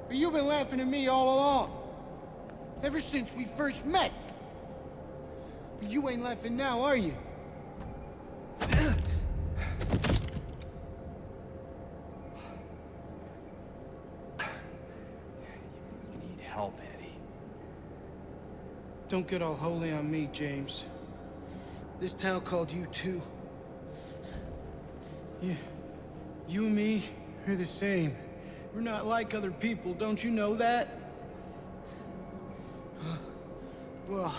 But you've been laughing at me all along. Ever since we first met. But you ain't laughing now, are you? Don't get all holy on me, James. This town called you too. You and me are the same. We're not like other people, don't you know that? Well,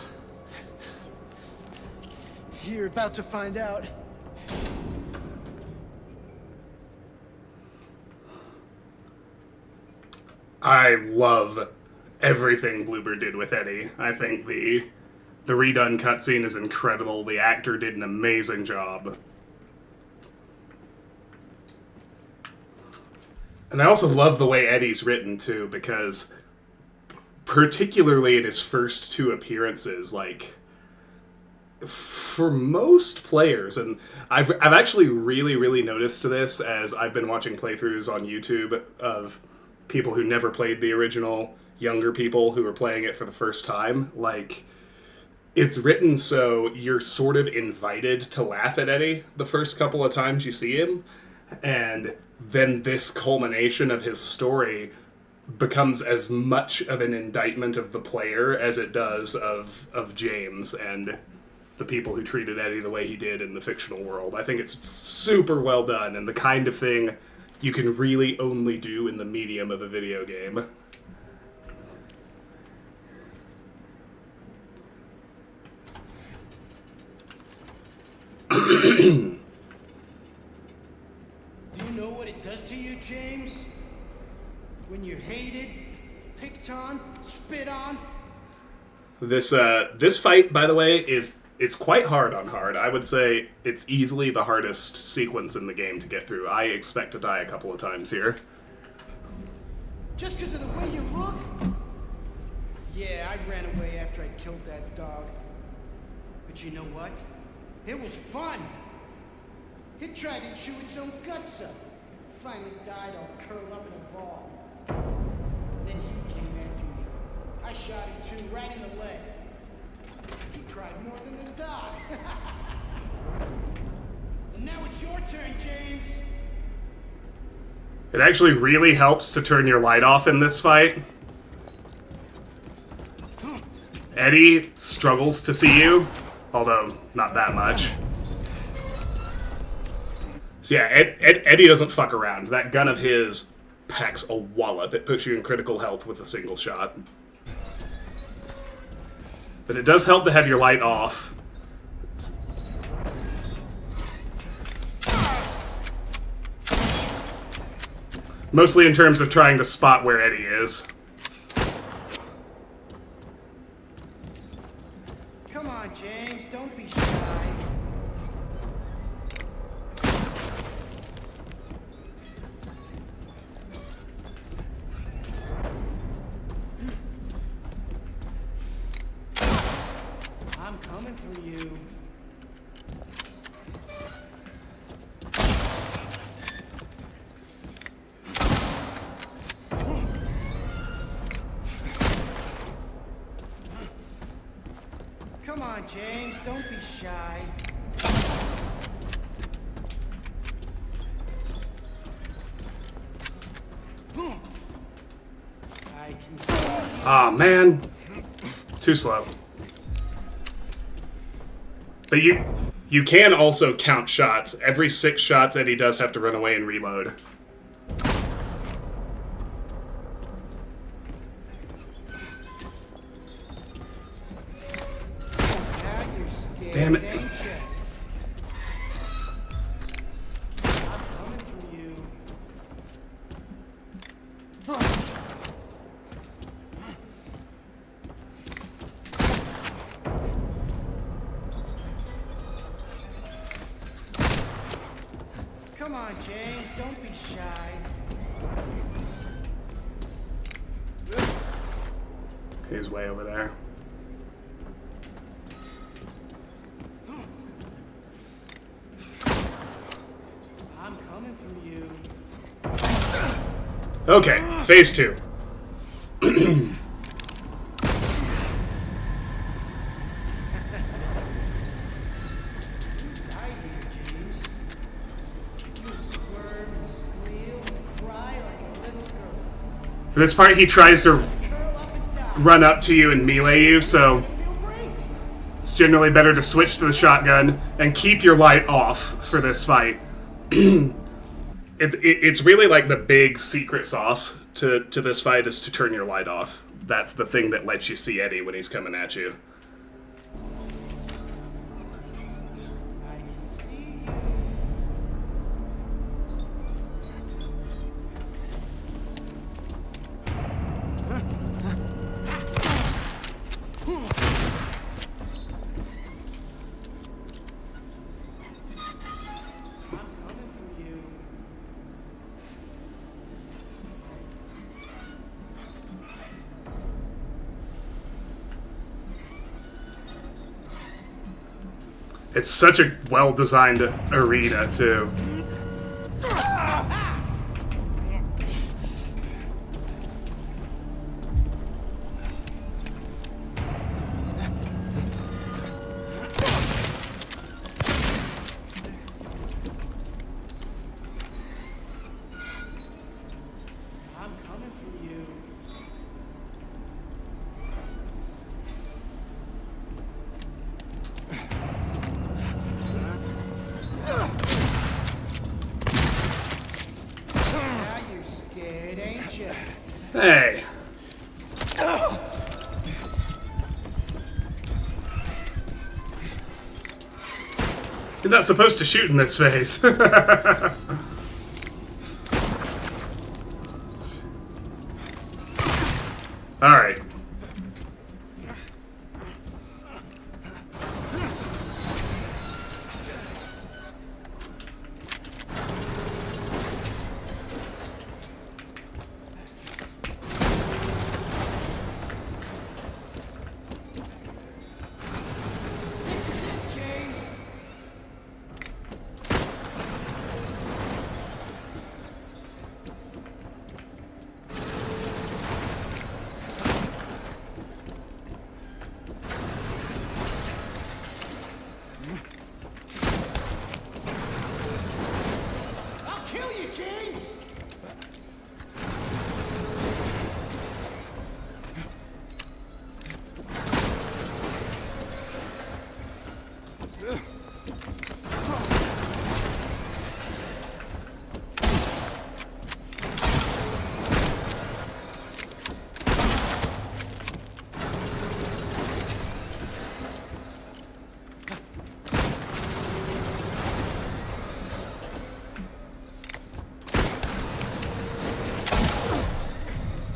you're about to find out. I love everything Bloober did with Eddie. I think the redone cutscene is incredible. The actor did an amazing job. And I also love the way Eddie's written, too, because particularly in his first two appearances, like, for most players, and I've actually really noticed this as I've been watching playthroughs on YouTube of people who never played the original, younger people who are playing it for the first time. Like, it's written so you're sort of invited to laugh at Eddie the first couple of times you see him, and then this culmination of his story becomes as much of an indictment of the player as it does of James and the people who treated Eddie the way he did in the fictional world. I think it's super well done, and the kind of thing you can really only do in the medium of a video game. Do you know what it does to you, James? When you're hated, picked on, spit on? This fight, by the way, is quite hard on hard. I would say it's easily the hardest sequence in the game to get through. I expect to die a couple of times here. Just because of the way you look? Yeah, I ran away after I killed that dog. But you know what? It was fun. It tried to chew its own guts up. Finally died all curled up in a ball. Then he came after me. I shot him too, right in the leg. He cried more than the dog. And now it's your turn, James. It actually really helps to turn your light off in this fight. Eddie struggles to see you, although not that much. So yeah, Eddie doesn't fuck around. That gun of his packs a wallop. It puts you in critical health with a single shot. But it does help to have your light off. Mostly in terms of trying to spot where Eddie is. Come on, James, don't be shy. I'm coming for you. Come on, James, don't be shy. I can see. Aw, man. Too slow. But you can also count shots. Every 6 shots, Eddie does have to run away and reload. Now you're scared, Damn it. ain't ya? I'm coming for you. Come on, James, don't be shy. He's way over there. I'm coming for you. Okay, phase 2. Die here, James. You squirm and squeal and cry like a little girl. For this part, he tries to Curl up and die. run up to you and melee you, so Feel It's generally better to switch to the shotgun and keep your light off for this fight. It's really like the big secret sauce to this fight is to turn your light off. That's the thing that lets you see Eddie when he's coming at you. It's such a well-designed arena, too. I'm coming for you. Now you're scared, ain't you? Hey. You're not supposed to shoot in this face. Alright. James. I'll kill you, James.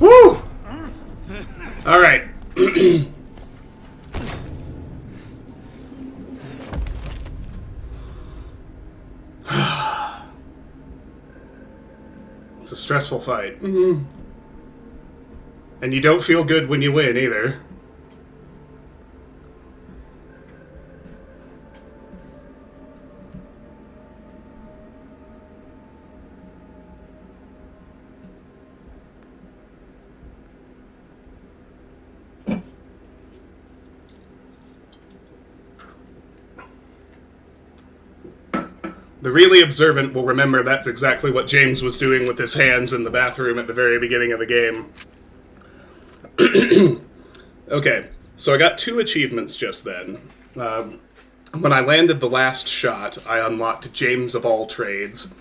Woo! Alright. It's a stressful fight. And you don't feel good when you win, either. The really observant will remember that's exactly what James was doing with his hands in the bathroom at the very beginning of the game. Okay, so I got 2 achievements just then. When I landed the last shot, I unlocked James of all trades,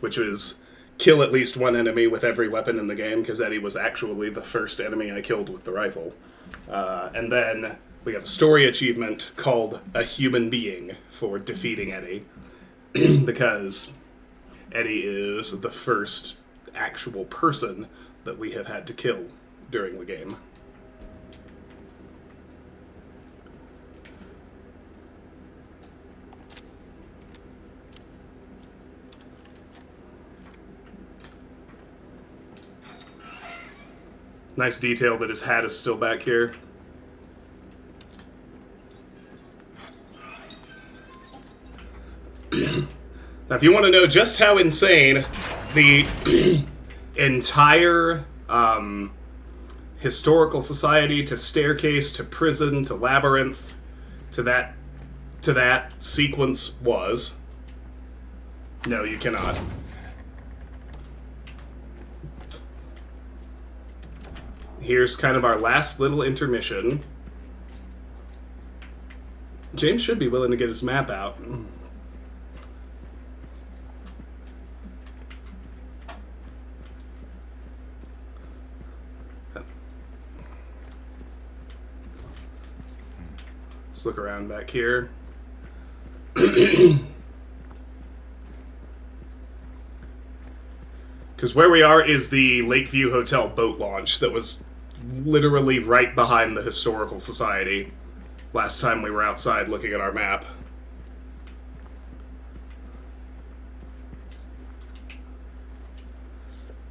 which was kill at least 1 enemy with every weapon in the game, because Eddie was actually the first enemy I killed with the rifle. And then we got the story achievement called A Human Being for defeating Eddie. Because Eddie is the first actual person that we have had to kill during the game. Nice detail that his hat is still back here. Now, if you want to know just how insane the entire historical society to staircase to prison to labyrinth to that sequence was, no, you cannot. Here's kind of our last little intermission. James should be willing to get his map out. Let's look around back here. Because where we are is the Lakeview Hotel boat launch that was literally right behind the Historical Society last time we were outside looking at our map.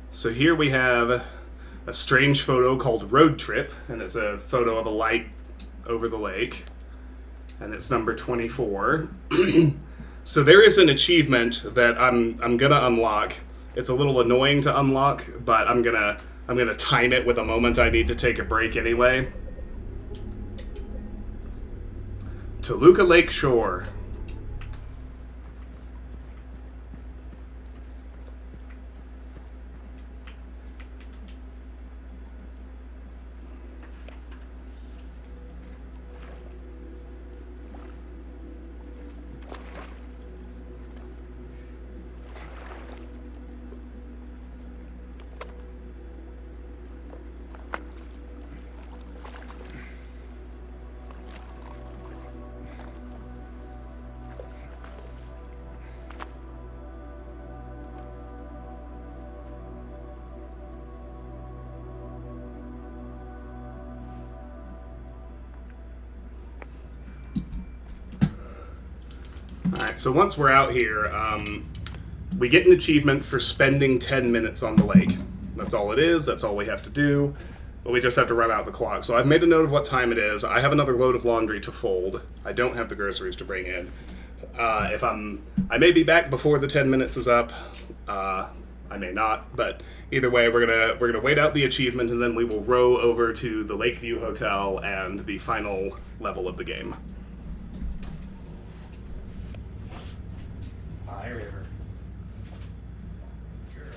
So here we have a strange photo called Road Trip, and it's a photo of a light over the lake, and it's number 24. So there is an achievement that I'm gonna unlock. It's a little annoying to unlock, but I'm gonna time it with a moment I need to take a break anyway. Toluca Lake Shore. Alright, so once we're out here, we get an achievement for spending 10 minutes on the lake. That's all it is, that's all we have to do, but we just have to run out the clock. So I've made a note of what time it is. I have another load of laundry to fold. I don't have the groceries to bring in. I may be back before the 10 minutes is up. I may not, but either way, we're gonna wait out the achievement, and then we will row over to the Lakeview Hotel and the final level of the game. Hi, River. Girl.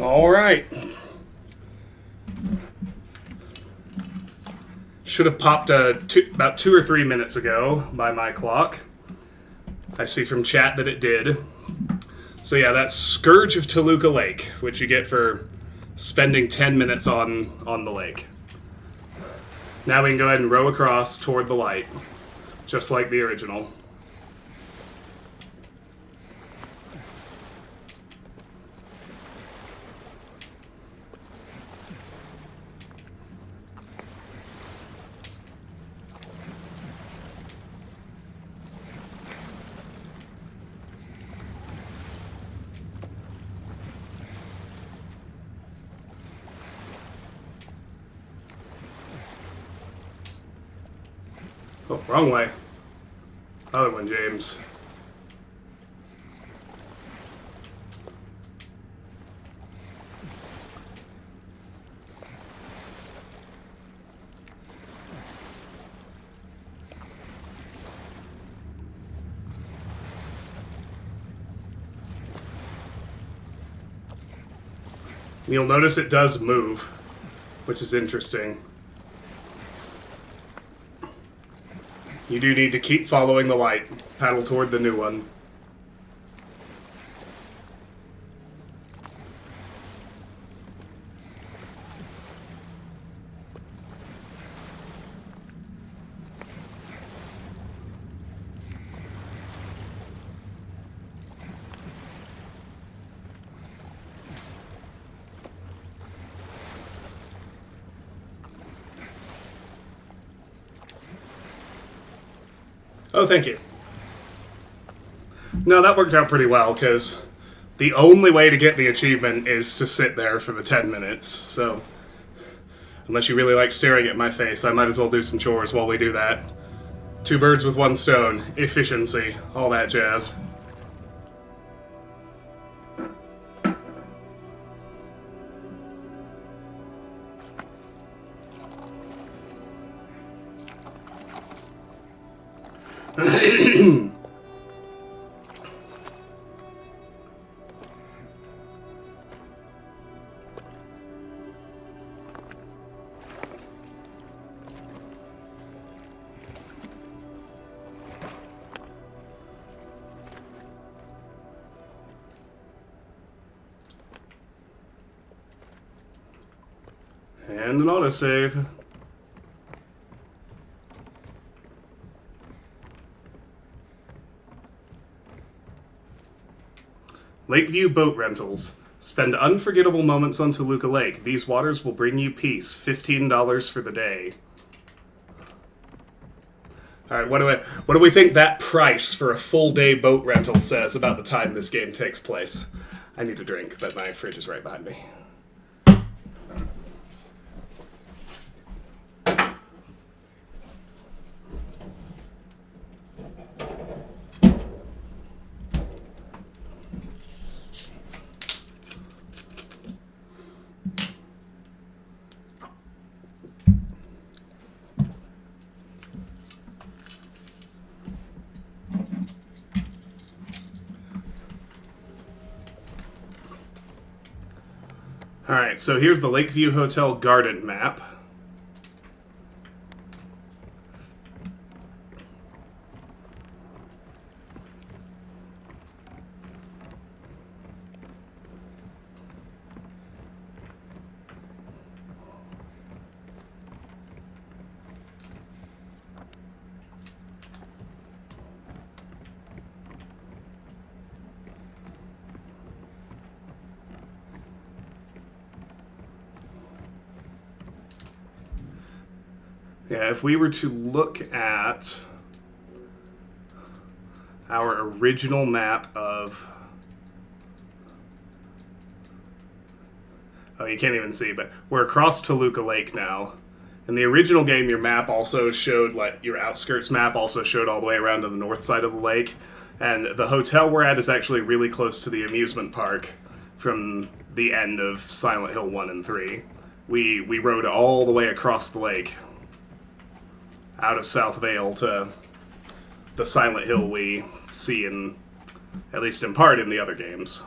All right. Should have popped about 2 or 3 minutes ago by my clock. I see from chat that it did. So yeah, that's Scourge of Toluca Lake, which you get for spending 10 minutes on the lake. Now we can go ahead and row across toward the light, just like the original. Oh, wrong way. Other one, James. You'll notice it does move, which is interesting. You do need to keep following the light. Paddle toward the new one. Oh, thank you. No, that worked out pretty well, because the only way to get the achievement is to sit there for the 10 minutes, so unless you really like staring at my face, I might as well do some chores while we do that. 2 birds with 1 stone. Efficiency. All that jazz. And an autosave. Lakeview Boat Rentals. Spend unforgettable moments on Toluca Lake. These waters will bring you peace. $15 for the day. Alright, what do we think that price for a full day boat rental says about the time this game takes place? I need a drink, but my fridge is right behind me. Alright, so here's the Lakeview Hotel garden map. Yeah, if we were to look at our original map of... Oh, you can't even see, but we're across Toluca Lake now. In the original game, your map also showed, like, your outskirts map also showed all the way around to the north side of the lake. And the hotel we're at is actually really close to the amusement park from the end of Silent Hill 1 and 3. We rode all the way across the lake, out of South Vale to the Silent Hill we see in, at least in part, in the other games.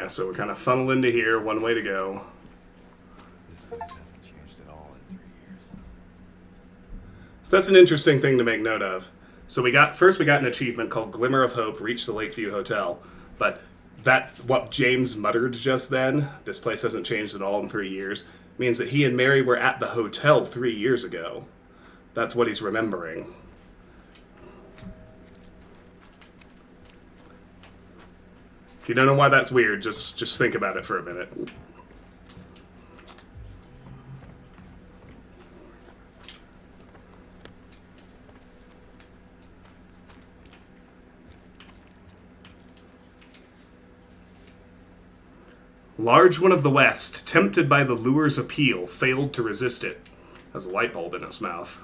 Yeah, so we're kind of funneled into here, one way to go. This place hasn't changed at all in 3 years. So that's an interesting thing to make note of. So we got an achievement called Glimmer of Hope, reach the Lakeview Hotel. But what James muttered just then, this place hasn't changed at all in 3 years, means that he and Mary were at the hotel 3 years ago. That's what he's remembering. If you don't know why that's weird, just think about it for a minute. Large one of the West, tempted by the lure's appeal, failed to resist it. Has a light bulb in its mouth.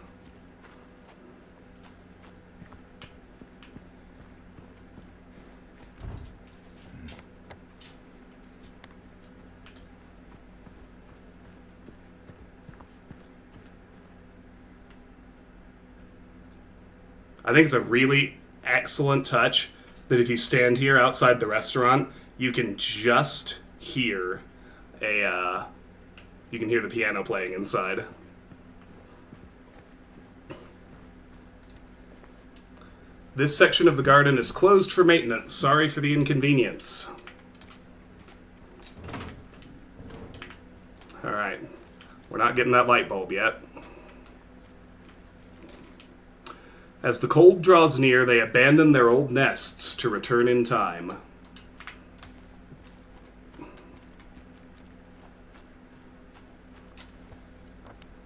I think it's a really excellent touch that if you stand here outside the restaurant, you can just hear you can hear the piano playing inside. This section of the garden is closed for maintenance. Sorry for the inconvenience. Alright. We're not getting that light bulb yet. As the cold draws near, they abandon their old nests to return in time.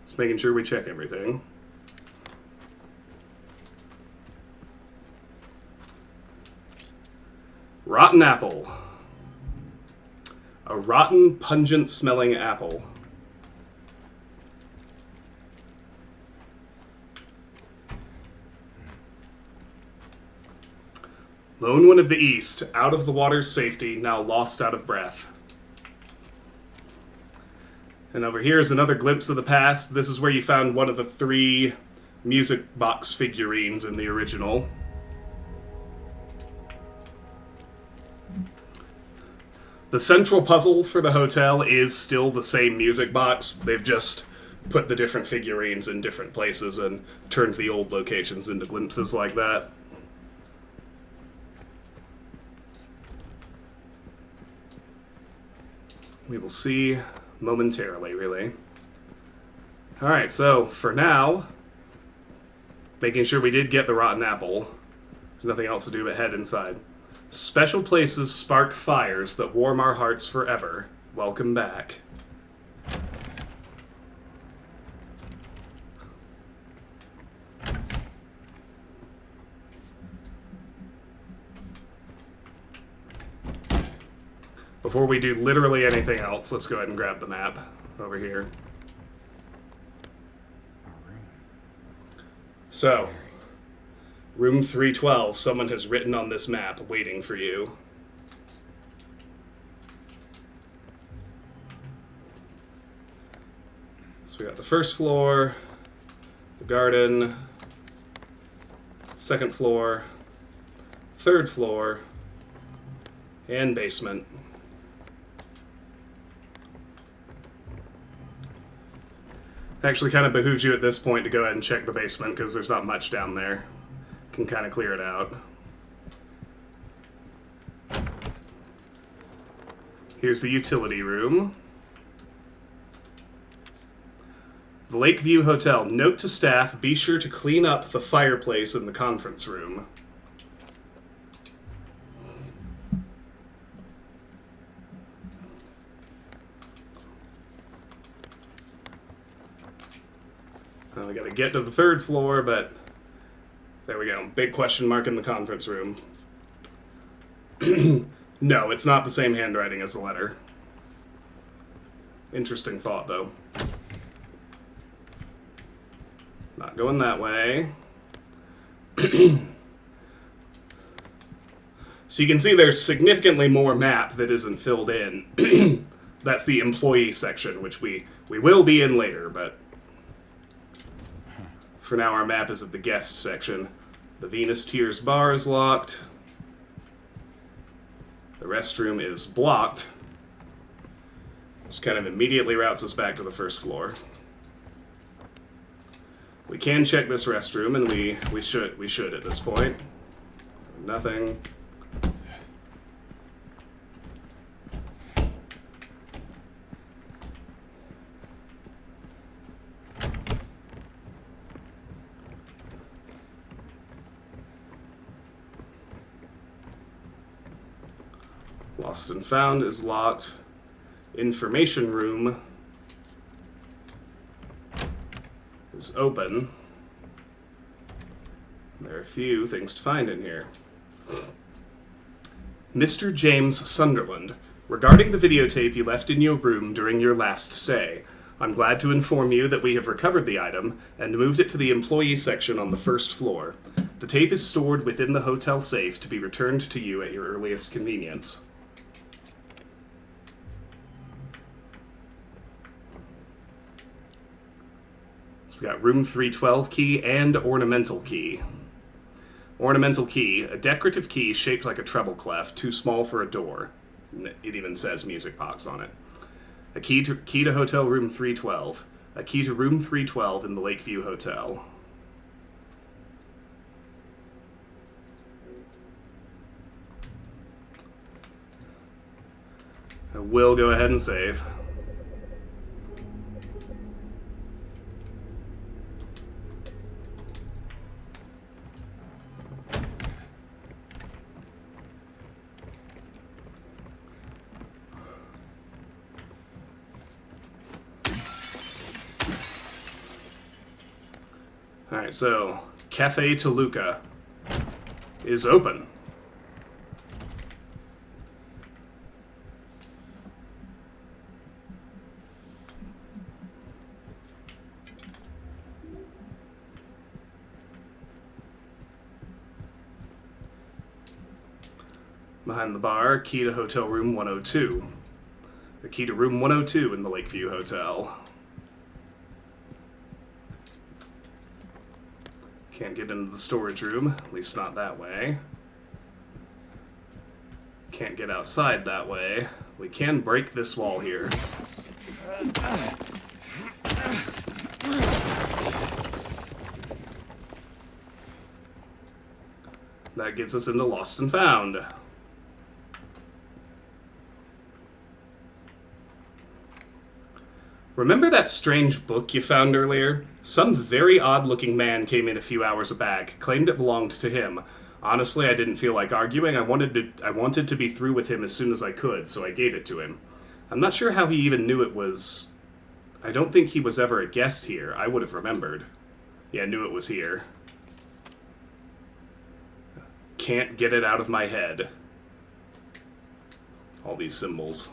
Just making sure we check everything. Rotten apple. A rotten, pungent-smelling apple. Lone one of the east, out of the water's safety, now lost out of breath. And over here is another glimpse of the past. This is where you found one of the 3 music box figurines in the original. The central puzzle for the hotel is still the same music box. They've just put the different figurines in different places and turned the old locations into glimpses like that. We will see momentarily, really. Alright, so for now, making sure we did get the rotten apple. There's nothing else to do but head inside. Special places spark fires that warm our hearts forever. Welcome back. Before we do literally anything else, let's go ahead and grab the map over here. So, room 312, someone has written on this map, waiting for you. So we got the first floor, the garden, second floor, third floor, and basement. Actually kind of behooves you at this point to go ahead and check the basement because there's not much down there. Can kind of clear it out. Here's the utility room. The Lakeview Hotel. Note to staff, be sure to clean up the fireplace in the conference room. We gotta get to the third floor, but there we go. Big question mark in the conference room. No, it's not the same handwriting as the letter. Interesting thought, though. Not going that way. So you can see there's significantly more map that isn't filled in. That's the employee section, which we will be in later, but for now our map is at the guest section. The Venus Tears bar is locked. The restroom is blocked. Which kind of immediately routes us back to the first floor. We can check this restroom, and we should at this point. Nothing. Lost and Found is locked. Information room is open. There are a few things to find in here. Mr. James Sunderland, regarding the videotape you left in your room during your last stay, I'm glad to inform you that we have recovered the item and moved it to the employee section on the first floor. The tape is stored within the hotel safe to be returned to you at your earliest convenience. So we got room 312 key and ornamental key. Ornamental key, a decorative key shaped like a treble clef, too small for a door. It even says music box on it. A key to hotel room 312. A key to room 312 in the Lakeview Hotel. I will go ahead and save. Alright, so Cafe Toluca is open. Behind the bar, key to hotel room 102. The key to room 102 in the Lakeview Hotel. Can't get into the storage room, at least not that way. Can't get outside that way. We can break this wall here. That gets us into Lost and Found. Remember that strange book you found earlier? Some very odd-looking man came in a few hours back, claimed it belonged to him. Honestly, I didn't feel like arguing. I wanted to be through with him as soon as I could, so I gave it to him. I'm not sure how he even knew it was... I don't think he was ever a guest here. I would have remembered. Yeah, knew it was here. Can't get it out of my head. All these symbols.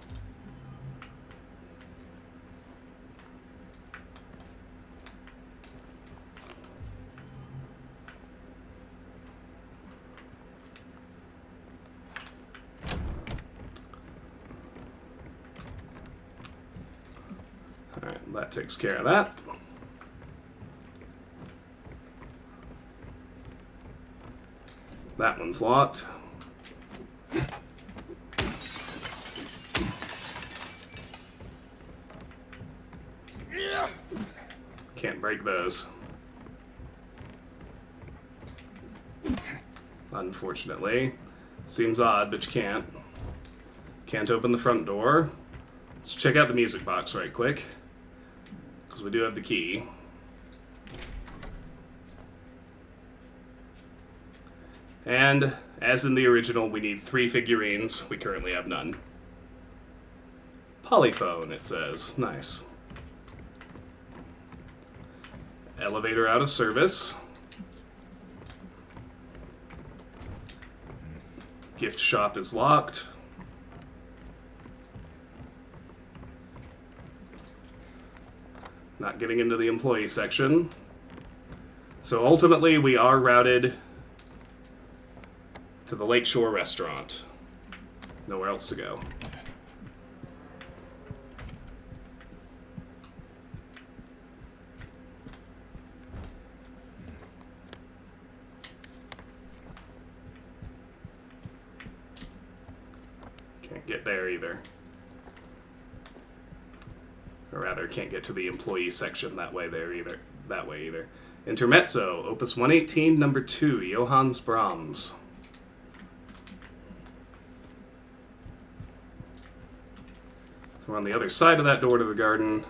Alright, that takes care of that. That one's locked. Can't break those. Unfortunately. Seems odd, but you can't. Can't open the front door. Let's check out the music box right quick. Because we do have the key. And, as in the original, we need 3 figurines. We currently have none. Polyphone, it says. Nice. Elevator out of service. Gift shop is locked. Not getting into the employee section. So ultimately, we are routed to the Lakeshore Restaurant. Nowhere else to go. get there either. Or rather, can't get to the employee section that way either. Intermezzo, Opus 118, number 2, Johannes Brahms. So we're on the other side of that door to the garden.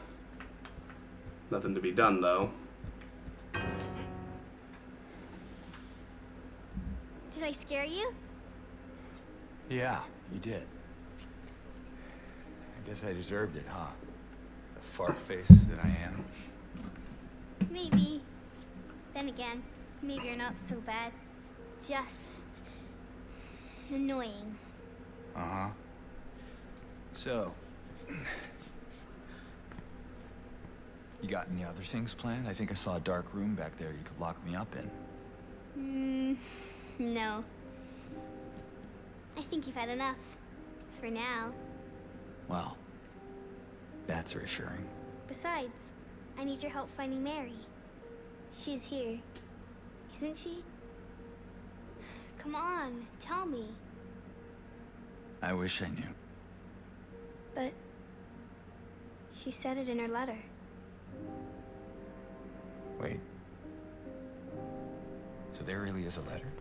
Nothing to be done, though. Did I scare you? Yeah, you did. I guess I deserved it, huh? The fart face that I am. Maybe. Then again, maybe you're not so bad. Just annoying. Uh-huh. So, you got any other things planned? I think I saw a dark room back there you could lock me up in. No. I think you've had enough. For now. Well, that's reassuring. Besides, I need your help finding Mary. She's here. Isn't she? Come on, tell me. I wish I knew. But she said it in her letter. Wait. So there really is a letter?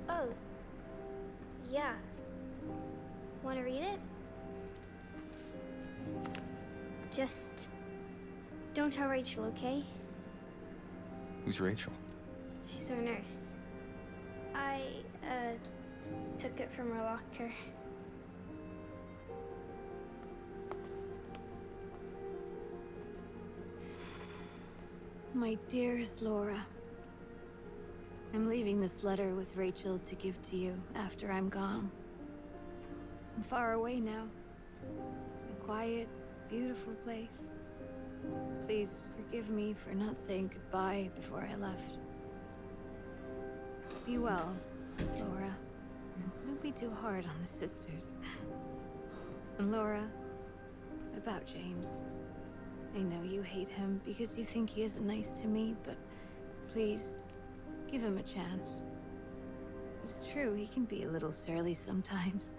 Oh. Yeah. Want to read it? Just don't tell Rachel, okay? Who's Rachel? She's our nurse. I, took it from her locker. My dearest Laura, I'm leaving this letter with Rachel to give to you after I'm gone. I'm far away now. A quiet, beautiful place. Please forgive me for not saying goodbye before I left. Be well, Laura. Don't be too hard on the sisters. And Laura, about James. I know you hate him because you think he isn't nice to me, but please, give him a chance. It's true, he can be a little surly sometimes,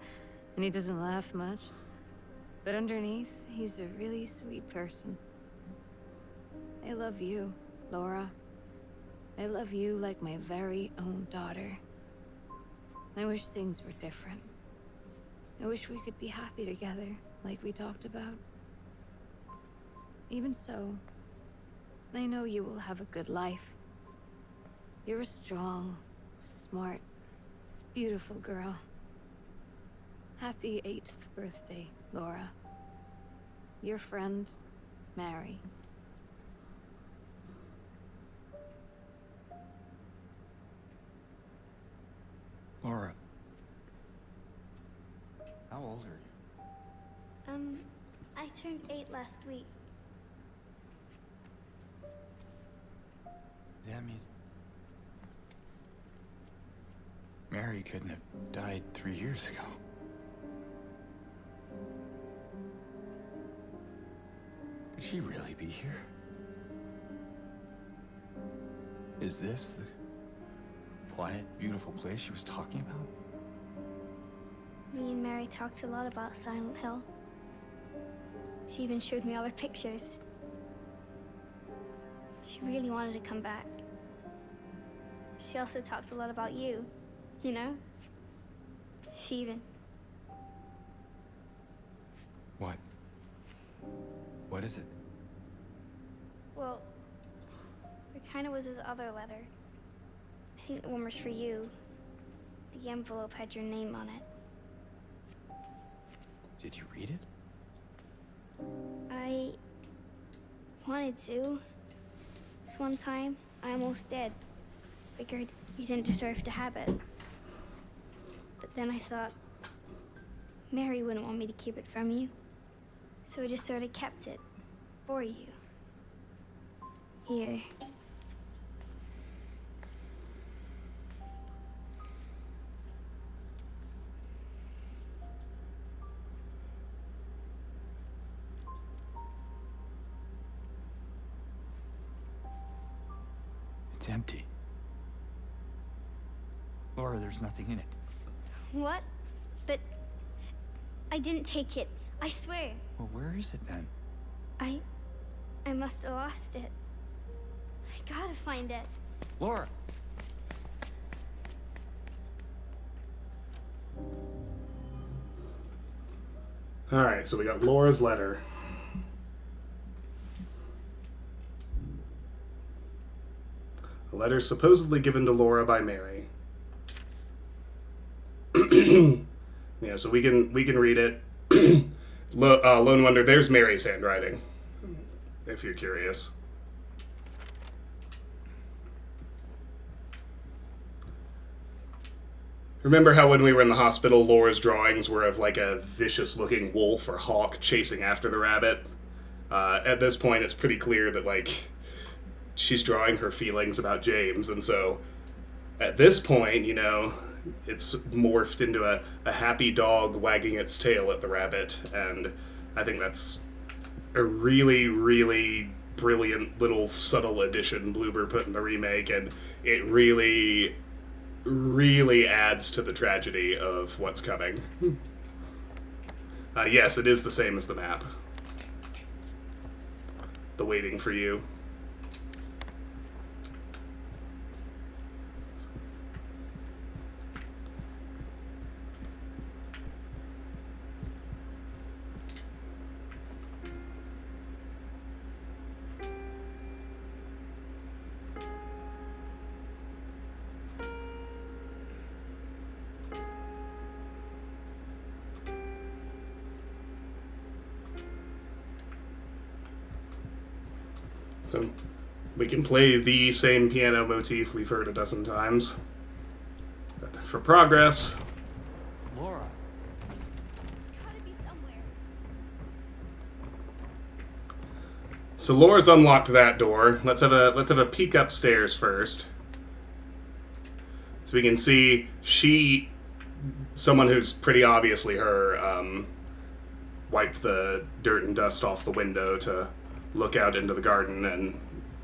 and he doesn't laugh much. But underneath, he's a really sweet person. I love you, Laura. I love you like my very own daughter. I wish things were different. I wish we could be happy together, like we talked about. Even so, I know you will have a good life. You're a strong, smart, beautiful girl. Happy 8th birthday, Laura. Your friend, Mary. Laura. How old are you? I turned 8 last week. Does that mean Mary couldn't have died 3 years ago? Could she really be here? Is this the quiet, beautiful place she was talking about? Me and Mary talked a lot about Silent Hill. She even showed me all her pictures. She really wanted to come back. She also talked a lot about you, you know? She even... What? What is it? Well, there kind of was this other letter. I think the one was for you. The envelope had your name on it. Did you read it? I wanted to. This one time, I almost did. Figured you didn't deserve to have it. But then I thought, Mary wouldn't want me to keep it from you. So I just sort of kept it for you. Here. It's empty. Laura, there's nothing in it. What? But I didn't take it. I swear. Well, where is it then? I must have lost it. I gotta find it. Laura! Alright, so we got Laura's letter. A letter supposedly given to Laura by Mary. Yeah, so we can read it. Lone Wonder, there's Mary's handwriting, if you're curious. Remember how when we were in the hospital, Laura's drawings were of like a vicious-looking wolf or hawk chasing after the rabbit? At this point, it's pretty clear that, like, she's drawing her feelings about James, and so at this point, you know, it's morphed into a happy dog wagging its tail at the rabbit, and I think that's a really, really brilliant little subtle addition Bloober put in the remake, and it really, really adds to the tragedy of what's coming. Yes, it is the same as the map. The Waiting for You. So we can play the same piano motif we've heard a dozen times. But for progress, Laura! It's gotta be somewhere. so Laura's unlocked that door. Let's have a peek upstairs first. So we can see someone who's pretty obviously her, wiped the dirt and dust off the window to look out into the garden and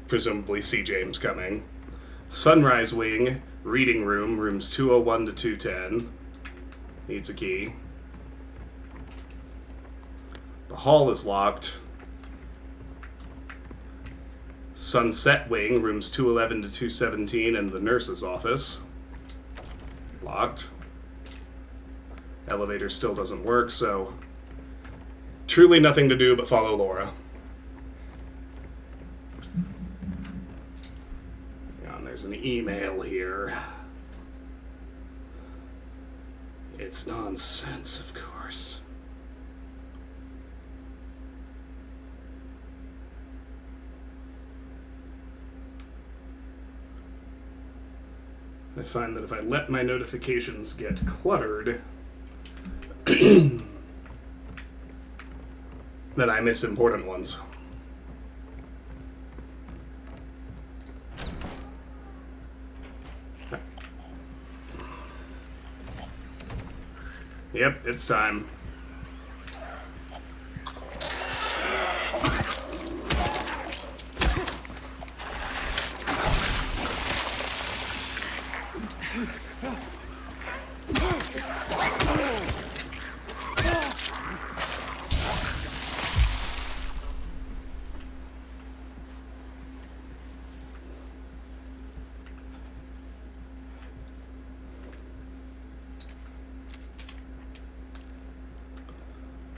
presumably see James coming. Sunrise Wing, reading room, rooms 201 to 210. Needs a key. The hall is locked. Sunset Wing, rooms 211 to 217, and the nurse's office. Locked. Elevator still doesn't work, so truly nothing to do but follow Laura. Yeah, and there's an email here. It's nonsense, of course. I find that if I let my notifications get cluttered, then I miss important ones. Yep, it's time.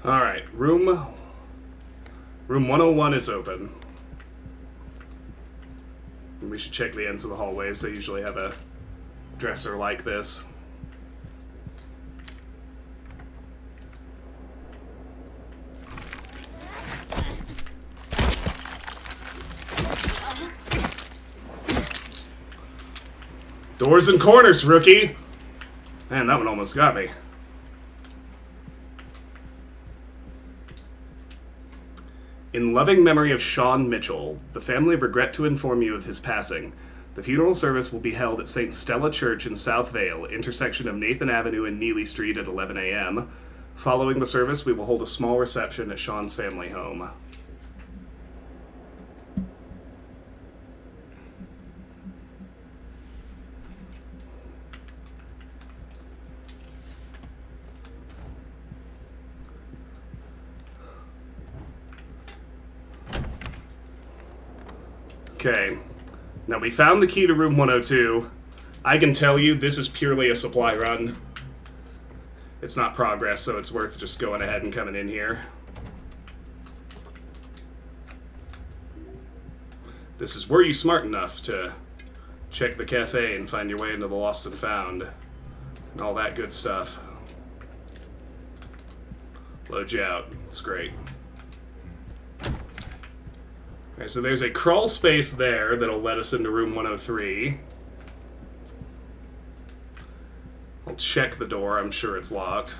Alright, room 101 is open. We should check the ends of the hallways. They usually have a dresser like this. Doors and corners, rookie! Man, that one almost got me. In loving memory of Sean Mitchell, the family regret to inform you of his passing. The funeral service will be held at St. Stella Church in South Vale, intersection of Nathan Avenue and Neely Street at 11 a.m. Following the service, we will hold a small reception at Sean's family home. Okay. Now, we found the key to room 102. I can tell you this is purely a supply run. It's not progress, so it's worth just going ahead and coming in here. This is were you smart enough to check the cafe and find your way into the lost and found and all that good stuff. Load you out. It's great. Alright, so there's a crawl space there that'll let us into room 103. I'll check the door. I'm sure it's locked.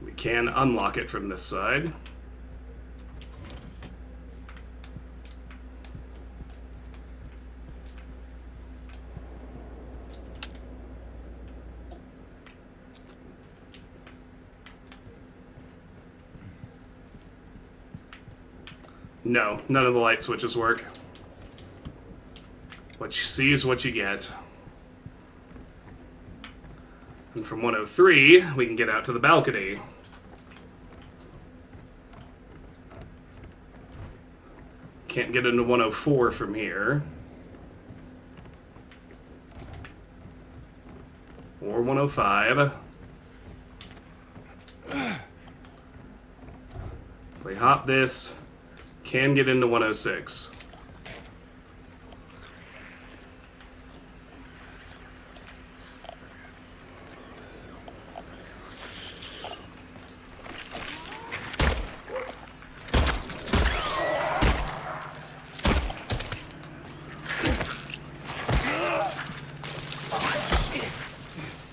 We can unlock it from this side. No, none of the light switches work. What you see is what you get. And from 103, we can get out to the balcony. Can't get into 104 from here. Or 105. We hop this. Can get into 106.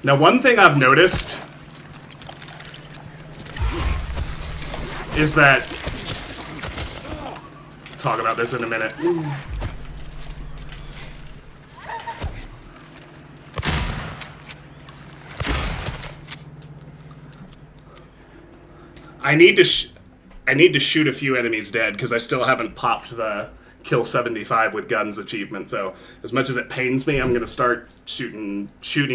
Now, one thing I've noticed is that... Talk about this in a minute. I need to shoot a few enemies dead because I still haven't popped the kill 75 with guns achievement. So as much as it pains me, I'm gonna start shooting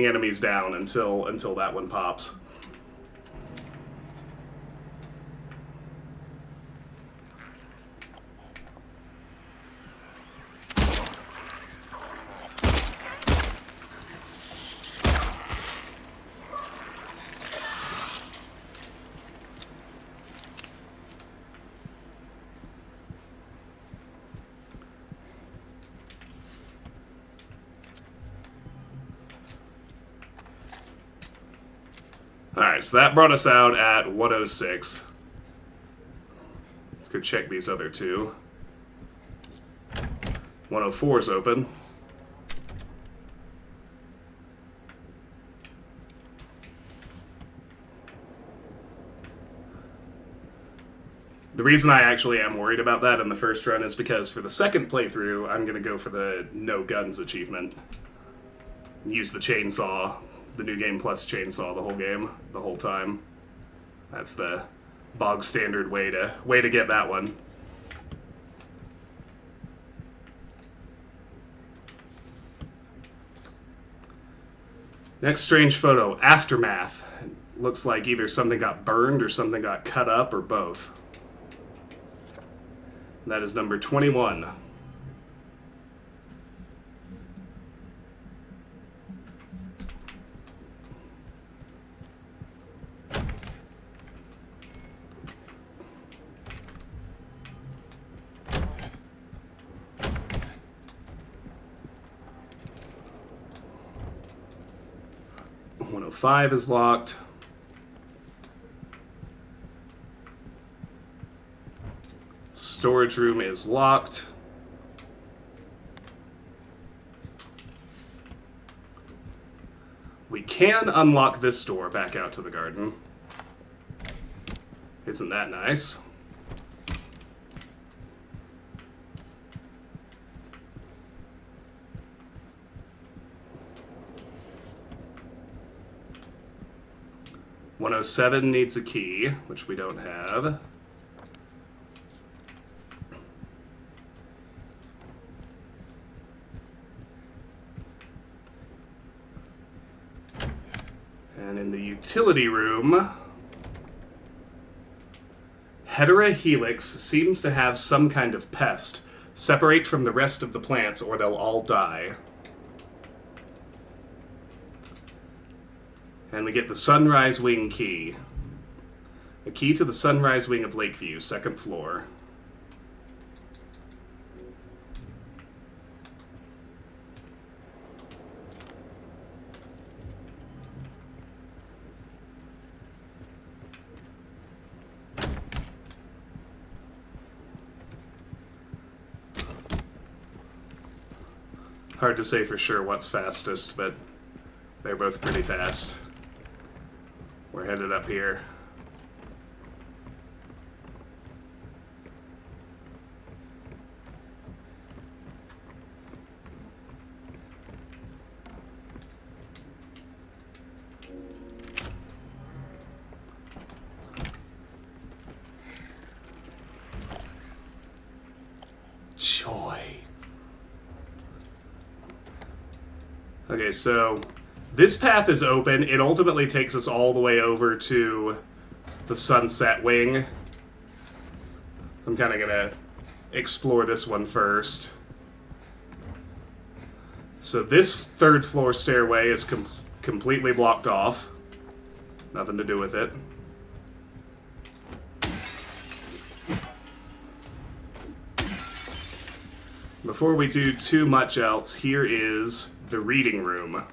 enemies down until that one pops. Alright, so that brought us out at 106. Let's go check these other two. 104 is open. The reason I actually am worried about that in the first run is because for the second playthrough, I'm going to go for the no guns achievement. Use the chainsaw. The New Game Plus chainsaw the whole time. That's the bog standard way to get that one. Next strange photo, Aftermath. It looks like either something got burned or something got cut up or both. That is number 21. Five is locked. Storage room is locked. We can unlock this door back out to the garden. Isn't that nice? .107 needs a key, which we don't have. And in the utility room, Hetera Helix seems to have some kind of pest. Separate from the rest of the plants or they'll all die. And we get the Sunrise Wing key. A key to the Sunrise Wing of Lakeview, 2nd floor. Hard to say for sure what's fastest, but they're both pretty fast. We're headed up here. Joy. Okay, so this path is open. It ultimately takes us all the way over to the Sunset Wing. I'm kind of going to explore this one first. So this 3rd floor stairway is completely blocked off. Nothing to do with it. Before we do too much else, here is the reading room.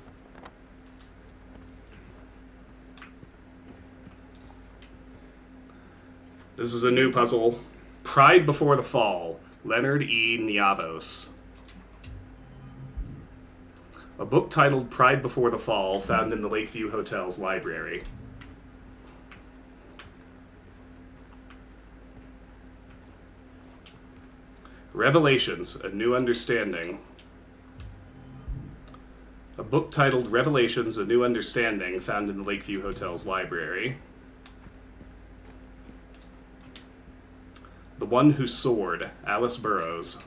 This is a new puzzle. Pride Before the Fall, Leonard E. Niavos. A book titled Pride Before the Fall, found in the Lakeview Hotel's library. Revelations, A New Understanding. A book titled Revelations, A New Understanding, found in the Lakeview Hotel's library. The One Who Soared, Alice Burroughs.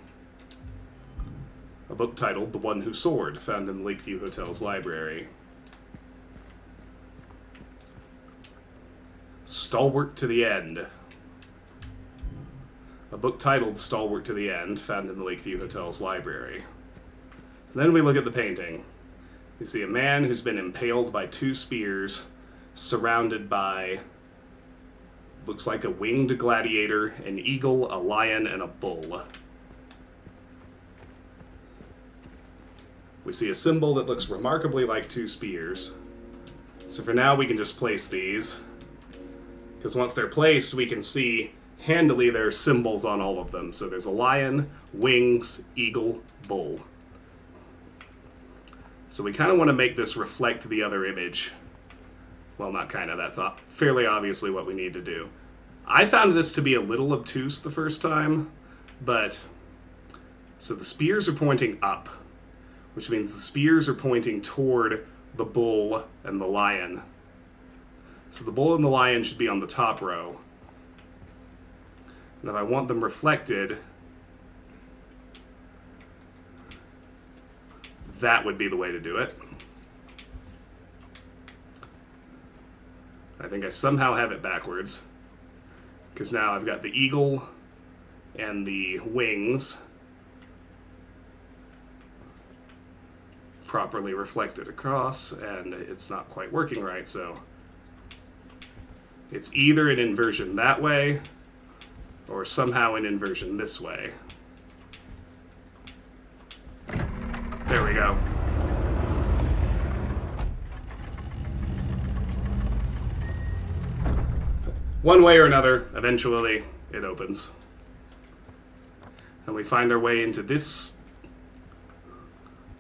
A book titled The One Who Soared, found in the Lakeview Hotel's library. Stalwart to the End. A book titled Stalwart to the End, found in the Lakeview Hotel's library. And then we look at the painting. You see a man who's been impaled by 2 spears, surrounded by, looks like a winged gladiator, an eagle, a lion, and a bull. We see a symbol that looks remarkably like 2 spears. So for now we can just place these, because once they're placed we can see handily there are symbols on all of them. So there's a lion, wings, eagle, bull. So we kind of want to make this reflect the other image. Well, not kind of, that's fairly obviously what we need to do. I found this to be a little obtuse the first time, but... So the spears are pointing up, which means the spears are pointing toward the bull and the lion. So the bull and the lion should be on the top row. And if I want them reflected, that would be the way to do it. I think I somehow have it backwards, because now I've got the eagle and the wings properly reflected across, and it's not quite working right, so it's either an inversion that way or somehow an inversion this way. There we go. One way or another, eventually it opens. And we find our way into this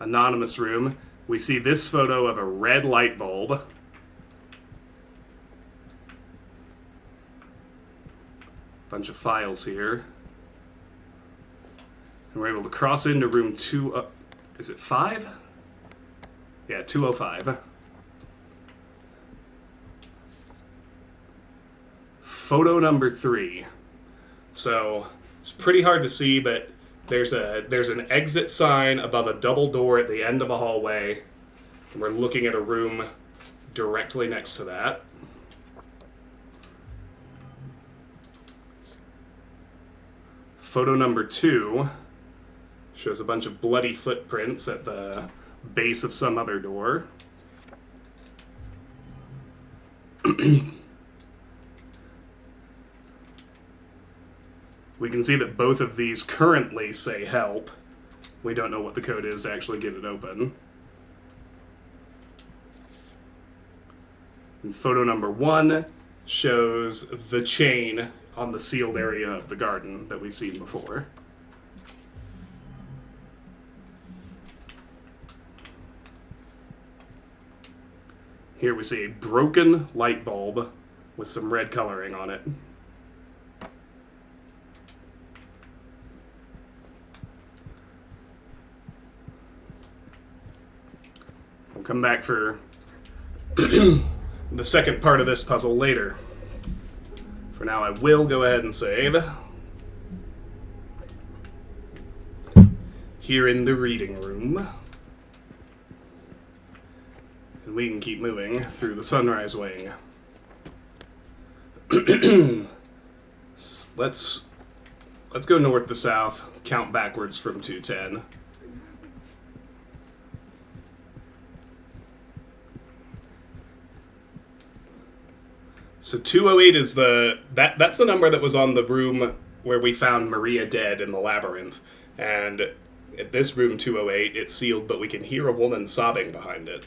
anonymous room. We see this photo of a red light bulb. Bunch of files here. And we're able to cross into room 2... is it 5? Yeah, 205. Photo number 3. So, it's pretty hard to see, but there's an exit sign above a double door at the end of a hallway. And we're looking at a room directly next to that. Photo number 2 shows a bunch of bloody footprints at the base of some other door. We can see that both of these currently say help. We don't know what the code is to actually get it open. And photo number 1 shows the chain on the sealed area of the garden that we've seen before. Here we see a broken light bulb with some red coloring on it. We'll come back for the second part of this puzzle later. For now, I will go ahead and save. Here in the reading room. And we can keep moving through the sunrise wing. Let's go north to south, count backwards from 210. So 208 is that's the number that was on the room where we found Maria dead in the labyrinth. And at this room 208, it's sealed, but we can hear a woman sobbing behind it.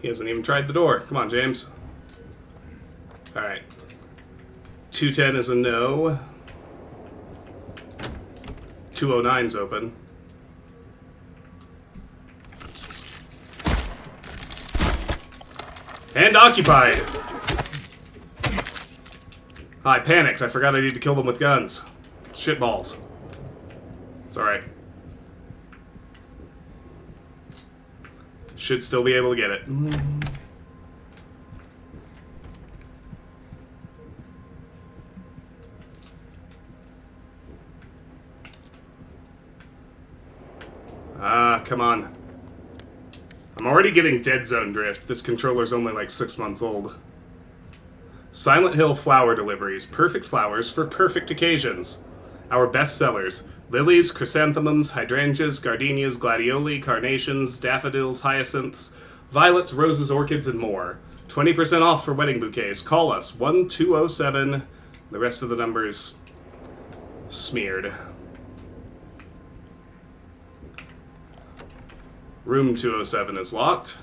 He hasn't even tried the door. Come on, James. Alright. 210 is a no. 209's open. And occupied! I panicked. I forgot I need to kill them with guns. Shitballs. It's alright. Should still be able to get it. Ah, come on. I'm already getting dead zone drift. This controller's only like 6 months old. Silent Hill flower deliveries. Perfect flowers for perfect occasions. Our best sellers. Lilies, chrysanthemums, hydrangeas, gardenias, gladioli, carnations, daffodils, hyacinths, violets, roses, orchids, and more. 20% off for wedding bouquets. Call us, 1207. The rest of the numbers smeared. Room 207 is locked.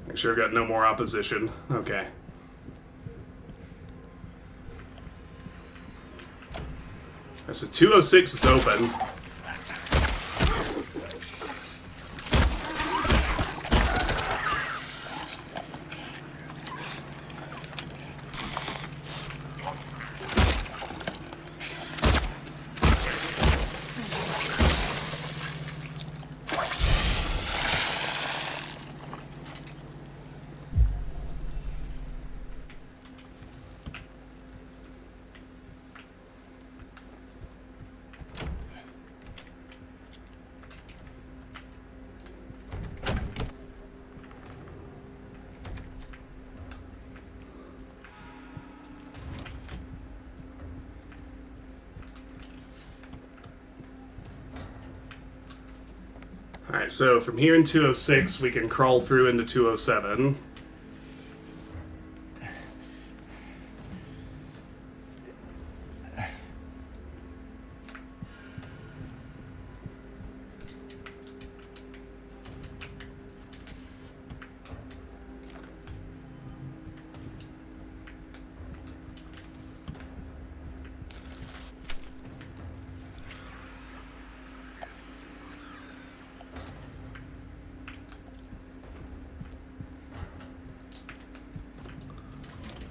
Make sure I've got no more opposition. Okay. So 206 is open. Alright, so from here in 206, we can crawl through into 207.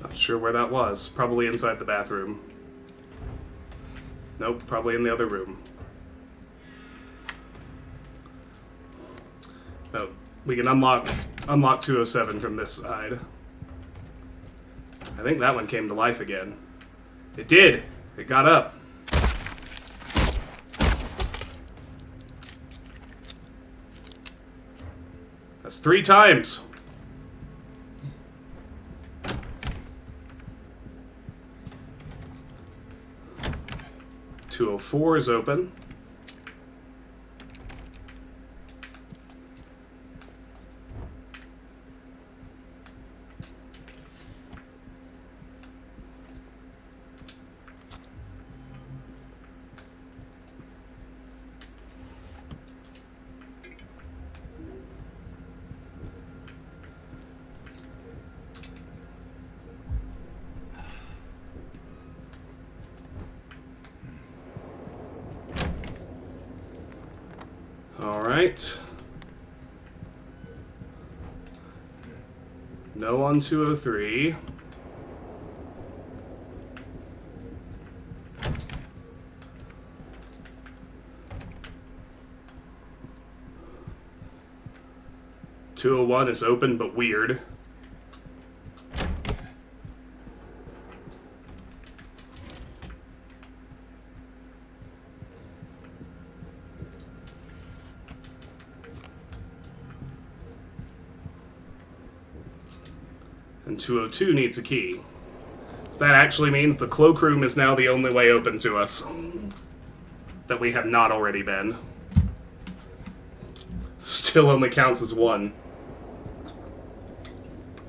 Not sure where that was. Probably inside the bathroom. Nope, probably in the other room. No, we can unlock 207 from this side. I think that one came to life again. It did! It got up. That's 3 times! 204 is open. Alright. No on 203. .201 is open but weird. And 202 needs a key. So that actually means the cloakroom is now the only way open to us. That we have not already been. Still only counts as 1.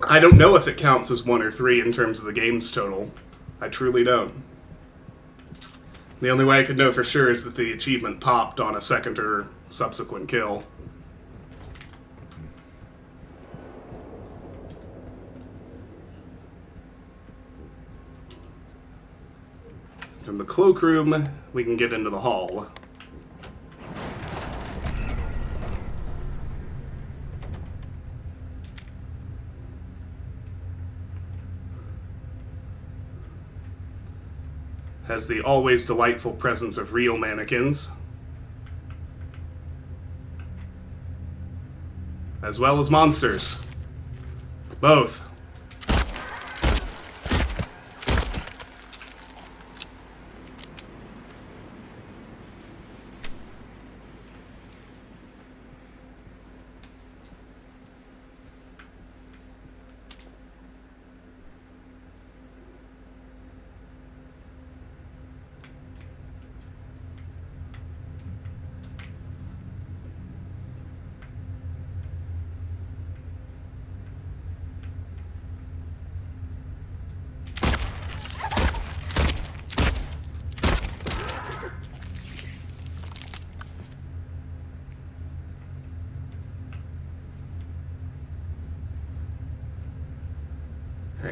I don't know if it counts as 1 or 3 in terms of the game's total. I truly don't. The only way I could know for sure is that the achievement popped on a second or subsequent kill. From the cloakroom, we can get into the hall. Has the always delightful presence of real mannequins. As well as monsters. Both.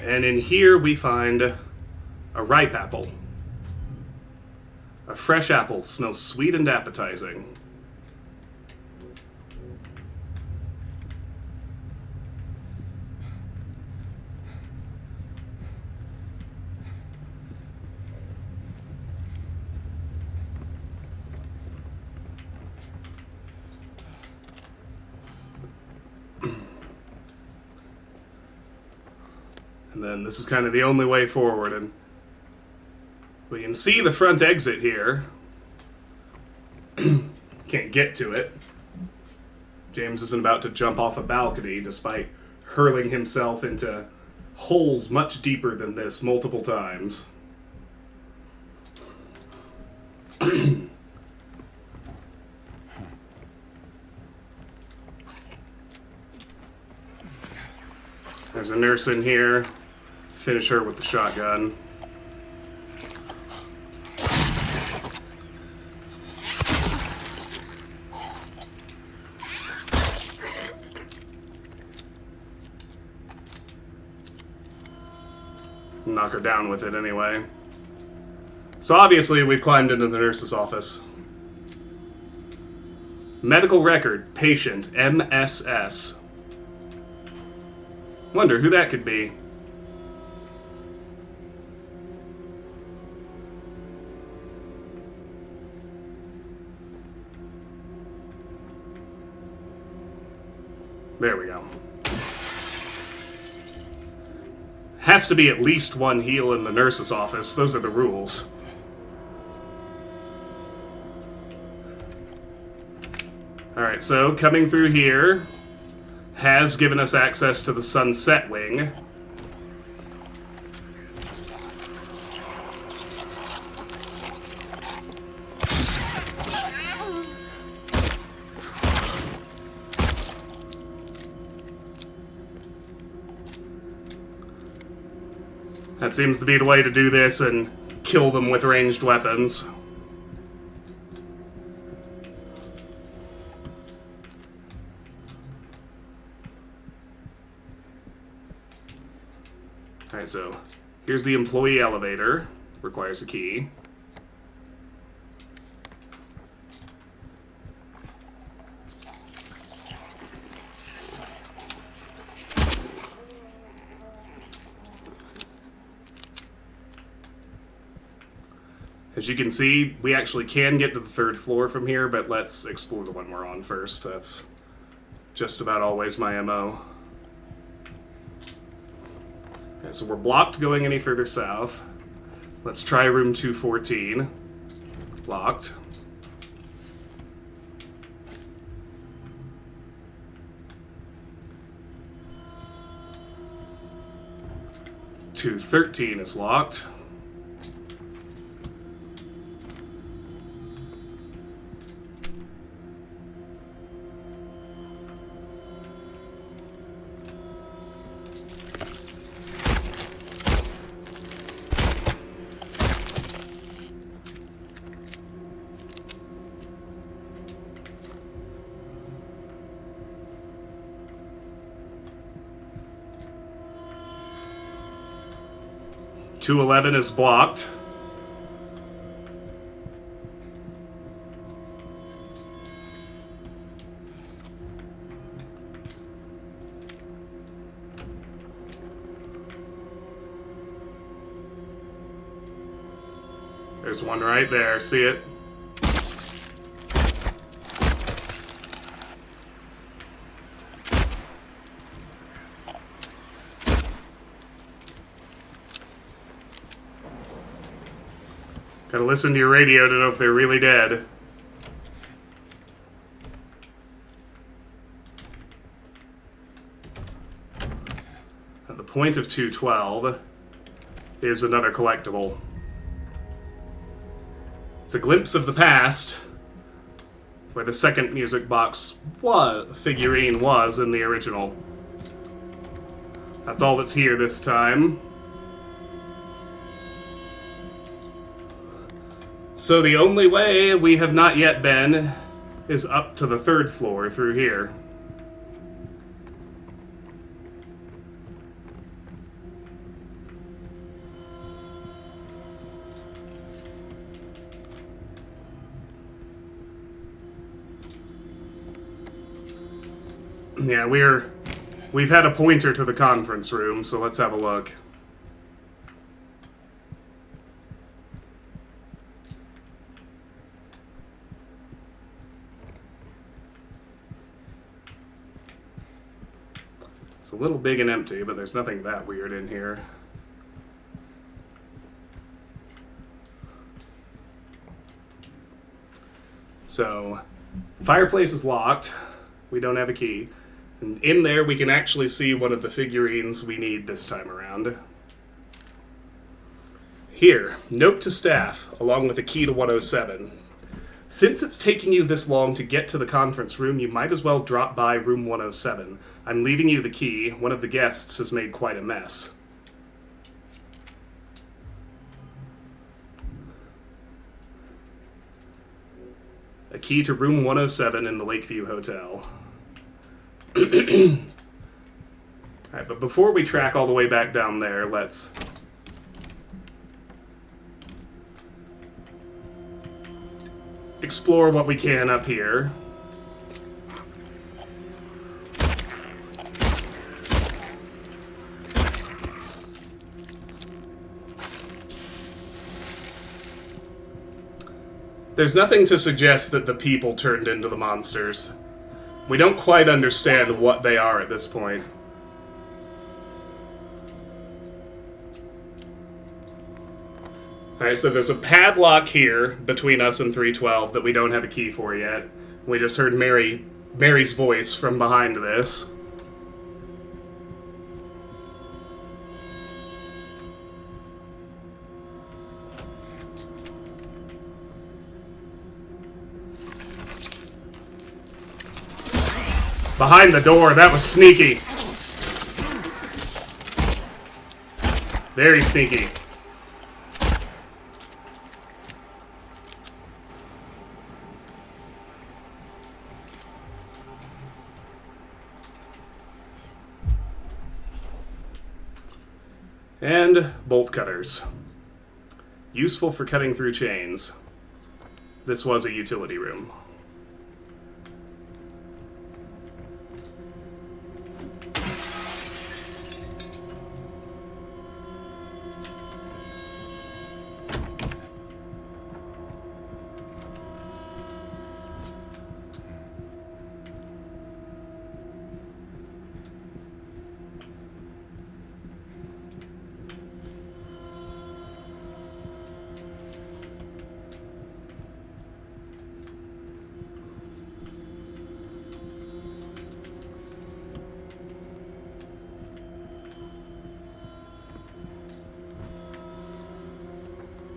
And in here we find a ripe apple. A fresh apple smells sweet and appetizing. And then this is kind of the only way forward, and we can see the front exit here. Can't get to it. James isn't about to jump off a balcony, despite hurling himself into holes much deeper than this multiple times. nurse in here. Finish her with the shotgun. Knock her down with it anyway. So obviously we've climbed into the nurse's office. Medical record, patient, MSS. Wonder who that could be. There we go. Has to be at least one heal in the nurse's office. Those are the rules. Alright, so coming through here has given us access to the Sunset Wing. That seems to be the way to do this and kill them with ranged weapons. Alright, so here's the employee elevator. Requires a key. As you can see, we actually can get to the 3rd floor from here, but let's explore the one we're on first. That's just about always my MO. Okay, so we're blocked going any further south. Let's try room 214. Locked. Room 213 is locked. Two 211 is blocked. There's one right there. See it? Gotta listen to your radio to know if they're really dead. At the point of 212 is another collectible. It's a glimpse of the past, where the second music box figurine was in the original. That's all that's here this time. So the only way we have not yet been is up to the 3rd floor through here. Yeah, we've had a pointer to the conference room, so let's have a look. It's a little big and empty, but there's nothing that weird in here. So, fireplace is locked. We don't have a key. And in there, we can actually see one of the figurines we need this time around. Here, note to staff, along with a key to 107. Since it's taking you this long to get to the conference room, you might as well drop by room 107. I'm leaving you the key. One of the guests has made quite a mess. A key to room 107 in the Lakeview Hotel. Alright, but before we track all the way back down there, let's explore what we can up here. There's nothing to suggest that the people turned into the monsters. We don't quite understand what they are at this point. Alright, so there's a padlock here between us and 312 that we don't have a key for yet. We just heard Mary's voice from behind this. Behind the door, that was sneaky. Very sneaky. And bolt cutters. Useful for cutting through chains. This was a utility room.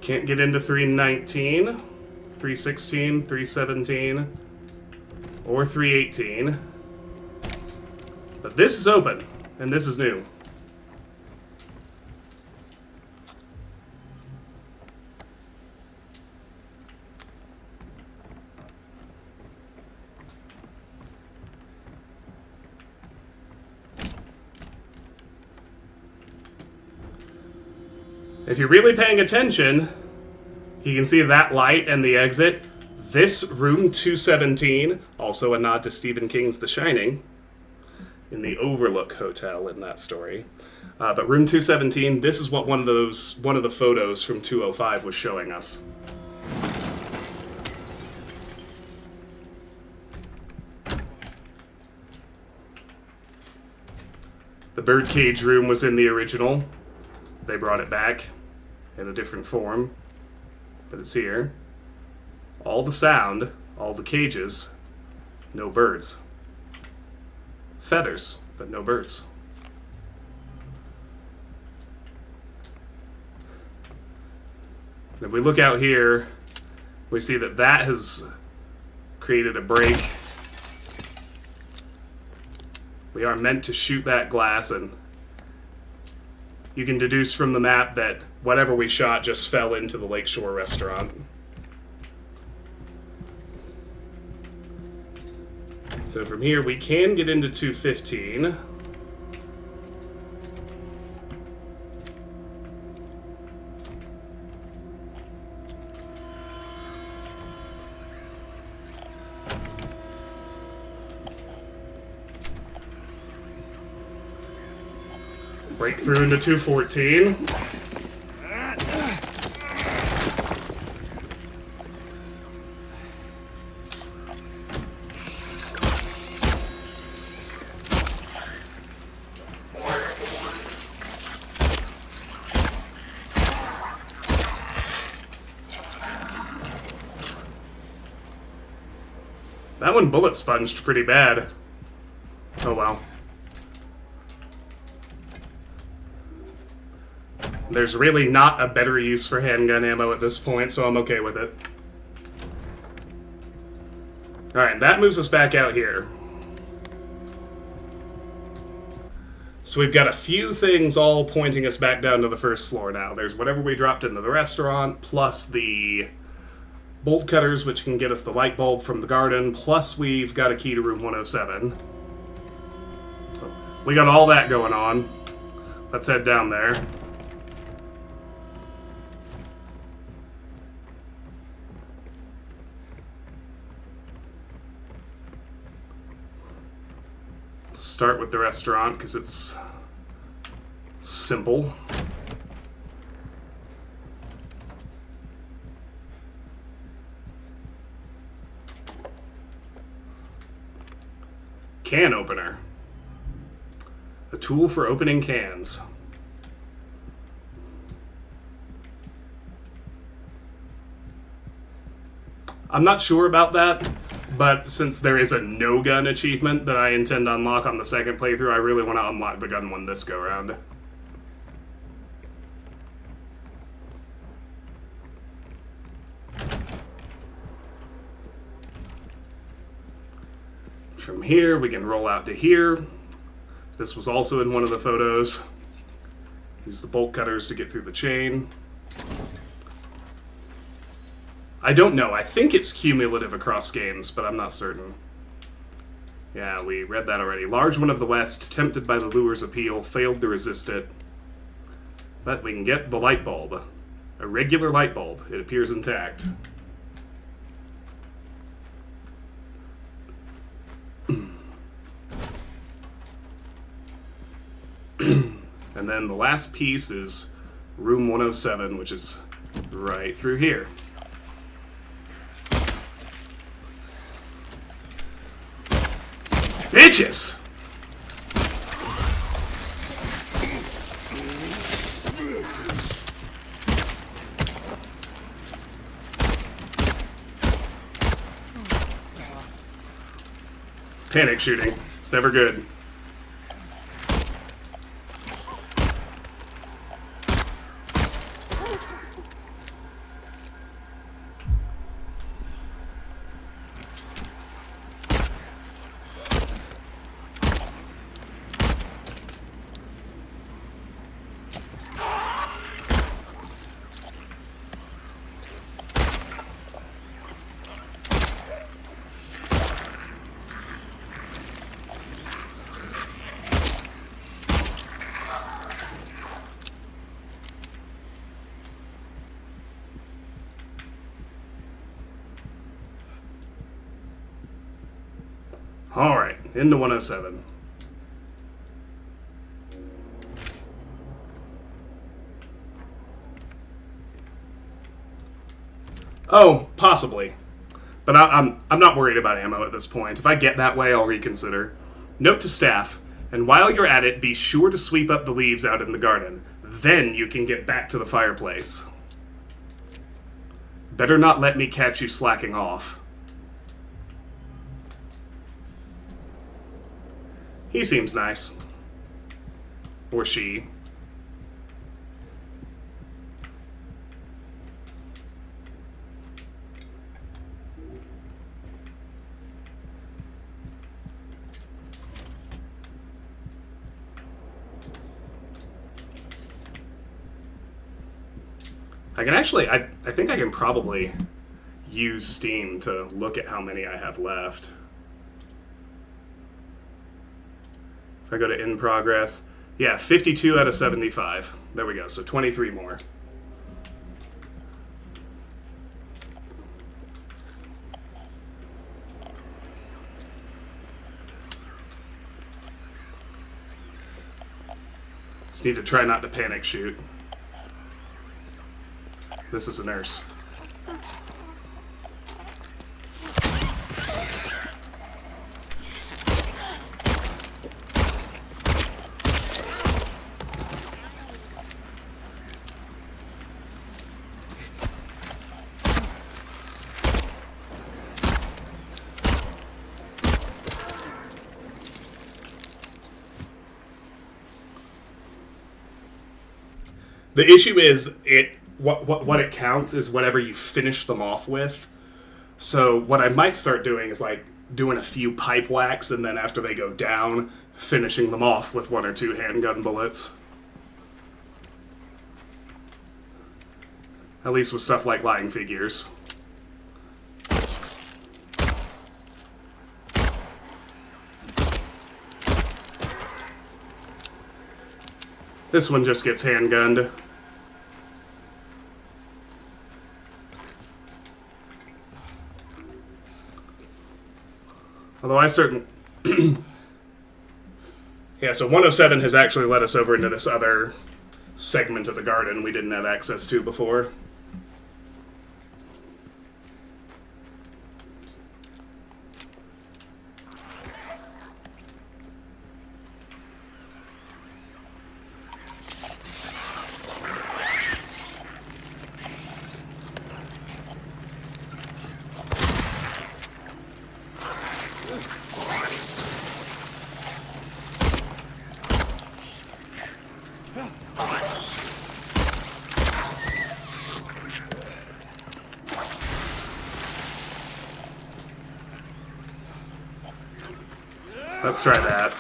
Can't get into 319, 316, 317, or 318. But this is open, and this is new. If you're really paying attention, you can see that light and the exit. This room 217, also a nod to Stephen King's The Shining, in the Overlook Hotel in that story. But room 217, this is what one of the photos from 205 was showing us. The birdcage room was in the original. They brought it back in a different form, but it's here. All the sound, all the cages, no birds. Feathers, but no birds. If we look out here, we see that that has created a break. We are meant to shoot that glass, and you can deduce from the map that whatever we shot just fell into the Lakeshore restaurant. So from here, we can get into 215. Break through into 214. That one bullet sponged pretty bad. Oh well. There's really not a better use for handgun ammo at this point, so I'm okay with it. Alright, that moves us back out here. So we've got a few things all pointing us back down to the first floor now. There's whatever we dropped into the restaurant, plus the bolt cutters, which can get us the light bulb from the garden, plus we've got a key to room 107. So we got all that going on. Let's head down there. Start with the restaurant because it's simple. Can opener. A tool for opening cans. I'm not sure about that. But since there is a no-gun achievement that I intend to unlock on the second playthrough, I really want to unlock the gun one this go-round. From here, we can roll out to here. This was also in one of the photos. Use the bolt cutters to get through the chain. I don't know. I think it's cumulative across games, but I'm not certain. Yeah, we read that already. Large one of the West, tempted by the lure's appeal, failed to resist it. But we can get the light bulb. A regular light bulb. It appears intact. And then the last piece is room 107, which is right through here. Bitches! Panic shooting. It's never good. Alright, into 107. Oh, possibly. But I'm not worried about ammo at this point. If I get that way, I'll reconsider. Note to staff, and while you're at it, be sure to sweep up the leaves out in the garden. Then you can get back to the fireplace. Better not let me catch you slacking off. He seems nice. Or she. I can actually, I think I can probably use Steam to look at how many I have left. If I go to in progress, yeah, 52 out of 75. There we go, so 23 more. Just need to try not to panic shoot. This is a nurse. The issue is what it counts is whatever you finish them off with. So what I might start doing is like doing a few pipe whacks, and then after they go down, finishing them off with 1 or 2 handgun bullets. At least with stuff like lying figures. This one just gets handgunned. Although I certainly... Yeah, so 107 has actually led us over into this other segment of the garden we didn't have access to before. Let's try that.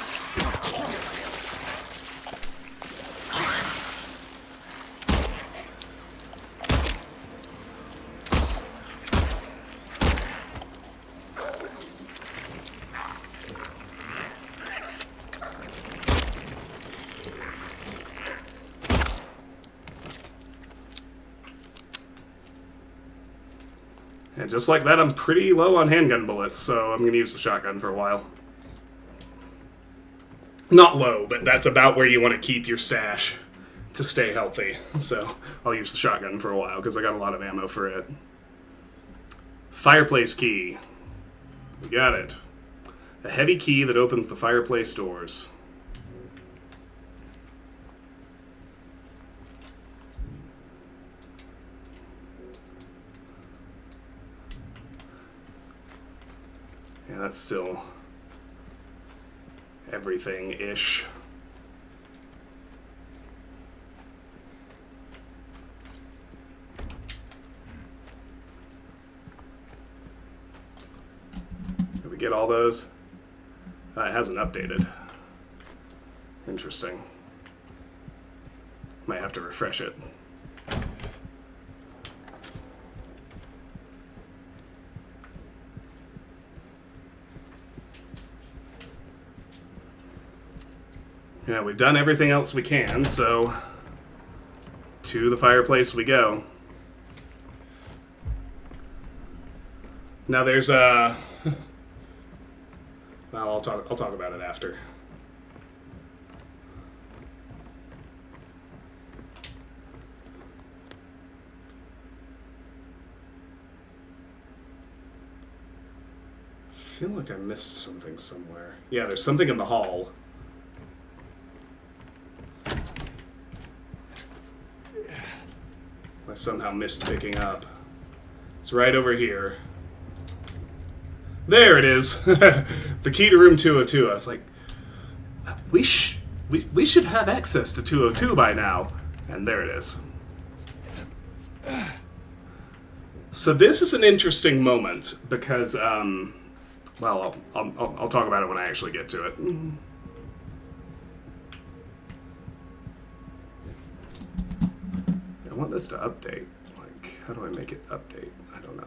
And just like that, I'm pretty low on handgun bullets, so I'm going to use the shotgun for a while. Not low, but that's about where you want to keep your stash to stay healthy. So I'll use the shotgun for a while because I got a lot of ammo for it. Fireplace key. We got it. A heavy key that opens the fireplace doors. Yeah, that's still everything-ish. Did we get all those? It hasn't updated. Interesting. Might have to refresh it. Yeah, we've done everything else we can, so to the fireplace we go. Now there's a... Well, I'll talk about it after. I feel like I missed something somewhere. Yeah, there's something in the hall. I somehow missed picking up. It's right over here. There it is! The key to room 202. I was like, we should have access to 202 by now. And there it is. So this is an interesting moment because, well, I'll talk about it when I actually get to it. I want this to update. Like, how do I make it update? I don't know.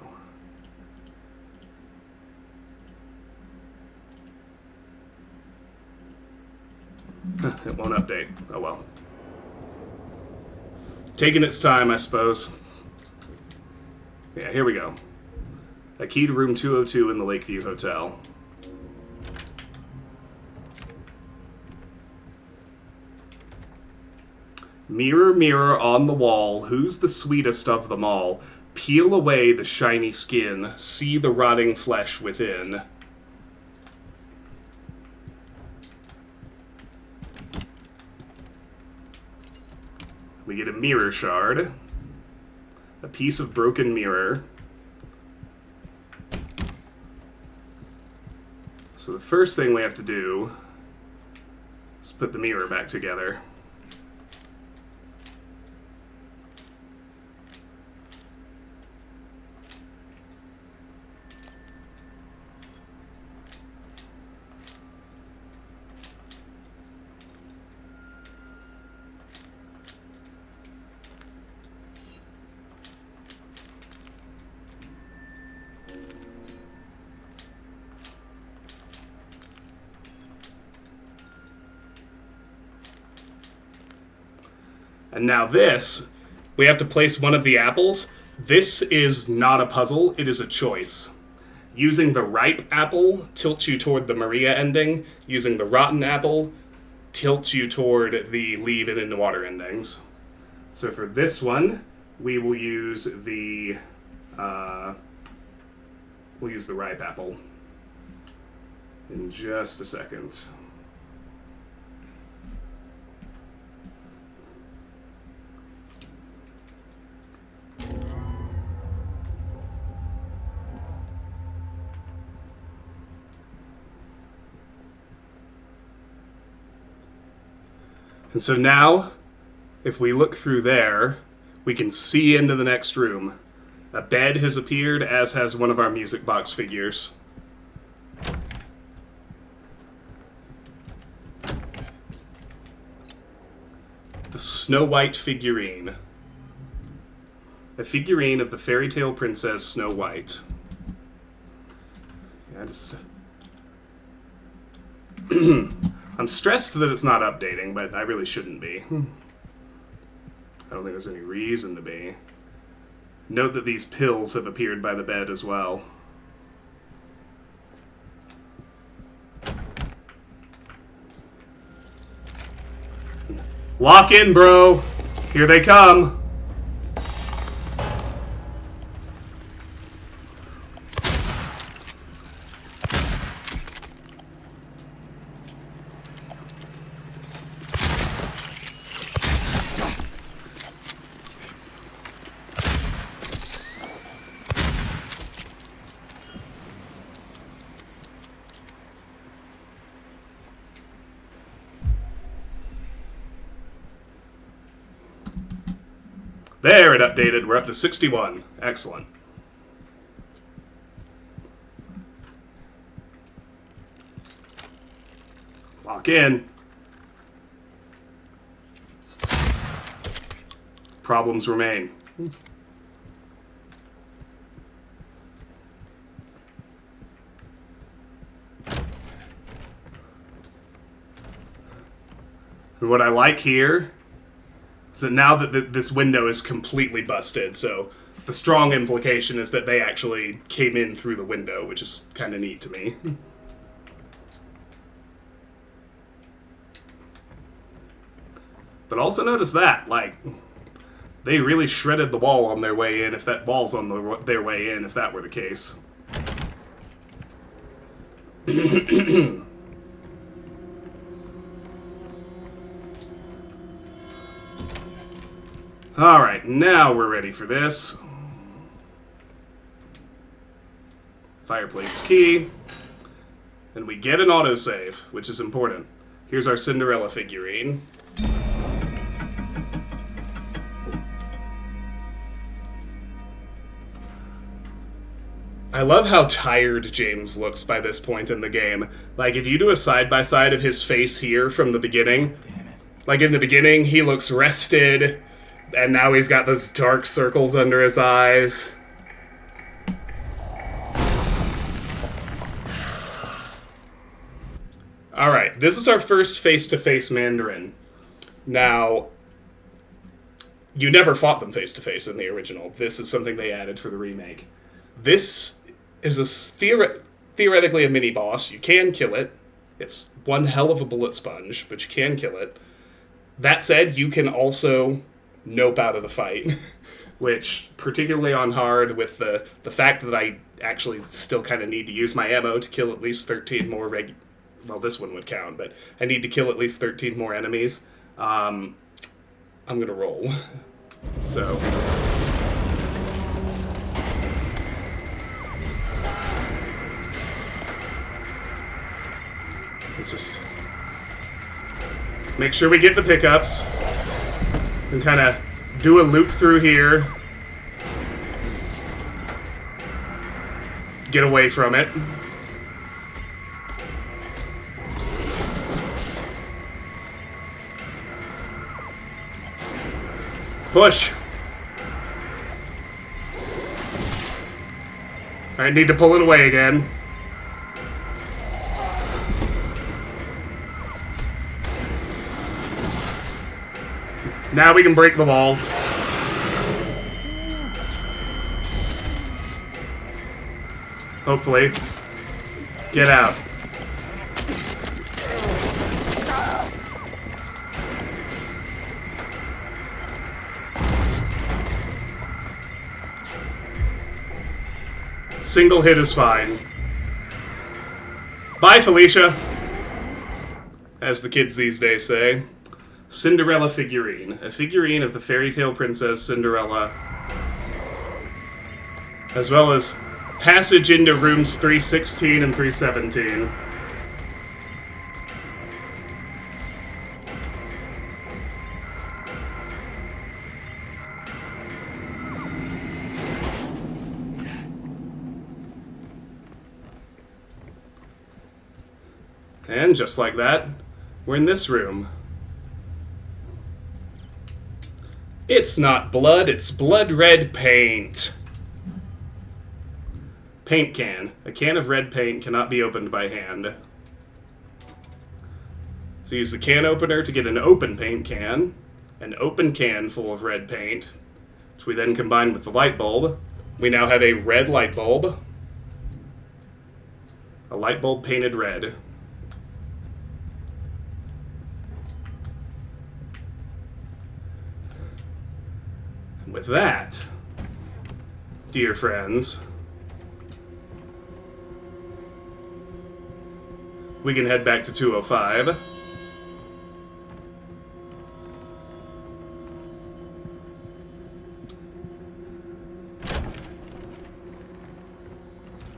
It won't update. Oh well. Taking its time, I suppose. Yeah, here we go. A key to room 202 in the Lakeview Hotel. Mirror, mirror on the wall, who's the sweetest of them all? Peel away the shiny skin, see the rotting flesh within. We get a mirror shard. A piece of broken mirror. So the first thing we have to do is put the mirror back together. And now this, we have to place one of the apples. This is not a puzzle, it is a choice. Using the ripe apple tilts you toward the Maria ending. Using the rotten apple tilts you toward the leave it in the water endings. So for this one, we will use the ripe apple in just a second. And so now, if we look through there, we can see into the next room. A bed has appeared, as has one of our music box figures. The Snow White figurine. A figurine of the fairy tale princess Snow White. Yeah, I'm stressed that it's not updating, but I really shouldn't be. I don't think there's any reason to be. Note that these pills have appeared by the bed as well. Lock in, bro! Here they come! There, it updated. We're up to 61. Excellent. Lock in. Problems remain. And what I like here is that now that this window is completely busted, so the strong implication is that they actually came in through the window, which is kind of neat to me. But also notice that, like, they really shredded the wall on their way in, if that wall's on their way in, if that were the case. Alright, now we're ready for this. Fireplace key. And we get an autosave, which is important. Here's our Cinderella figurine. I love how tired James looks by this point in the game. Like, if you do a side-by-side of his face here from the beginning, like in the beginning, he looks rested, and now he's got those dark circles under his eyes. Alright, this is our first face-to-face Mandarin. Now, you never fought them face-to-face in the original. This is something they added for the remake. This is theoretically a mini-boss. You can kill it. It's one hell of a bullet sponge, but you can kill it. That said, you can also nope out of the fight, which, particularly on hard, with the fact that I actually still kind of need to use my ammo to kill at least 13 more well, this one would count, but I need to kill at least 13 more enemies. I'm gonna roll. So... let's just make sure we get the pickups and kind of do a loop through here. Get away from it. Push. I need to pull it away again. Now we can break the wall. Hopefully. Get out. Single hit is fine. Bye, Felicia. As the kids these days say. Cinderella figurine. A figurine of the fairy tale princess Cinderella. As well as passage into rooms 316 and 317. And just like that, we're in this room. It's not blood, it's blood red paint. Paint can. A can of red paint cannot be opened by hand. So use the can opener to get an open paint can. An open can full of red paint, which we then combine with the light bulb. We now have a red light bulb. A light bulb painted red. With that, dear friends, we can head back to 205.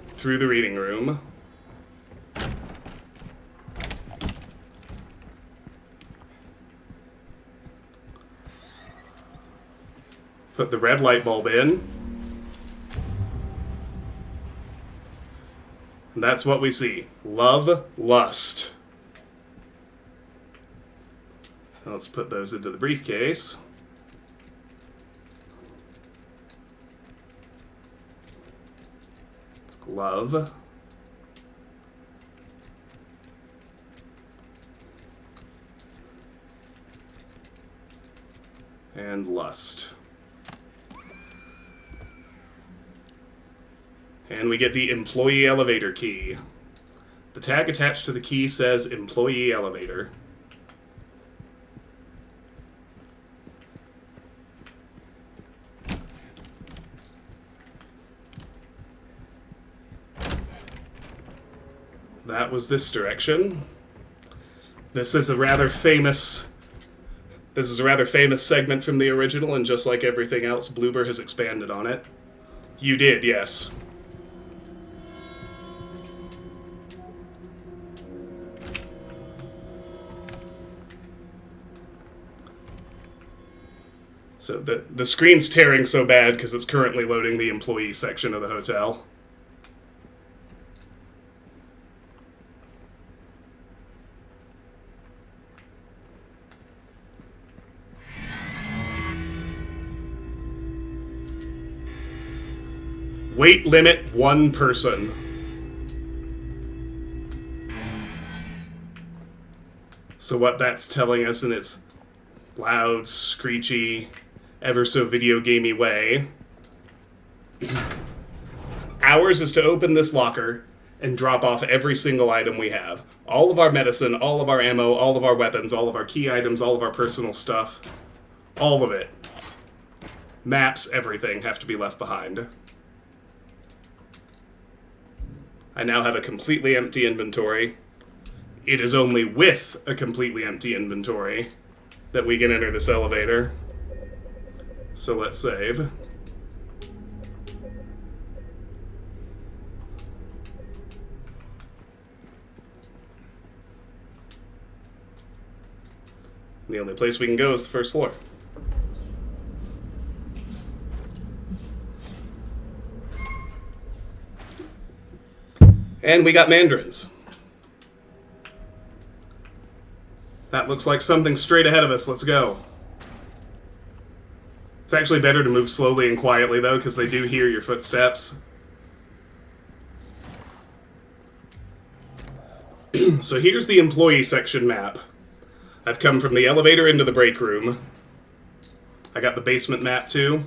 Through the reading room. Put the red light bulb in. And that's what we see. Love, lust. Now let's put those into the briefcase. Love. And lust. And we get the employee elevator key. The tag attached to the key says employee elevator. That was this direction. This is a rather famous segment from the original, and just like everything else, Bloober has expanded on it. You did, yes. So the screen's tearing so bad because it's currently loading the employee section of the hotel. Weight limit 1 person. So what that's telling us in its loud, screechy, ever so video gamey way. Ours is to open this locker and drop off every single item we have. All of our medicine, all of our ammo, all of our weapons, all of our key items, all of our personal stuff. All of it. Maps, everything have to be left behind. I now have a completely empty inventory. It is only with a completely empty inventory that we can enter this elevator. So let's save. The only place we can go is the first floor. And we got mandarins. That looks like something straight ahead of us. Let's go. It's actually better to move slowly and quietly, though, because they do hear your footsteps. So here's the employee section map. I've come from the elevator into the break room. I got the basement map too,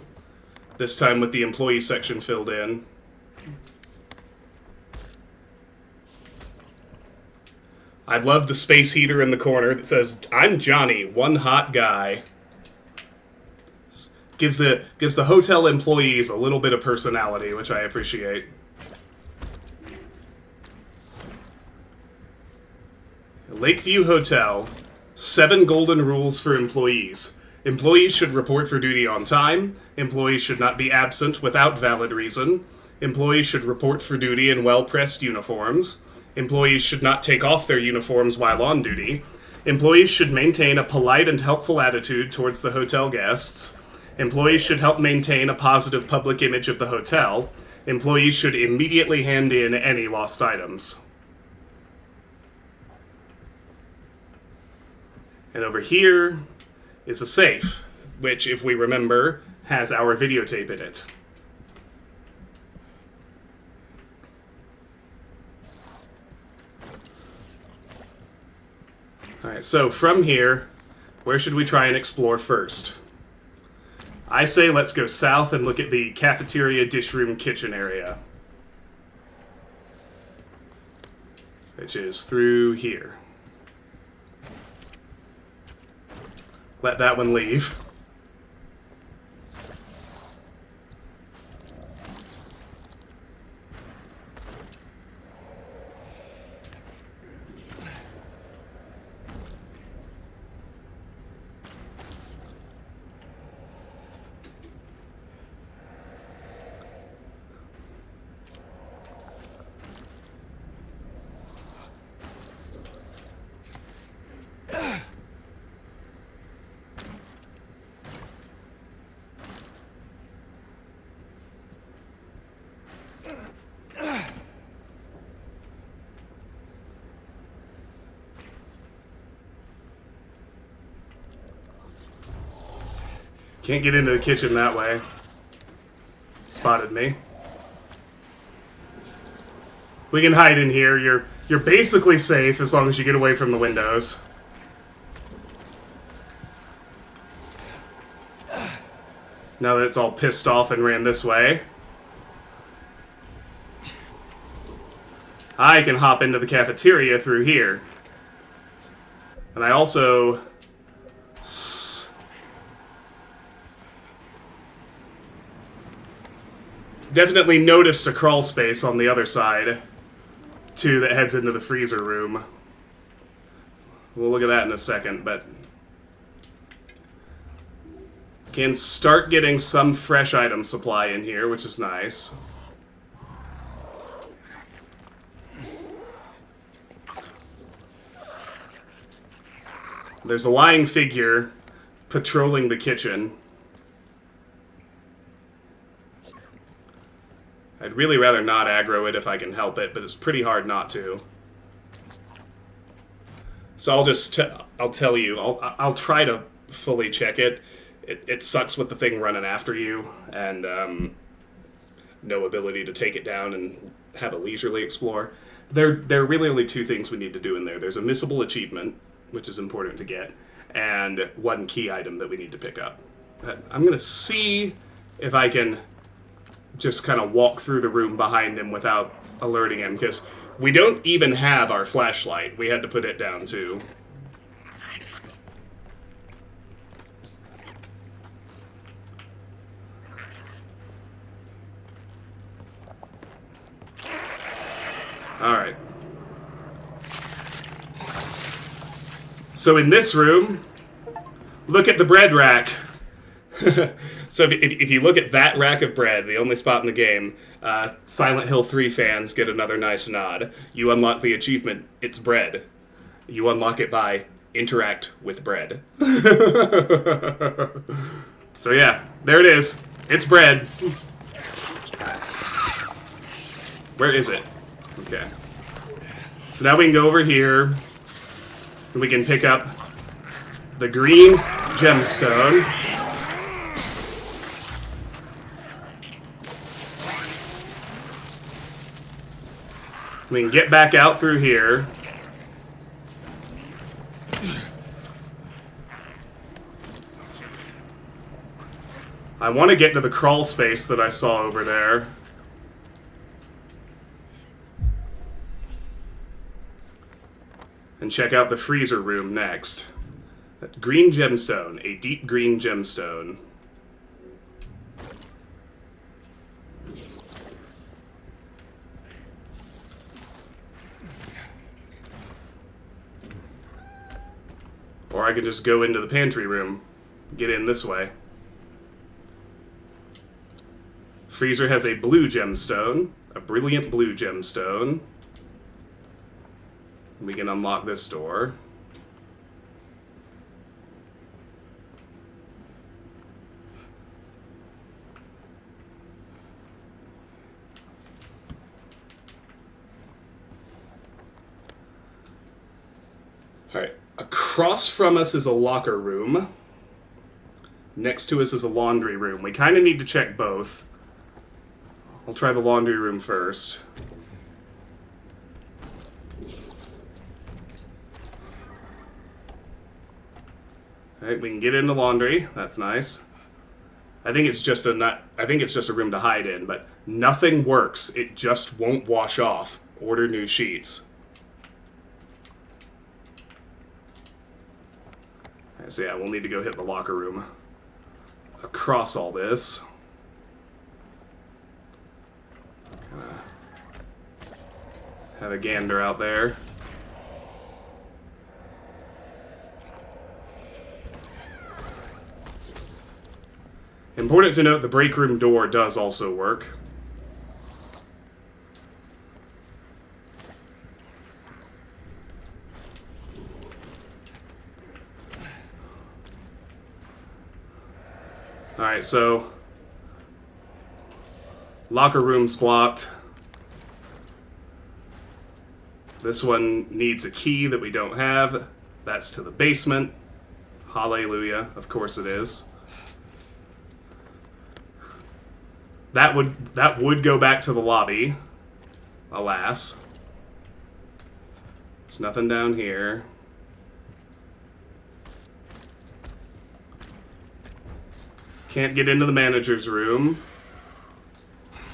this time with the employee section filled in. I love the space heater in the corner that says, "I'm Johnny, one hot guy." Gives the hotel employees a little bit of personality, which I appreciate. Lakeview Hotel. 7 golden rules for employees. Employees should report for duty on time. Employees should not be absent without valid reason. Employees should report for duty in well-pressed uniforms. Employees should not take off their uniforms while on duty. Employees should maintain a polite and helpful attitude towards the hotel guests. Employees should help maintain a positive public image of the hotel. Employees should immediately hand in any lost items. And over here is a safe, which, if we remember, has our videotape in it. Alright, so from here, where should we try and explore first? I say let's go south and look at the cafeteria, dish room, kitchen area. Which is through here. Let that one leave. Can't get into the kitchen that way. Spotted me. We can hide in here. You're basically safe as long as you get away from the windows. Now that it's all pissed off and ran this way, I can hop into the cafeteria through here. And I also definitely noticed a crawl space on the other side, too, that heads into the freezer room. We'll look at that in a second, but can start getting some fresh item supply in here, which is nice. There's a lying figure patrolling the kitchen. I'd really rather not aggro it if I can help it, but it's pretty hard not to. So I'll tell you, I'll try to fully check it. It sucks with the thing running after you, and no ability to take it down and have a leisurely explore. There are really only 2 things we need to do in there. There's a missable achievement, which is important to get, and 1 key item that we need to pick up. I'm going to see if I can just kind of walk through the room behind him without alerting him, because we don't even have our flashlight. We had to put it down, too. Alright. So in this room, look at the bread rack. So if you look at that rack of bread, the only spot in the game, Silent Hill 3 fans get another nice nod. You unlock the achievement, it's bread. You unlock it by interact with bread. So yeah, there it is. It's bread. Where is it? Okay. So now we can go over here, and we can pick up the green gemstone. We can get back out through here. I want to get to the crawl space that I saw over there. And check out the freezer room next. That green gemstone, a deep green gemstone. Or I could just go into the pantry room. Get in this way. Freezer has a blue gemstone. A brilliant blue gemstone. We can unlock this door. Alright. Across from us is a locker room. Next to us is a laundry room. We kind of need to check both. I'll try the laundry room first. Alright, we can get into laundry. That's nice. I think it's just a room to hide in, but nothing works. It just won't wash off. Order new sheets. Alright, so yeah, we'll need to go hit the locker room. Across all this. Have a gander out there. Important to note, the break room door does also work. Alright, so locker room's blocked. This one needs a key that we don't have. That's to the basement. Hallelujah, of course it is. That would go back to the lobby. Alas. There's nothing down here. Can't get into the manager's room.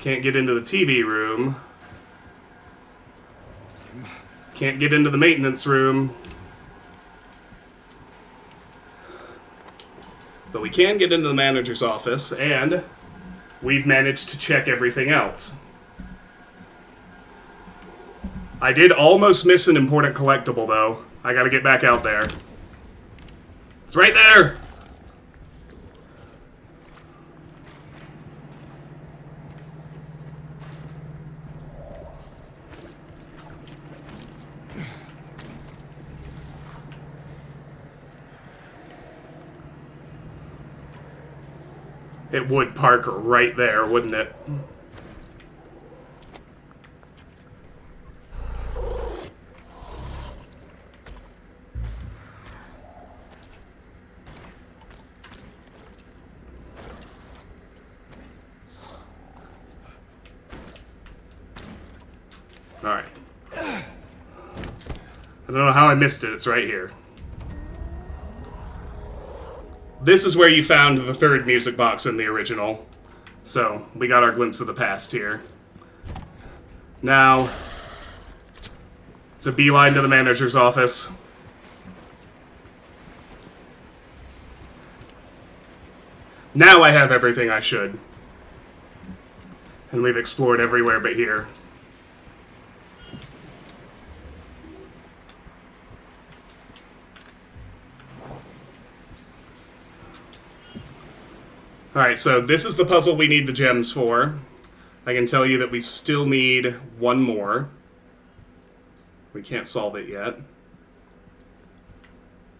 Can't get into the TV room. Can't get into the maintenance room. But we can get into the manager's office, and we've managed to check everything else. I did almost miss an important collectible, though. I gotta get back out there. It's right there! It would park right there, wouldn't it? Alright. I don't know how I missed it. It's right here. This is where you found the third music box in the original. So, we got our glimpse of the past here. Now, it's a beeline to the manager's office. Now I have everything I should. And we've explored everywhere but here. Alright, so this is the puzzle we need the gems for. I can tell you that we still need one more. We can't solve it yet.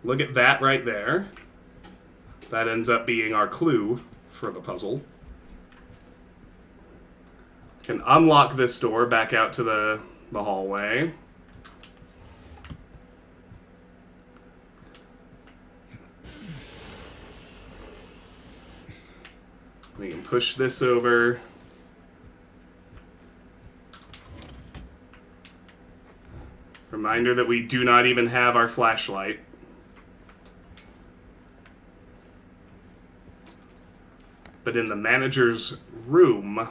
Look at that right there. That ends up being our clue for the puzzle. Can unlock this door back out to the hallway. We can push this over. Reminder that we do not even have our flashlight. But in the manager's room,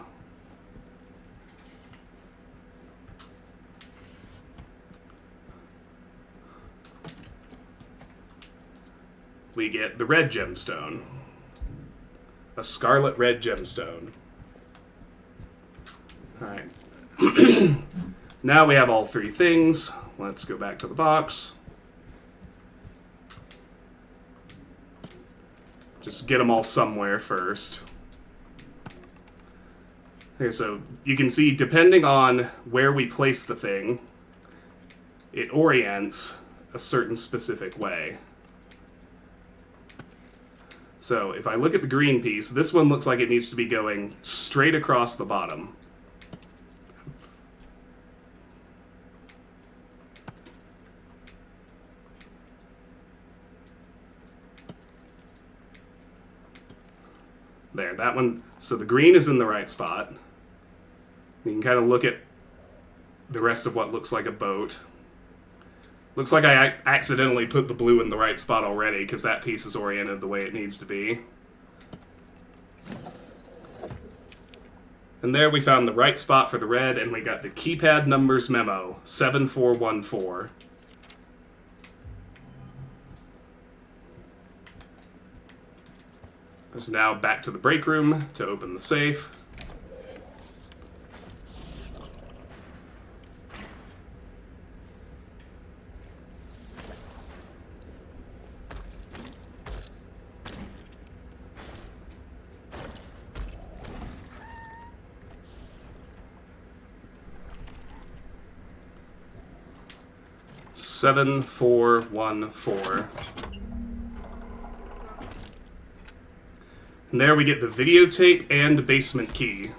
we get the red gemstone. A scarlet red gemstone. Alright. Now we have all three things. Let's go back to the box. Just get them all somewhere first. Okay, so you can see, depending on where we place the thing, it orients a certain specific way. So if I look at the green piece, this one looks like it needs to be going straight across the bottom. There, that one. So the green is in the right spot. You can kind of look at the rest of what looks like a boat. Looks like I accidentally put the blue in the right spot already, because that piece is oriented the way it needs to be. And there we found the right spot for the red, and we got the keypad numbers memo, 7414. So now back to the break room to open the safe. Seven, 4, 1, 4. And there we get the videotape and basement key.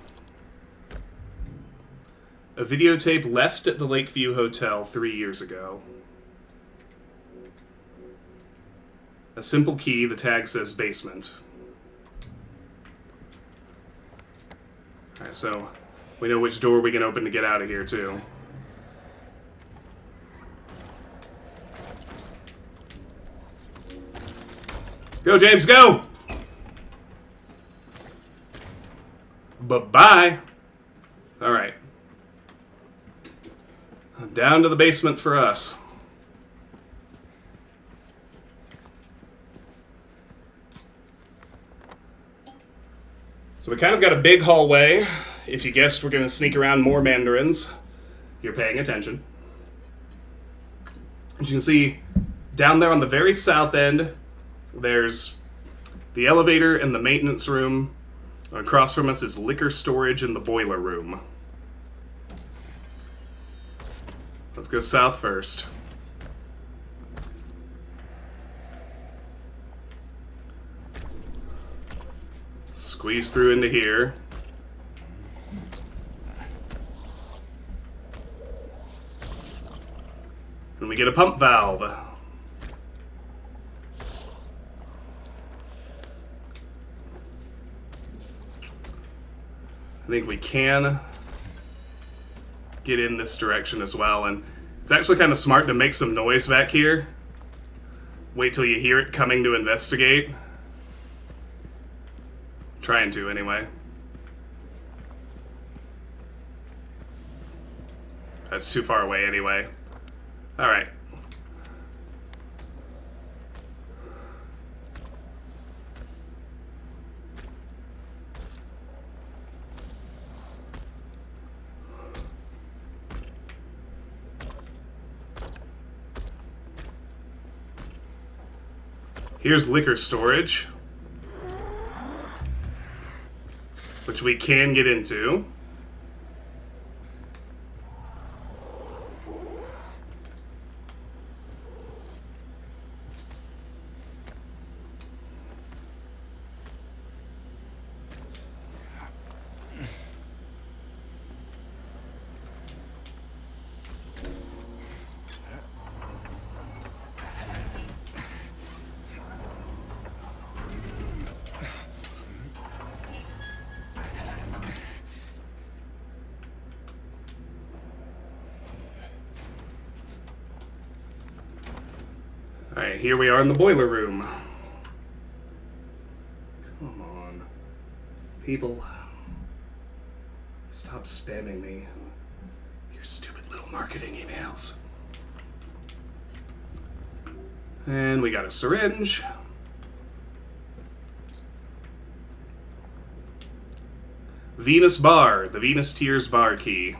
A videotape left at the Lakeview Hotel 3 years ago. A simple key, the tag says basement. Alright, so we know which door we can open to get out of here, too. Go, James, go! Bye-bye. Alright. Down to the basement for us. So we kind of got a big hallway. If you guessed we're going to sneak around more mandarins, you're paying attention. As you can see, down there on the very south end, there's the elevator and the maintenance room. Across from us is liquor storage in the boiler room. Let's go south first. Squeeze through into here. And we get a pump valve. I think we can get in this direction as well, and it's actually kind of smart to make some noise back here. Wait till you hear it coming to investigate. Trying to, anyway. That's too far away anyway. Alright. Here's liquor storage, which we can get into. Alright, here we are in the boiler room. Come on. People, stop spamming me. Your stupid little marketing emails. And we got a syringe. Venus Bar, the Venus Tears Bar key.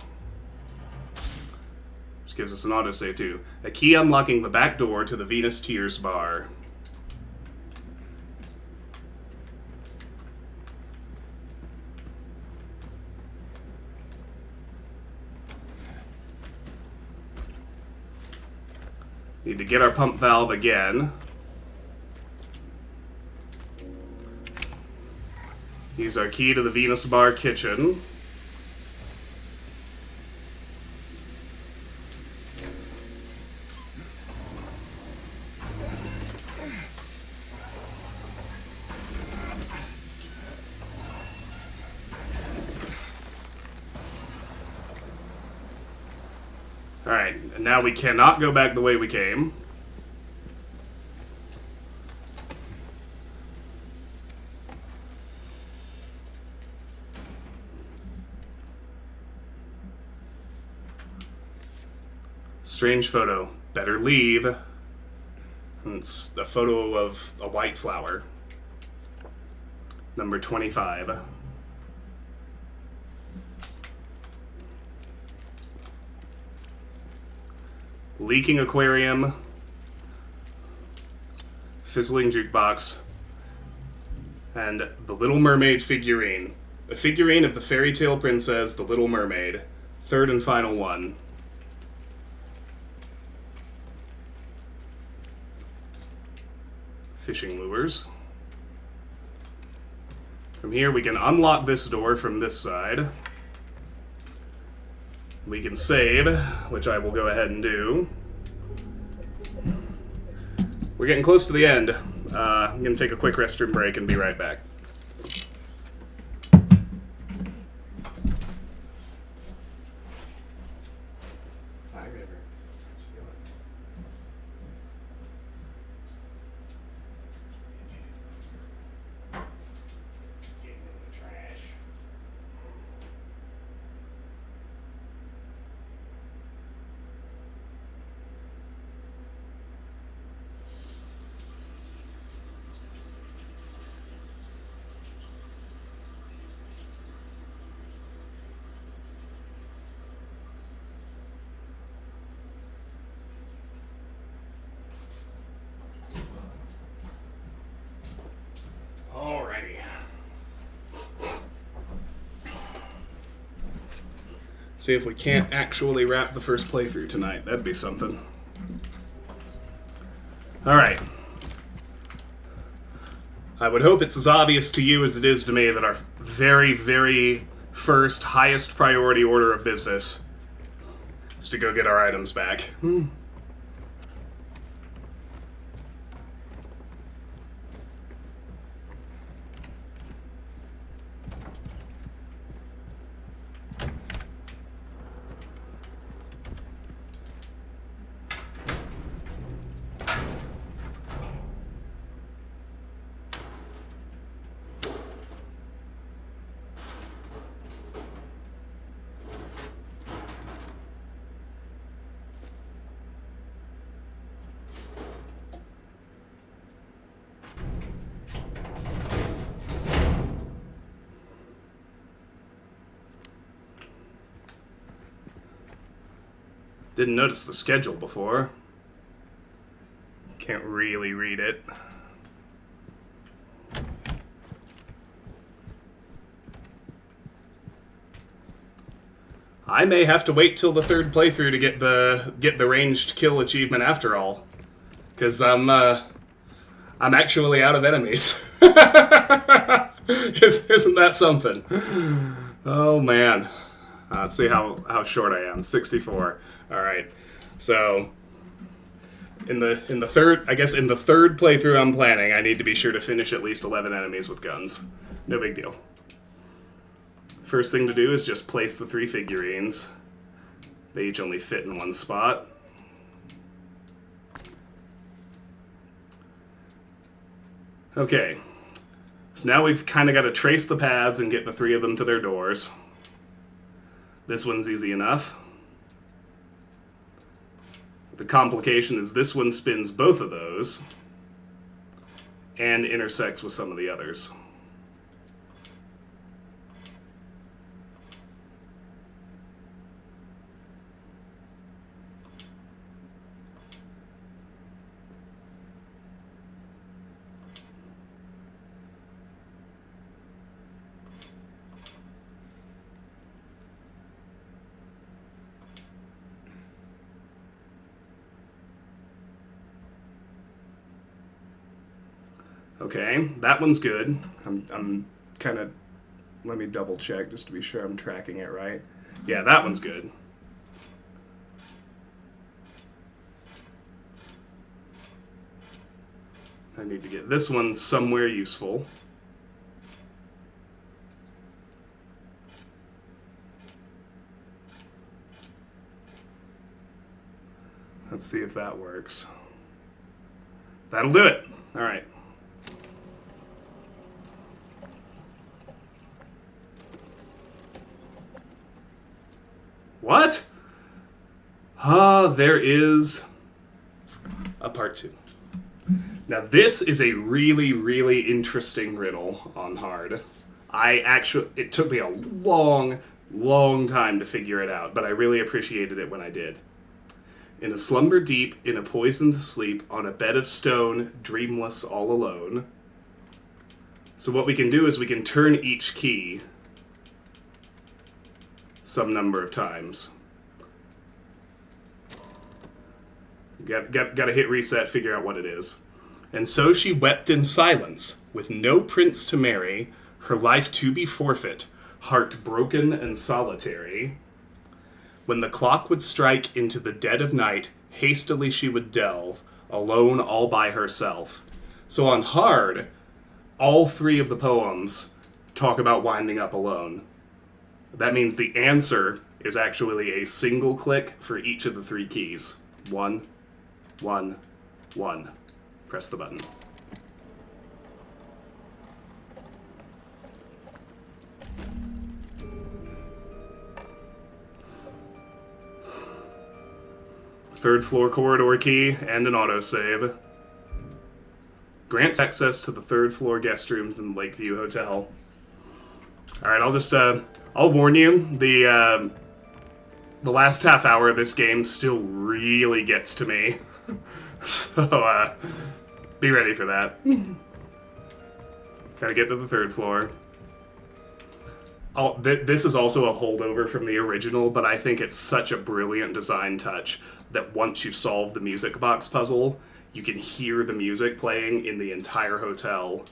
Which gives us an autosave too. A key unlocking the back door to the Venus Tears Bar. Need to get our pump valve again. Use our key to the Venus Bar kitchen. Alright, and now we cannot go back the way we came. Strange photo. Better leave. And it's a photo of a white flower. Number 25. Leaking aquarium. Fizzling jukebox. And the Little Mermaid figurine. A figurine of the fairy tale princess, the Little Mermaid. Third and final one. Fishing lures. From here we can unlock this door from this side. We can save, which I will go ahead and do. We're getting close to the end. I'm going to take a quick restroom break and be right back. Hi, River. Alrighty. See if we can't actually wrap the first playthrough tonight. That'd be something. Alright. I would hope it's as obvious to you as it is to me that our very, very first, highest priority order of business is to go get our items back. Didn't notice the schedule before. Can't really read it. I may have to wait till the third playthrough to get the ranged kill achievement after all, because I'm actually out of enemies. Isn't that something? Oh man. Let's see how short I am. 64. All right. So in the third playthrough I'm planning, I need to be sure to finish at least 11 enemies with guns. No big deal. First thing to do is just place the 3 figurines. They each only fit in one spot. Okay. So now we've kind of got to trace the paths and get the three of them to their doors. This one's easy enough. The complication is this one spins both of those and intersects with some of the others. Okay, that one's good. I'm kind of... Let me double check just to be sure I'm tracking it right. Yeah, that one's good. I need to get this one somewhere useful. Let's see if that works. That'll do it. All right. What? There is a part 2. Now this is a really, really interesting riddle on hard. It took me a long, long time to figure it out, but I really appreciated it when I did. In a slumber deep, in a poisoned sleep, on a bed of stone, dreamless all alone. So what we can do is we can turn each key some number of times. Got to hit reset, figure out what it is. And so she wept in silence, with no prince to marry, her life to be forfeit, heart broken and solitary. When the clock would strike into the dead of night, hastily she would delve, alone all by herself. So on hard, all three of the poems talk about winding up alone. That means the answer is actually a single click for each of the three keys. 1, 1, 1. Press the button. Third floor corridor key and an autosave. Grants access to the third floor guest rooms in the Lakeview Hotel. Alright, I'll warn you, the last half hour of this game still really gets to me. So, be ready for that. Gotta get to the third floor. This is also a holdover from the original, but I think it's such a brilliant design touch that once you solve the music box puzzle, you can hear the music playing in the entire hotel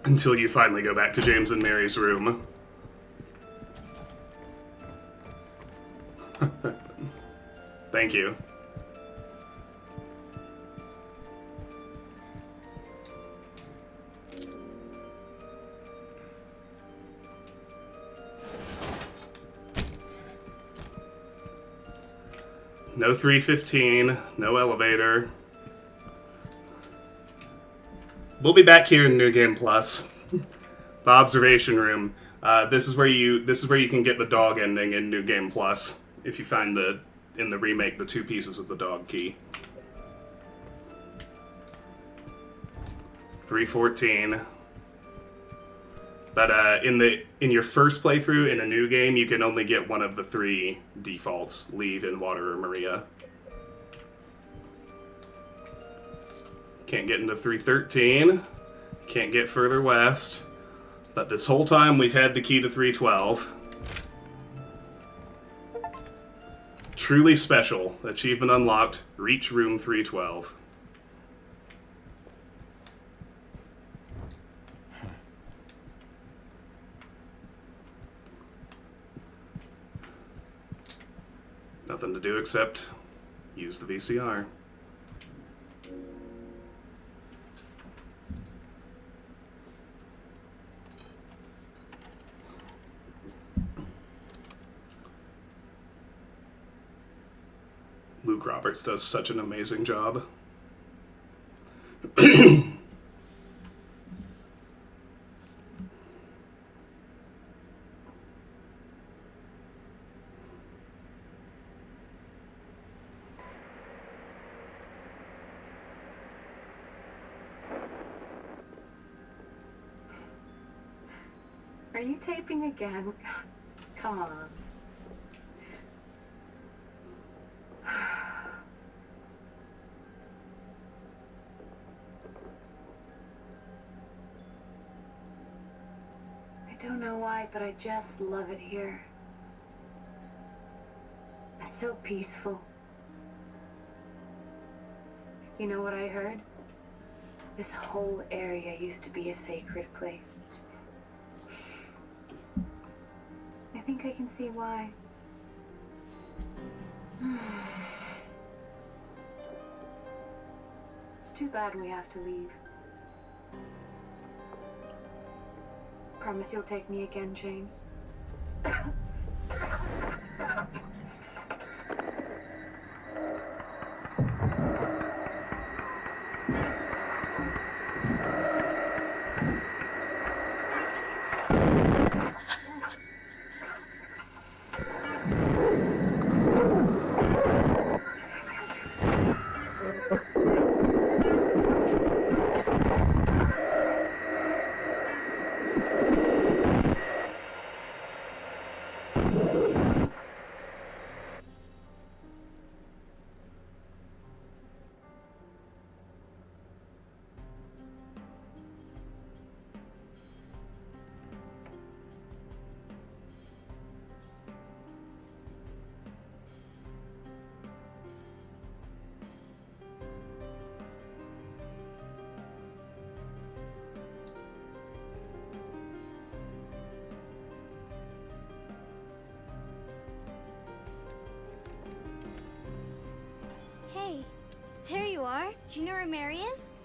until you finally go back to James and Mary's room. Thank you. No 315, no elevator. We'll be back here in New Game Plus. The observation room. This is where you can get the dog ending in New Game Plus. If you find in the remake the 2 pieces of the dog key. 314. But in your first playthrough in a new game, you can only get one of the 3 defaults: Leave, In Water, or Maria. Can't get into 313. Can't get further west. But this whole time we've had the key to 312. Truly special. Achievement unlocked. Reach room 312. Nothing to do except use the VCR. Luke Roberts does such an amazing job. Are you taping again? Come on. I don't know why, but I just love it here. It's so peaceful. You know what I heard? This whole area used to be a sacred place. I think I can see why. It's too bad we have to leave. Promise you'll take me again, James? Hey, there you are. Do you know where Mary is?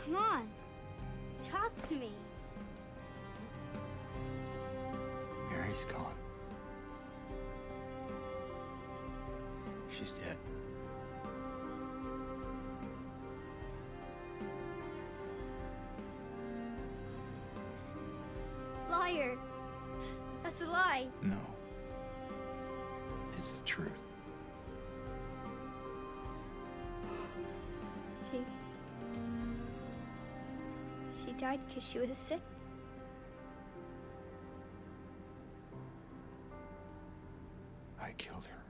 Come on, talk to me. Mary's gone. She's dead. Liar. That's a lie. No. It's the truth. She died because she was sick. I killed her.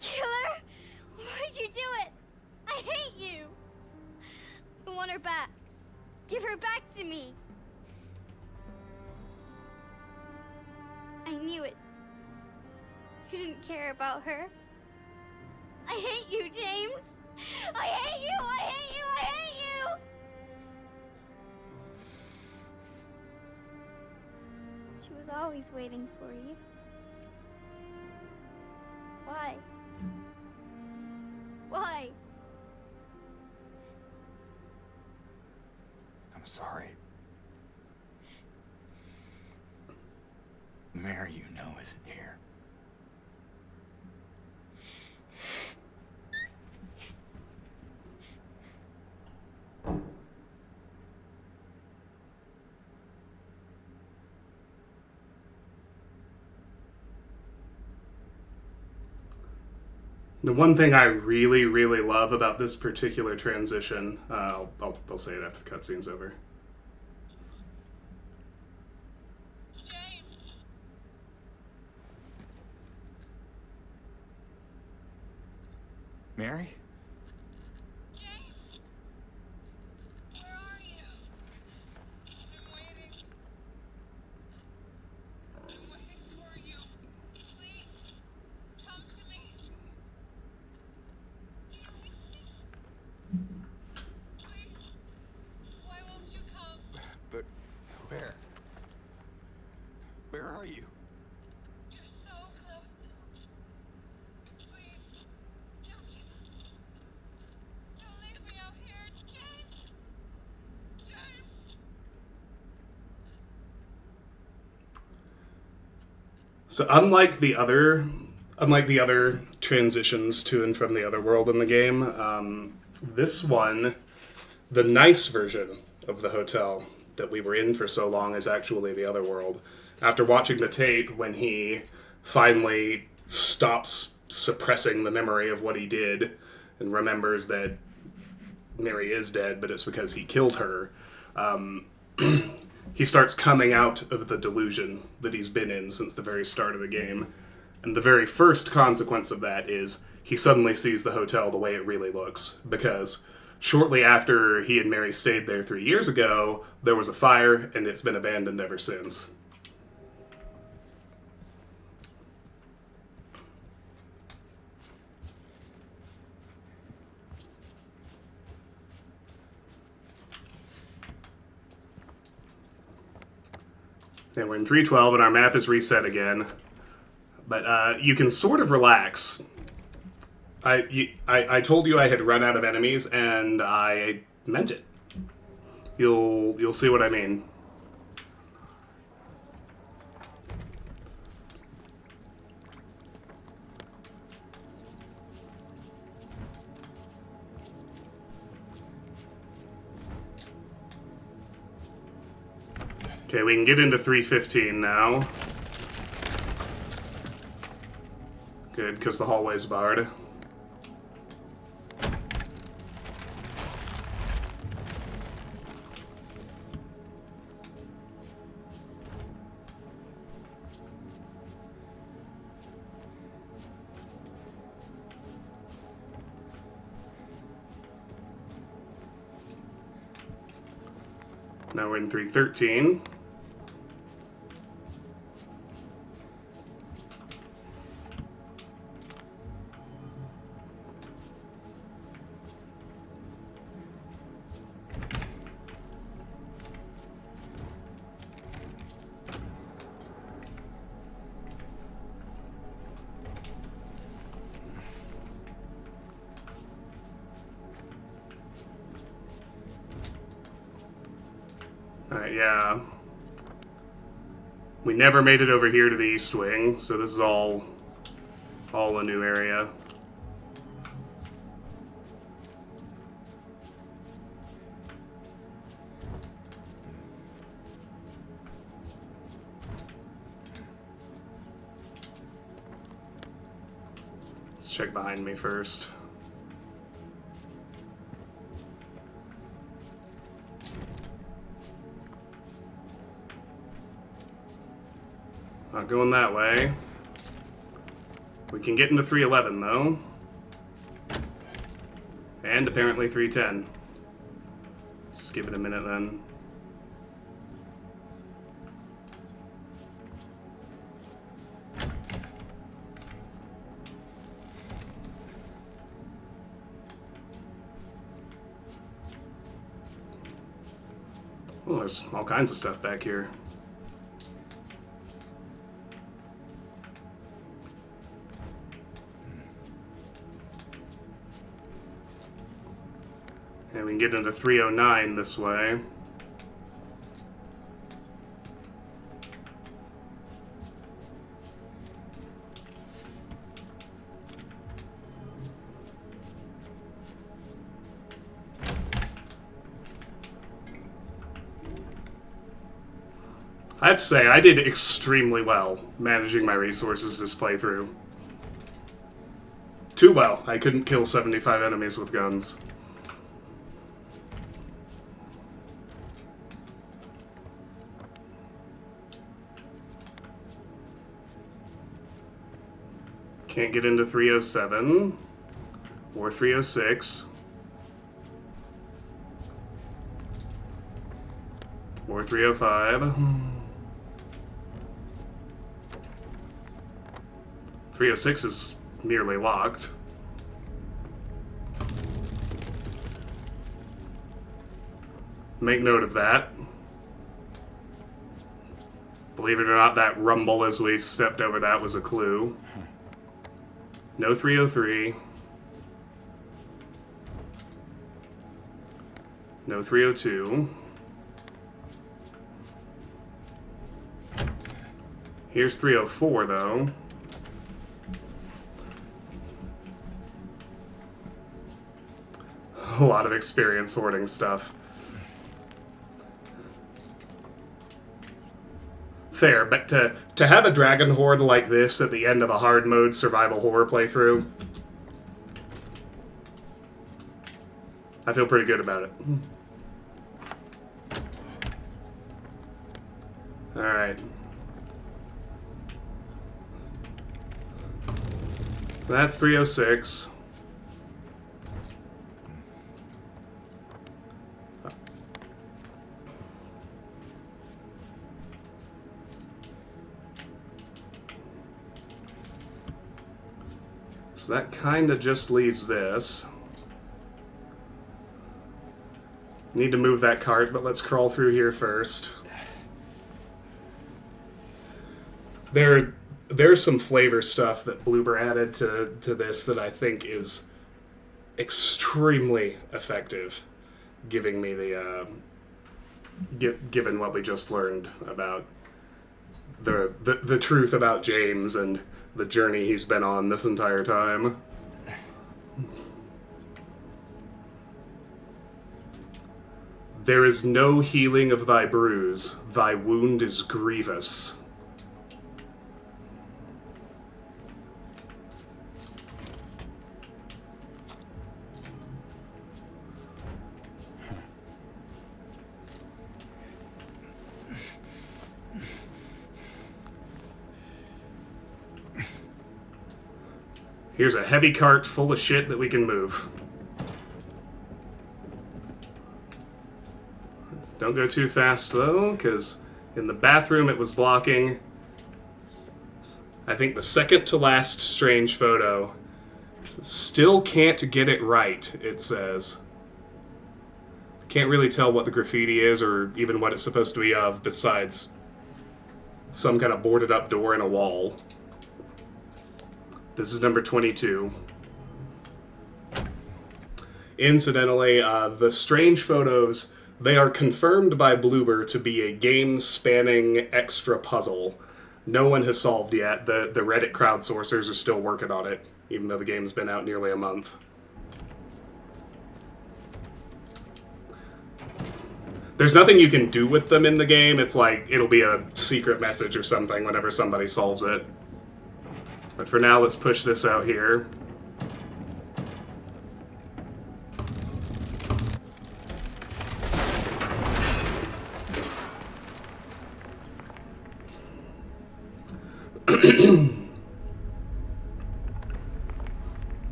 Kill her? Why'd you do it? I hate you. I want her back. Give her back to me. I knew it. You didn't care about her. I hate you, James. I hate you. I hate you. I hate you. She was always waiting for you. Why? Why? I'm sorry. Mary, you know, isn't here. The one thing I really, really love about this particular transition, I'll say it after the cutscene's over. James! Mary? James! Where are you? I'm waiting. I'm waiting for you. Please, come to me. Please, why won't you come? But where? Where are you? You're so close now. Please, don't leave me out here, James. James. So unlike the other transitions to and from the other world in the game, this one, the nice version of the hotel that we were in for so long, is actually the other world. After watching the tape, when he finally stops suppressing the memory of what he did and remembers that Mary is dead, but it's because he killed her. He starts coming out of the delusion that he's been in since the very start of the game. And the very first consequence of that is he suddenly sees the hotel the way it really looks. Because shortly after he and Mary stayed there 3 years ago, there was a fire, and it's been abandoned ever since. And we're in 312, and our map is reset again. But you can sort of relax. I told you I had run out of enemies, and I meant it. You'll see what I mean. Okay, we can get into 315 now. Good, because the hallway's barred. Now we're in 313. Alright, yeah. We never made it over here to the East Wing, so this is all a new area. Let's check behind me first. Not going that way. We can get into 311, though. And apparently 310. Let's just give it a minute, then. Oh, there's all kinds of stuff back here. And we can get into 309 this way. I have to say, I did extremely well managing my resources this playthrough. Too well. I couldn't kill 75 enemies with guns. Can't get into 307 or 306 or 305. 306 is nearly locked. Make note of that. Believe it or not, that rumble as we stepped over that was a clue. No 303. No 302. Here's 304, though. A lot of experience sorting stuff. Fair, but to have a dragon horde like this at the end of a hard mode survival horror playthrough, I feel pretty good about it. Alright. That's 306. So that kind of just leaves this. Need to move that cart, but let's crawl through here first. There's some flavor stuff that Bloober added to this that I think is extremely effective, giving me the given what we just learned about the truth about James and the journey he's been on this entire time. There is no healing of thy bruise, thy wound is grievous. Here's a heavy cart full of shit that we can move. Don't go too fast, though, because in the bathroom it was blocking. I think the second to last strange photo. Still can't get it right, it says. Can't really tell what the graffiti is or even what it's supposed to be of, besides some kind of boarded up door in a wall. This is number 22. Incidentally, the strange photos, they are confirmed by Bloober to be a game-spanning extra puzzle. No one has solved yet. The Reddit crowdsourcers are still working on it, even though the game's been out nearly a month. There's nothing you can do with them in the game. It's like, it'll be a secret message or something whenever somebody solves it. But for now, let's push this out here.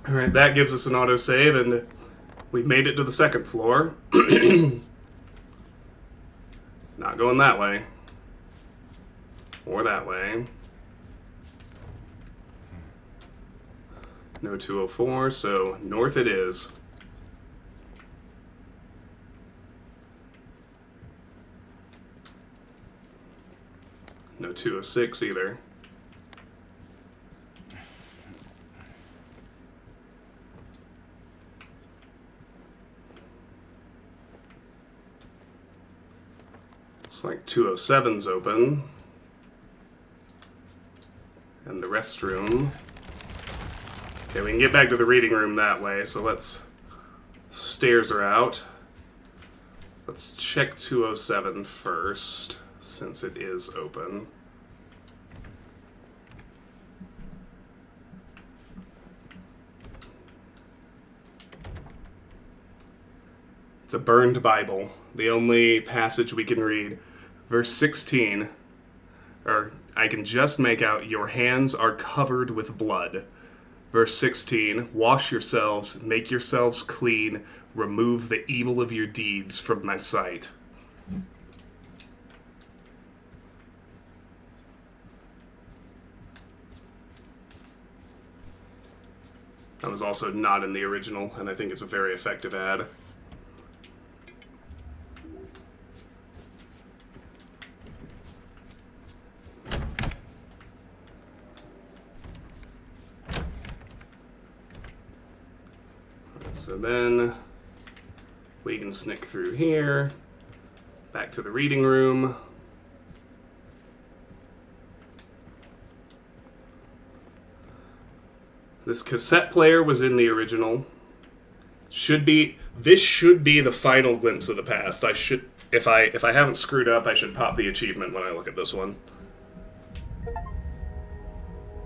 Alright, that gives us an autosave, and we've made it to the second floor. Not going that way. Or that way. No 204, so north it is. No 206 either. Looks like 207's open. And the restroom. Okay, we can get back to the reading room that way, so let's... Stairs are out. Let's check 207 first, since it is open. It's a burned Bible. The only passage we can read. Verse 16. Or, I can just make out, your hands are covered with blood. Verse 16. Wash yourselves, make yourselves clean, remove the evil of your deeds from my sight. That was also not in the original, and I think it's a very effective ad. So then we can sneak through here, back to the reading room. This cassette player was in the original. This should be the final glimpse of the past. I should, if I haven't screwed up, I should pop the achievement when I look at this one.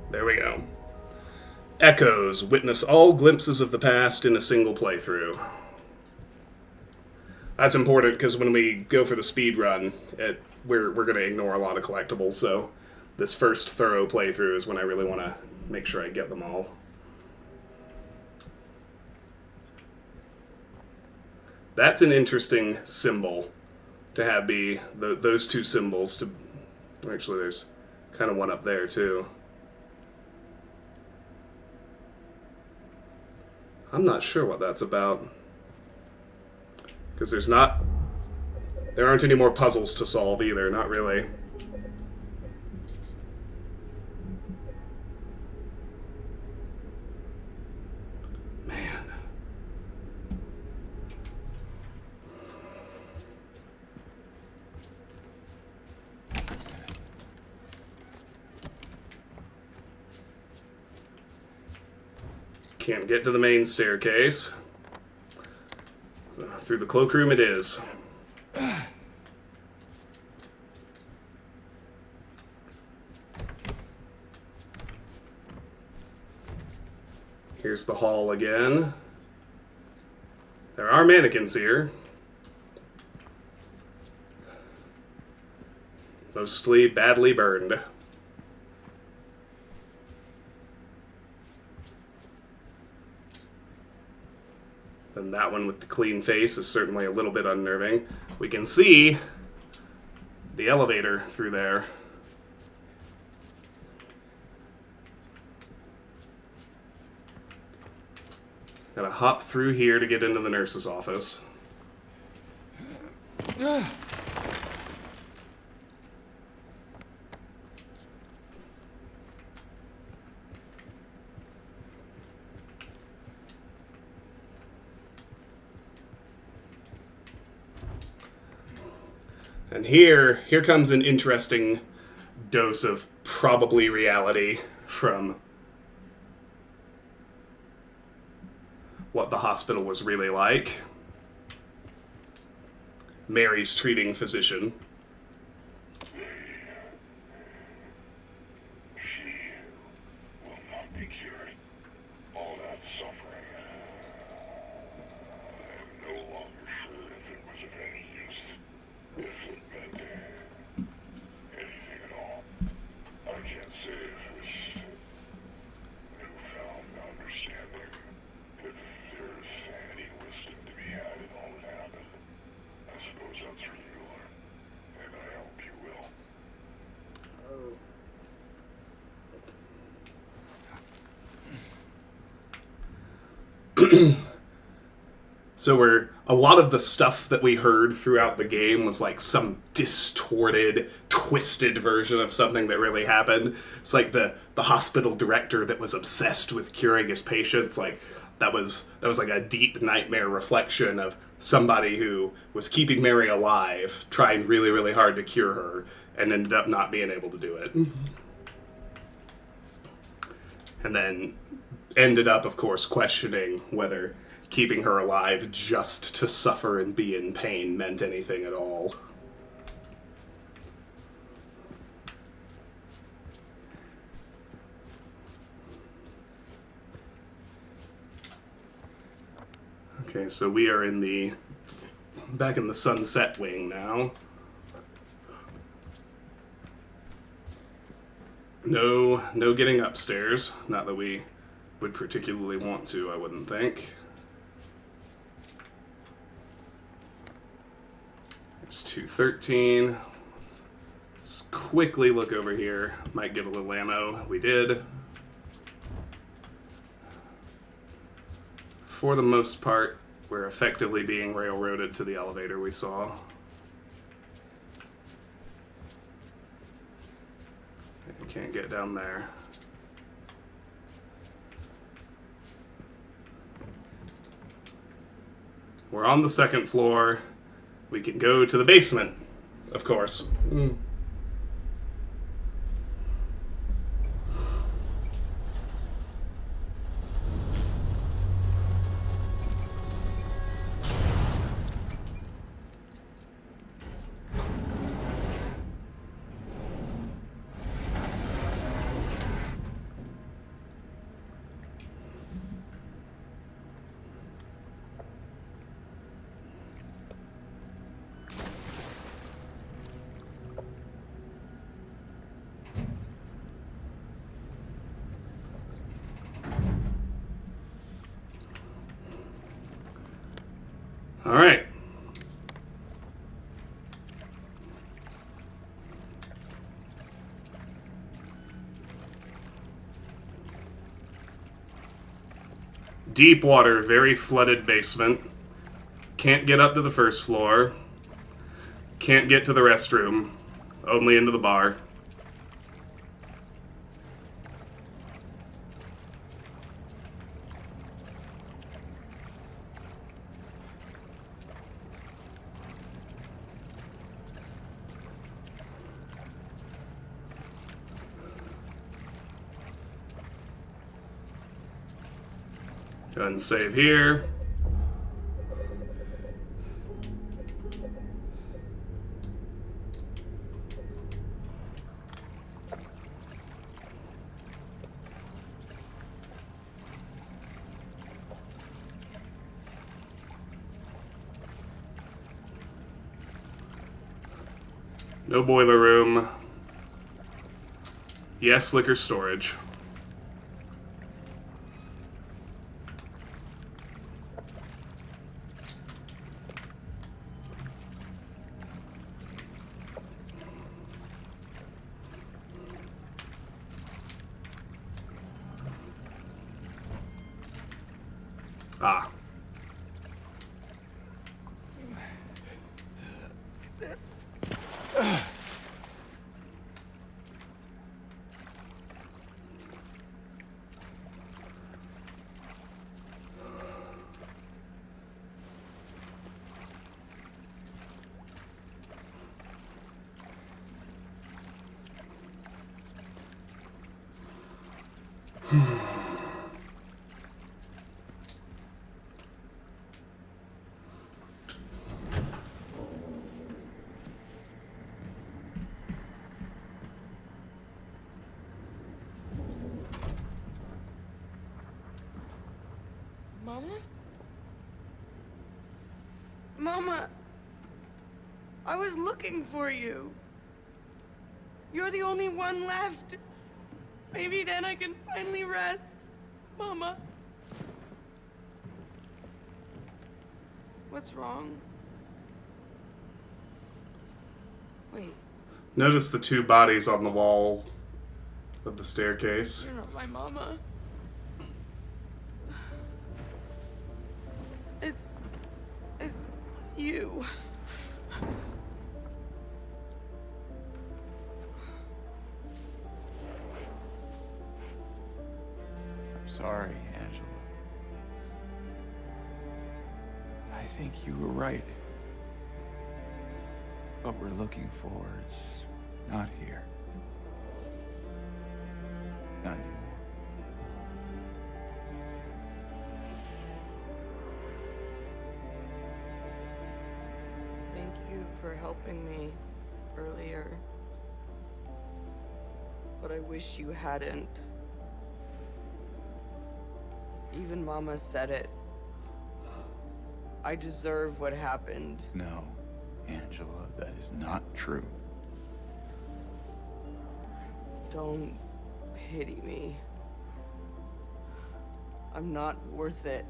There we go. Echoes. Witness all glimpses of the past in a single playthrough. That's important because when we go for the speed run, we're going to ignore a lot of collectibles, so this first thorough playthrough is when I really want to make sure I get them all. That's an interesting symbol to have be those two symbols. To actually, there's kind of one up there too. I'm not sure what that's about. Because there aren't any more puzzles to solve either, not really. Man. Can't get to the main staircase. Through the cloakroom it is. Here's the hall again. There are mannequins here. Mostly badly burned. And that one with the clean face is certainly a little bit unnerving. We can see the elevator through there. Gotta hop through here to get into the nurse's office. And here comes an interesting dose of probably reality from what the hospital was really like. Mary's treating physician. She will not be cured. All that suffering. I am no longer sure if it was of any use. If it meant anything at all. I can't say if it was newfound understanding. If there's any wisdom to be had in all that happened. I suppose that's where you learn. And I hope you will. So a lot of the stuff that we heard throughout the game was like some distorted, twisted version of something that really happened. It's like the hospital director that was obsessed with curing his patients. Like that was like a deep nightmare reflection of somebody who was keeping Mary alive, trying really, really hard to cure her, and ended up not being able to do it. And then ended up, of course, questioning whether keeping her alive just to suffer and be in pain meant anything at all. Okay, so we are back in the sunset wing now. No getting upstairs. Not that we would particularly want to, I wouldn't think. There's 213. Let's quickly look over here. Might get a little ammo. We did. For the most part, we're effectively being railroaded to the elevator we saw. You can't get down there. We're on the second floor. We can go to the basement, of course. All right. Deep water, very flooded basement. Can't get up to the first floor. Can't get to the restroom. Only into the bar. Go ahead and save here. No boiler room. Yes, liquor storage. Ah. Mama? Mama! I was looking for you. You're the only one left. Maybe then I can finally rest. Mama. What's wrong? Wait, Notice the two bodies on the wall of the staircase. you're not my mama. It's you. I'm sorry, Angela. I think you were right. What we're looking for is not here. Not anymore. Thank you for helping me earlier. But I wish you hadn't. Even Mama said it. I deserve what happened. No, Angela, that is not true. Don't pity me. I'm not worth it.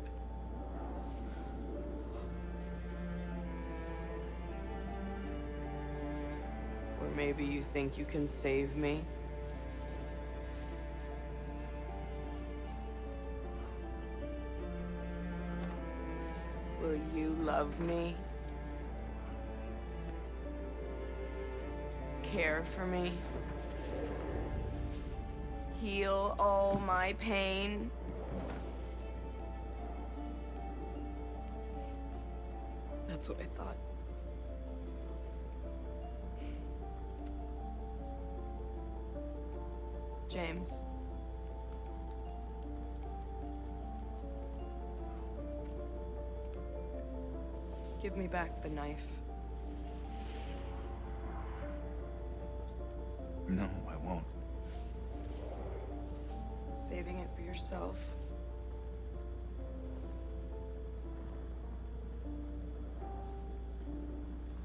Or maybe you think you can save me? Will you love me? Care for me? Heal all my pain? That's what I thought. James. Give me back the knife. No, I won't. Saving it for yourself.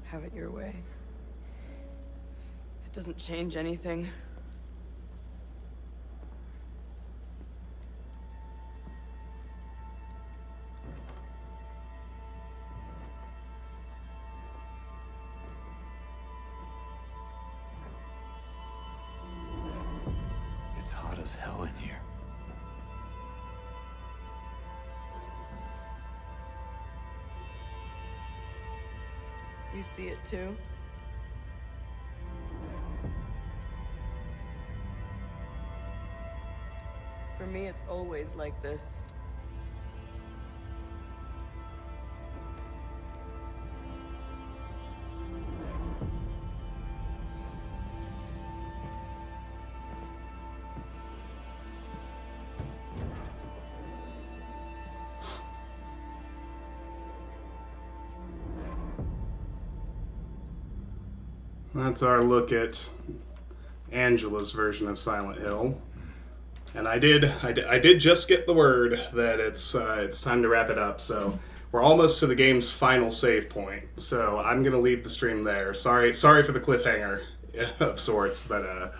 Have it your way. It doesn't change anything. as hell in here. You see it too? For me, it's always like this. That's our look at Angela's version of Silent Hill. And I did just get the word that it's time to wrap it up. So we're almost to the game's final save point. So I'm gonna leave the stream there. Sorry for the cliffhanger of sorts, but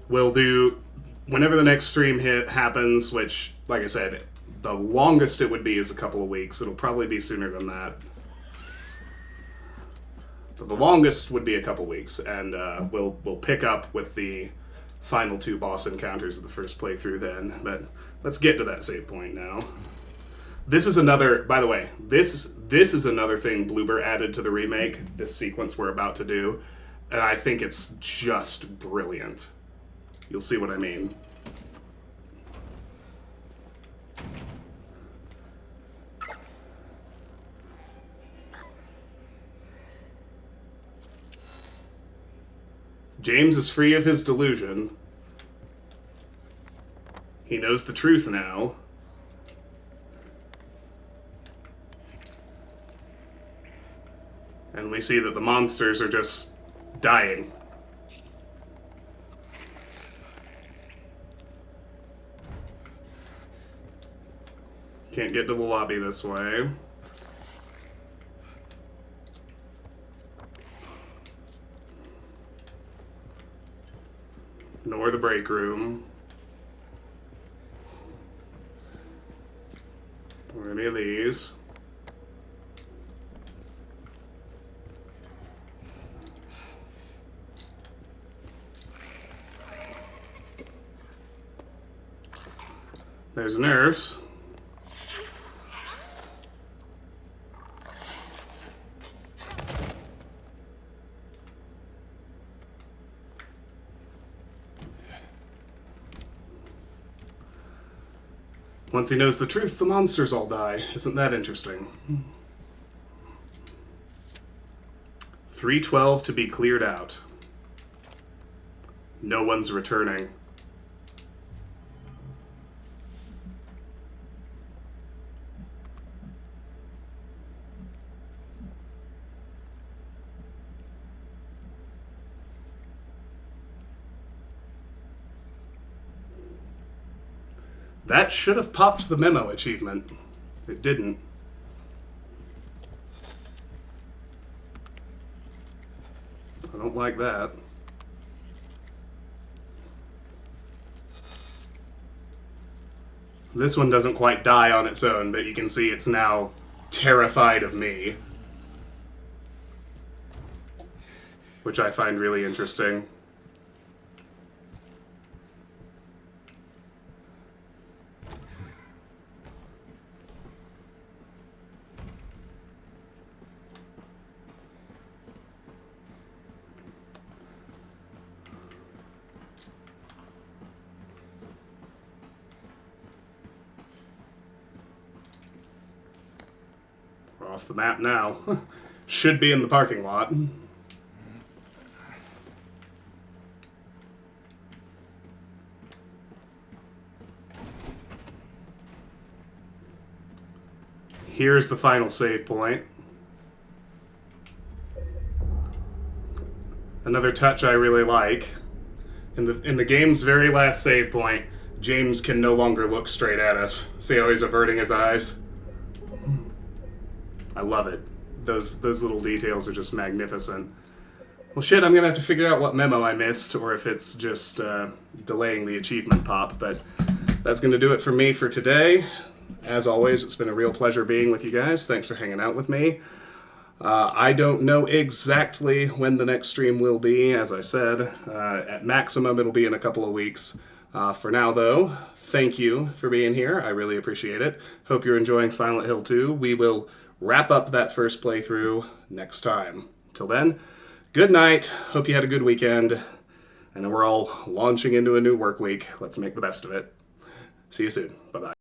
we'll do whenever the next stream happens. Which, like I said, the longest it would be is a couple of weeks. It'll probably be sooner than that. But the longest would be a couple weeks, and we'll pick up with the final 2 boss encounters of the first playthrough then. But let's get to that save point now. This is another, by the way, this is another thing Bloober added to the remake, this sequence we're about to do, and I think it's just brilliant. You'll see what I mean. James is free of his delusion. He knows the truth now. And we see that the monsters are just dying. Can't get to the lobby this way. Nor the break room. Or any of these. There's a nurse. Once he knows the truth, the monsters all die. Isn't that interesting? 312 to be cleared out. No one's returning. That should have popped the memo achievement. It didn't. I don't like that. This one doesn't quite die on its own, but you can see it's now terrified of me. Which I find really interesting. Off the map now. Should be in the parking lot. Here's the final save point. Another touch I really like. In the game's very last save point, James can no longer look straight at us. See how he's averting his eyes? I love it. Those little details are just magnificent. Well, shit, I'm gonna have to figure out what memo I missed, or if it's just delaying the achievement pop, but that's gonna do it for me for today. As always, it's been a real pleasure being with you guys. Thanks for hanging out with me. I don't know exactly when the next stream will be, as I said. At maximum, it'll be in a couple of weeks. For now, though, thank you for being here. I really appreciate it. Hope you're enjoying Silent Hill 2. We will wrap up that first playthrough next time. Till then, good night. Hope you had a good weekend. I know we're all launching into a new work week. Let's make the best of it. See you soon. Bye-bye.